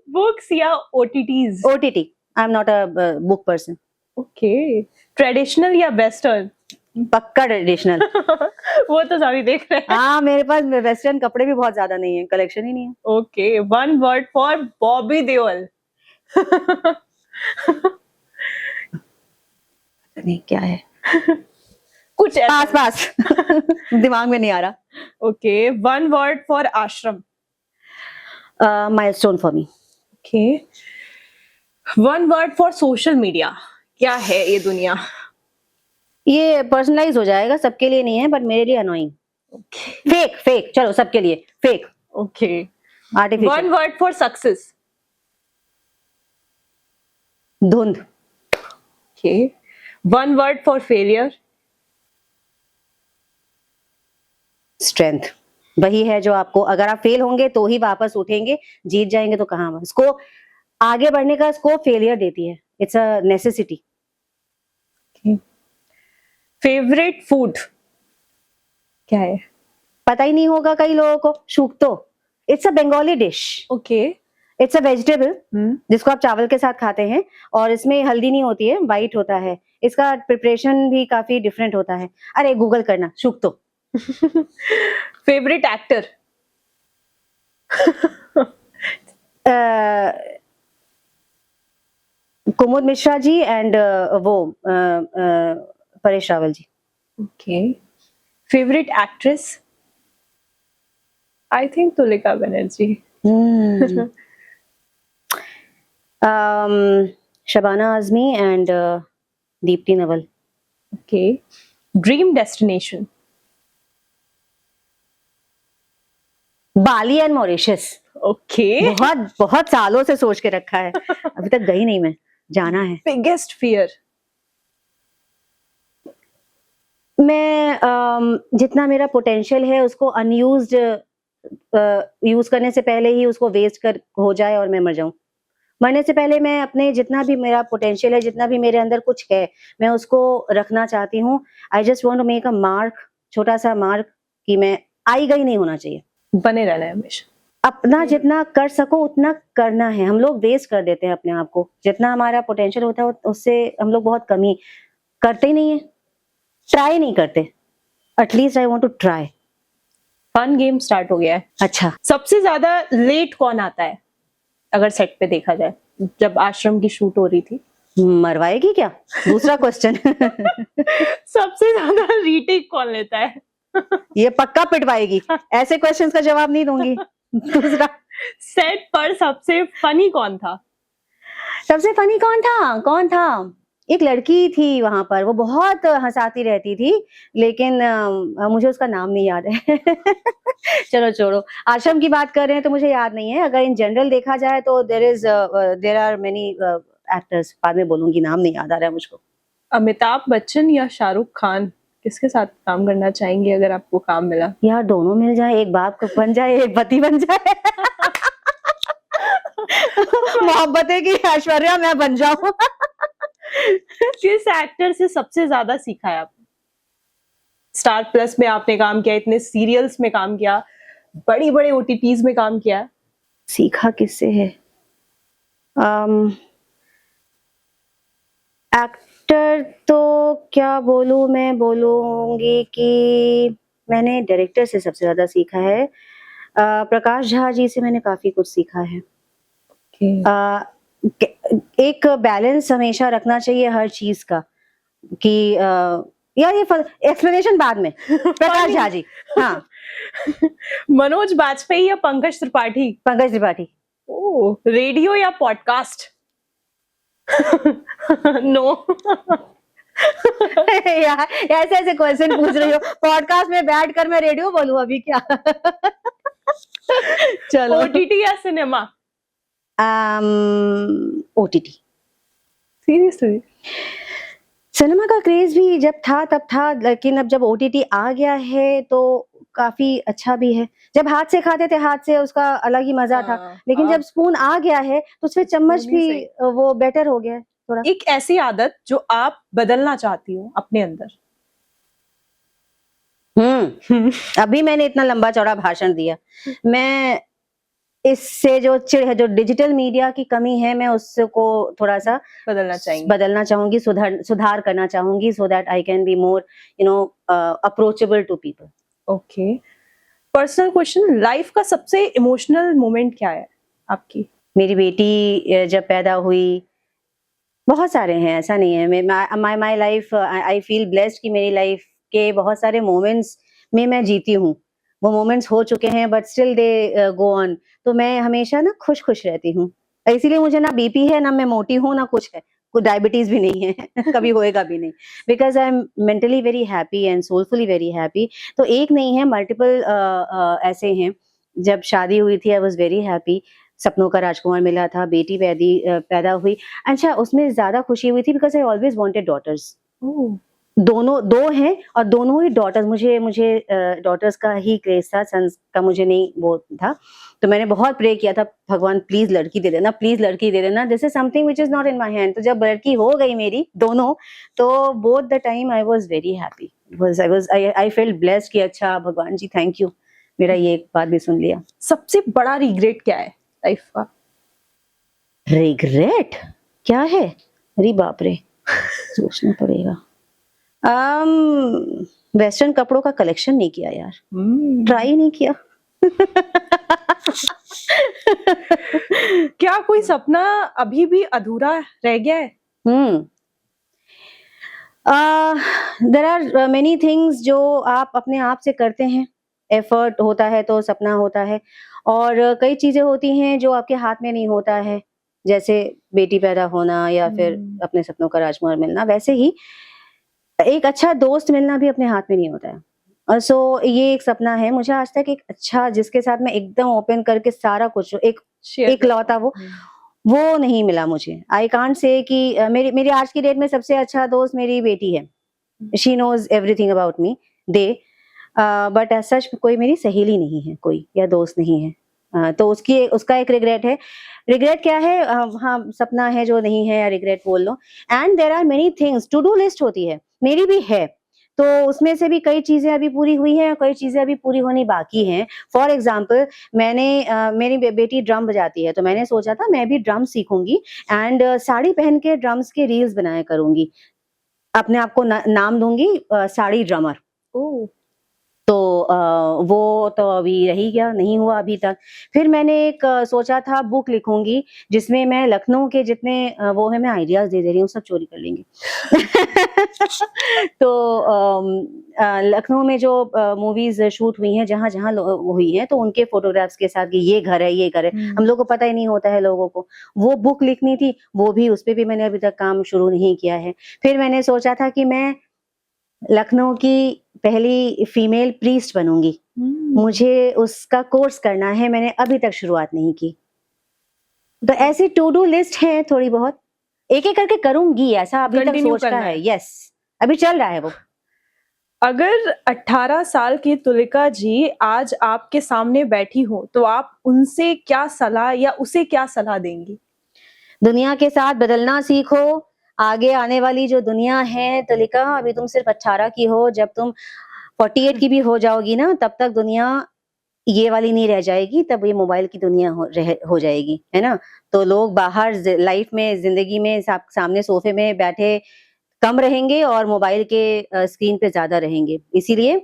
बुक्स या OTTs? OTT. I am not a book person. Okay, traditional या वेस्टर्न? पक्का ट्रेडिशनल। वो तो सभी देख रहे हैं। हाँ, मेरे पास वेस्टर्न कपड़े भी बहुत ज्यादा नहीं है, कलेक्शन ही नहीं है। Okay, one word for Bobby Deol? नहीं, क्या है? कुछ पास पास। दिमाग में नहीं आ रहा। ओके, वन वर्ड फॉर आश्रम? Milestone for me. Okay, one word for social media? क्या है ये दुनिया? ये पर्सनलाइज हो जाएगा, सबके लिए नहीं है, बट मेरे लिए अनोइंग। फेक। फेक, चलो सबके लिए fake. Okay, artificial. One word for success? धुंध। Okay, one word for failure? Strength. वही है जो आपको, अगर आप फेल होंगे तो ही वापस उठेंगे, जीत जाएंगे तो कहाँ। इसको आगे बढ़ने का स्कोप फेलियर देती है, it's a necessity. Favourite food क्या है? पता ही नहीं होगा कई लोगों को, shukto. It's a Bengali dish. Okay, it's a vegetable जिसको आप चावल के साथ खाते हैं, और इसमें हल्दी नहीं होती है, वाइट होता है। इसका प्रिपरेशन भी काफी डिफरेंट होता है। अरे गूगल करना, shukto. Favourite actor? Kumud Mishra ji and वो Paresh Rawal ji. Okay, favourite actress? I think Tulika Banerjee. Shabana Azmi and Deepti Naval. Okay, dream destination? Bali and Mauritius. Okay. बहुत बहुत सालों से सोच के रखा है, अभी तक गई नहीं मैं, जाना है। Biggest fear? मैं जितना मेरा पोटेंशियल है उसको अनयूज्ड यूज करने से पहले ही उसको वेस्ट कर हो जाए और मैं मर जाऊं। मरने से पहले मैं अपने जितना भी मेरा पोटेंशियल है, जितना भी मेरे अंदर कुछ है, मैं उसको रखना चाहती हूँ। I just want to make a mark, छोटा सा मार्क, कि मैं आई गई नहीं होना चाहिए। बने रहना है हमेशा। अपना जितना कर सको उतना करना है। हम लोग वेस्ट कर देते हैं अपने आप को, जितना हमारा पोटेंशियल होता है उससे हम लोग बहुत कम ही करते ही नहीं है, ट्राई नहीं करते। At least I want to try. Fun game start हो गया है। अच्छा, सबसे ज्यादा लेट कौन आता है अगर सेट पे देखा जाए? जब आश्रम की शूट हो रही थी। मरवाएगी क्या? दूसरा क्वेश्चन। सबसे ज्यादा रीटेक कौन लेता है? ये पक्का पिटवाएगी, ऐसे क्वेश्चंस का जवाब नहीं दूंगी। दूसरा, सेट पर सबसे फनी कौन था? सबसे फनी कौन था? कौन था? एक लड़की थी वहां पर, वो बहुत हंसाती रहती थी, लेकिन मुझे उसका नाम नहीं याद है। चलो छोड़ो, आश्रम की बात कर रहे हैं तो मुझे याद नहीं है। अगर इन जनरल देखा जाए तो देर आर मेनी एक्टर्स, बाद में बोलूंगी, नाम नहीं याद आ रहा है मुझको। अमिताभ बच्चन या शाहरुख खान, किसके साथ काम करना चाहेंगे अगर आपको काम मिला? यार दोनों मिल जाए, एक बाप को बन जाए, एक पति बन जाए। मोहब्बतें की ऐश्वर्या मैं बन जाऊं। किस एक्टर से सबसे ज्यादा सीखा है आपने? स्टार प्लस में आपने काम किया, इतने सीरियल्स में काम किया, बड़ी बड़े ओटीटीज में काम किया। सीखा किससे है? एक्टर तो क्या बोलूं, मैं बोलूंगी कि मैंने डायरेक्टर से सबसे ज्यादा सीखा है। प्रकाश झा जी से मैंने काफी कुछ सीखा है। एक बैलेंस हमेशा रखना चाहिए हर चीज का, कि यार ये एक्सप्लेनेशन बाद में। प्रकाश झा जी, हाँ। मनोज बाजपेयी या पंकज त्रिपाठी? पंकज त्रिपाठी। ओह, रेडियो या पॉडकास्ट? नो। यार ऐसे ऐसे क्वेश्चन पूछ रही हो, पॉडकास्ट में बैठ कर मैं रेडियो बोलूं अभी क्या? चलो, ओटीटी या सिनेमा? ओटीटी। सीरियसली? सिनेमा का क्रेज भी जब था तब था, लेकिन अब जब ओटीटी आ गया है तो काफी अच्छा भी है। जब हाथ से खाते थे, हाथ से उसका अलग ही मजा था, लेकिन जब स्पून आ गया है तो उसमें चम्मच स्पून ही भी वो बेटर हो गया है थोड़ा। एक ऐसी आदत जो आप बदलना चाहती हो अपने अंदर? अभी मैंने इतना लंबा चौड़ा भाषण दिया। मैं इससे जो चिड़ है, जो डिजिटल मीडिया की कमी है, मैं उसको थोड़ा सा बदलना चाहूंगी, सुधार करना चाहूंगी, so that I can be more approachable to people. Okay, personal question, life का सबसे इमोशनल मोमेंट क्या है आपकी? मेरी बेटी जब पैदा हुई, बहुत सारे हैं, ऐसा नहीं है। My life, I feel blessed कि मेरी लाइफ के बहुत सारे मोमेंट्स में मैं जीती हूँ। वो मोमेंट्स हो चुके हैं but still they go on. तो मैं हमेशा ना खुश खुश रहती हूँ, इसीलिए मुझे ना बीपी है, ना मैं मोटी हूँ, ना कुछ है, कोई डायबिटीज भी नहीं है। कभी होएगा भी नहीं, because I am mentally very happy and soulfully very happy. तो एक नहीं है, मल्टीपल ऐसे हैं। जब शादी हुई थी आई वॉज वेरी हैप्पी, सपनों का राजकुमार मिला था, बेटी पैदा हुई। अच्छा, उसमें ज्यादा खुशी हुई थी because I always wanted daughters. दोनों दो हैं और दोनों ही डॉटर्स। मुझे डॉटर्स का ही क्रेज था, सन्स का मुझे नहीं वो था। तो मैंने बहुत प्रे किया था, भगवान प्लीज लड़की दे देना, प्लीज लड़की दे देना, this is something which is not in my hand. तो जब लड़की हो गई मेरी दोनों, तो both the time I was very happy, I felt blessed कि अच्छा भगवान जी थैंक यू, मेरा ये एक बात भी सुन लिया। सबसे बड़ा रिग्रेट क्या है लाइफ का? रिग्रेट क्या है? अरे बाप रे, सोचना पड़ेगा। वेस्टर्न कपड़ों का कलेक्शन नहीं किया यार, ट्राई नहीं किया। क्या कोई सपना अभी भी अधूरा रह गया है? देयर आर मेनी थिंग्स जो आप अपने आप से करते हैं, एफर्ट होता है तो सपना होता है, और कई चीजें होती हैं जो आपके हाथ में नहीं होता है, जैसे बेटी पैदा होना या फिर अपने सपनों का राजकुमार मिलना। वैसे ही एक अच्छा दोस्त मिलना भी अपने हाथ में नहीं होता है, सो ये एक सपना है मुझे आज तक, एक अच्छा जिसके साथ मैं एकदम ओपन करके सारा कुछ शेयर इकलौता वो नहीं मिला मुझे। आई कांट से कि मेरी मेरी आज की डेट में सबसे अच्छा दोस्त मेरी बेटी है। She knows everything about me, they but as such कोई मेरी सहेली नहीं है कोई, या दोस्त नहीं है। तो उसका एक रिग्रेट है। रिग्रेट क्या है? हाँ, सपना है जो नहीं है, या रिग्रेट बोल लो। And there are many things, to do list होती है, मेरी भी है। तो उसमें से भी कई चीज़ें अभी पूरी हुई हैं और कई चीज़ें अभी पूरी होनी बाकी हैं। फॉर एग्ज़ाम्पल मेरी बेटी ड्रम बजाती है, तो मैंने सोचा था मैं भी ड्रम सीखूँगी एंड साड़ी पहन के ड्रम्स के रील्स बनाया करूँगी। अपने आप को नाम दूँगी साड़ी ड्रमर। ओह! तो वो तो अभी रह ही गया, नहीं हुआ अभी तक। फिर मैंने एक सोचा था बुक लिखूँगी, जिसमें मैं लखनऊ के जितने वो है, मैं आइडियाज़ दे रही हूँ, सब चोरी कर लेंगे। तो लखनऊ में जो मूवीज़ शूट हुई हैं, जहाँ-जहाँ हुई हैं, तो उनके फ़ोटोग्राफ्स के साथ कि ये घर है, ये घर है। हम लोग को पता ही नहीं होता है लोगों को। वो बुक लिखनी थी, वो भी उस पे भी मैंने अभी तक काम शुरू नहीं किया है। फिर मैंने सोचा था कि मैं लखनऊ की पहली फीमेल प्रीस्ट बनूँगी। मुझे उसका कोर्स करना है, मैंने अभी तक शुरुआत नहीं की। तो ऐसी टू डू लिस्ट है थोड़ी बहुत, एक-एक करके करूँगी, ऐसा अभी तक कंटिन्यू सोचा करना है। है। यस, अभी चल रहा है वो। अगर 18 साल की तुलिका जी आज आपके सामने बैठी हो, तो आप उनसे क्या सलाह या उसे क्या सलाह देंगी? दुनिया के साथ बदलना सीखो, आगे आने वाली जो दुनिया है तुलिका, अभी तुम सिर्फ 18 की हो, जब तुम 48 की भी हो जाओगी ना, तब तक दुनिया ये वाली नहीं रह जाएगी, तब ये मोबाइल की दुनिया हो जाएगी, है ना? तो लोग बाहर लाइफ में, जिंदगी में सामने सोफे में बैठे कम रहेंगे और मोबाइल के स्क्रीन पे ज्यादा रहेंगे। इसीलिए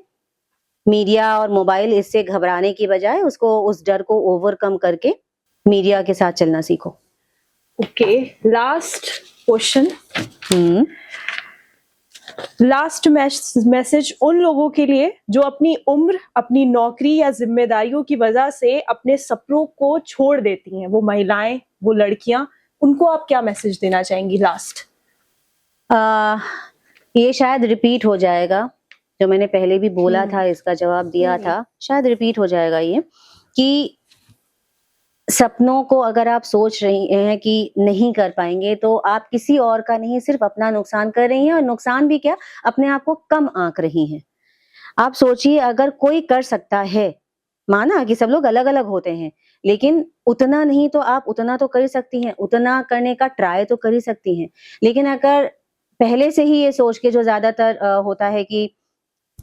मीडिया और मोबाइल, इससे घबराने की बजाय उसको, उस डर को ओवरकम करके मीडिया के साथ चलना सीखो। ओके, लास्ट क्वेश्चन, हम्म लास्ट मैसेज उन लोगों के लिए जो अपनी उम्र, अपनी नौकरी या जिम्मेदारियों की वजह से अपने सपनों को छोड़ देती हैं, वो महिलाएं, वो लड़कियां, उनको आप क्या मैसेज देना चाहेंगी लास्ट? ये शायद रिपीट हो जाएगा, जो मैंने पहले भी बोला था, इसका जवाब दिया था, शायद रिपीट हो जाएगा ये, कि सपनों को अगर आप सोच रही हैं कि नहीं कर पाएंगे, तो आप किसी और का नहीं, सिर्फ अपना नुकसान कर रही हैं, और नुकसान भी क्या, अपने आप को कम आंक रही हैं। आप सोचिए, अगर कोई कर सकता है, माना कि सब लोग अलग-अलग होते हैं, लेकिन उतना नहीं तो आप उतना तो कर ही सकती हैं, उतना करने का ट्राई तो कर ही सकती हैं। लेकिन अगर पहले से ही ये सोच के, जो ज़्यादातर होता है कि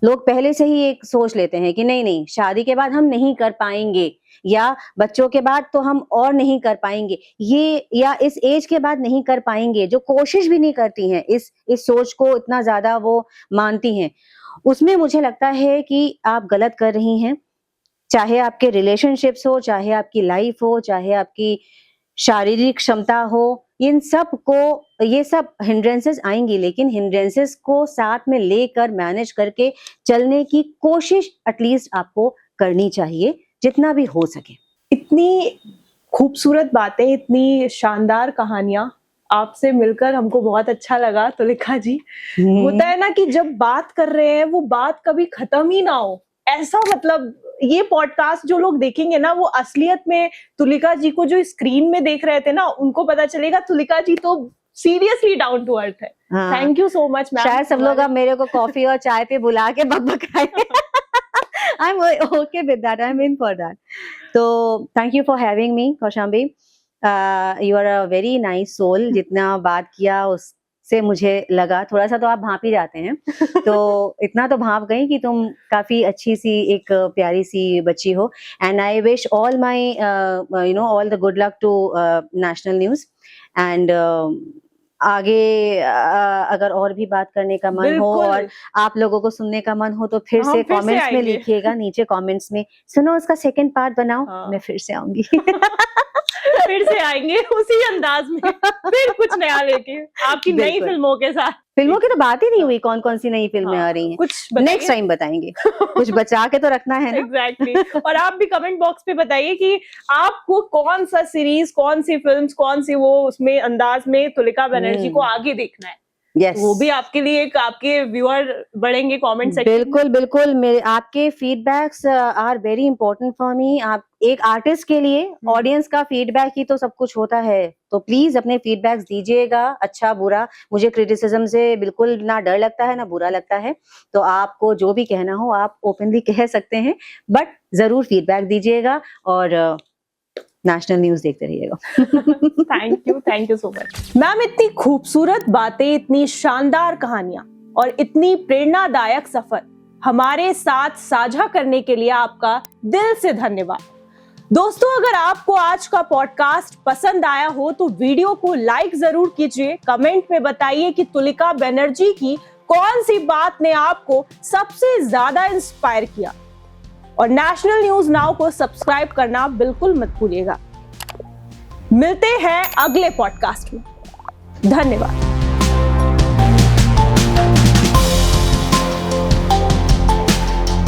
लोग पहले से ही एक सोच लेते हैं कि नहीं-नहीं, शादी के बाद हम नहीं कर पाएँगे, या बच्चों के बाद तो हम और नहीं कर पाएँगे, ये या इस एज के बाद नहीं कर पाएँगे, जो कोशिश भी नहीं करती हैं, इस सोच को इतना ज़्यादा वो मानती हैं। उसमें मुझे लगता है कि आप गलत कर रही हैं। चाहे आपके रिलेशनशिप्स हो, चाहे आपकी लाइफ हो, चाहे आपकी शारीरिक क्षमता हो, इन सब को, ये सब हिंड्रेंसेस आएंगी, लेकिन हिंड्रेंसेस को साथ में लेकर मैनेज करके चलने की कोशिश एटलीस्ट आपको करनी चाहिए, जितना भी हो सके। इतनी खूबसूरत बातें, इतनी शानदार कहानियां, आपसे मिलकर हमको बहुत अच्छा लगा तुलिका जी। होता है ना कि जब बात कर रहे हैं, वो बात कभी खत्म ही ना हो, ऐसा, मतलब ये पॉडकास्ट जो लोग देखेंगे ना, वो असलियत में तुलिका जी को जो स्क्रीन में देख रहे थे ना, उनको पता चलेगा तुलिका जी तो सीरियसली डाउन टू अर्थ है। हाँ, thank you so much ma'am. शायद सब लोग अब मेरे को कॉफी और चाय पे बुला के बकबकाएं। I'm okay with that. I'm in for that. So thank you for having me, Kaushambi. You are a very nice soul. जितना बात किया उससे मुझे लगा, थोड़ा सा तो आप भाप ही जाते हैं, तो इतना तो भाप गई कि तुम काफी अच्छी सी, एक प्यारी सी बच्ची हो। And I wish all my all the good luck to national news. And आगे अगर और भी बात करने का मन हो और आप लोगों को सुनने का मन हो, तो फिर से कमेंट्स में लिखिएगा, नीचे कमेंट्स में, सुनो उसका सेकंड पार्ट बनाओ। मैं फिर से आऊंगी। फिर से आएंगे उसी अंदाज में, फिर कुछ नया लेके, आपकी नई फिल्मों के साथ। फिल्मों की तो बात ही नहीं हुई, कौन कौन सी नई फिल्में आ रही हैं, कुछ नेक्स्ट टाइम बताएंगे। कुछ बचा के तो रखना है ना। एग्जैक्टली। और आप भी कमेंट बॉक्स पे बताइए कि आपको कौन सा सीरीज, कौन सी फिल्म्स, कौन सी वो उसमें अंदाज में तुलिका बनर्जी को आगे देखना है। Yes. वो भी आपके लिए एक आपके व्यूअर बढ़ेंगे कमेंट सेक्शन। बिल्कुल बिल्कुल, मेरे आपके feedbacks are very important for me. आप एक आर्टिस्ट के लिए ऑडियंस का फीडबैक ही तो सब कुछ होता है, तो प्लीज अपने फीडबैक्स दीजिएगा, अच्छा बुरा। मुझे क्रिटिसिज्म से बिल्कुल ना डर लगता है ना बुरा लगता है, तो आपको जो भी कहना हो आप ओपनली कह सकते हैं, बट जरूर फीडबैक दीजिएगा और नेशनल न्यूज देखते रहिएगा। Thank you so much ma'am. इतनी खूबसूरत बातें, इतनी शानदार कहानियां और इतनी प्रेरणादायक सफर हमारे साथ साझा करने के लिए आपका दिल से धन्यवाद। दोस्तों, अगर आपको आज का पॉडकास्ट पसंद आया हो तो वीडियो को लाइक जरूर कीजिए, कमेंट में बताइए कि तुलिका बनर्जी की कौन सी बात ने आपको सबसे ज्यादा इंस्पायर किया, और नेशनल न्यूज नाउ को सब्सक्राइब करना बिल्कुल मत भूलिएगा। मिलते हैं अगले पॉडकास्ट में। धन्यवाद।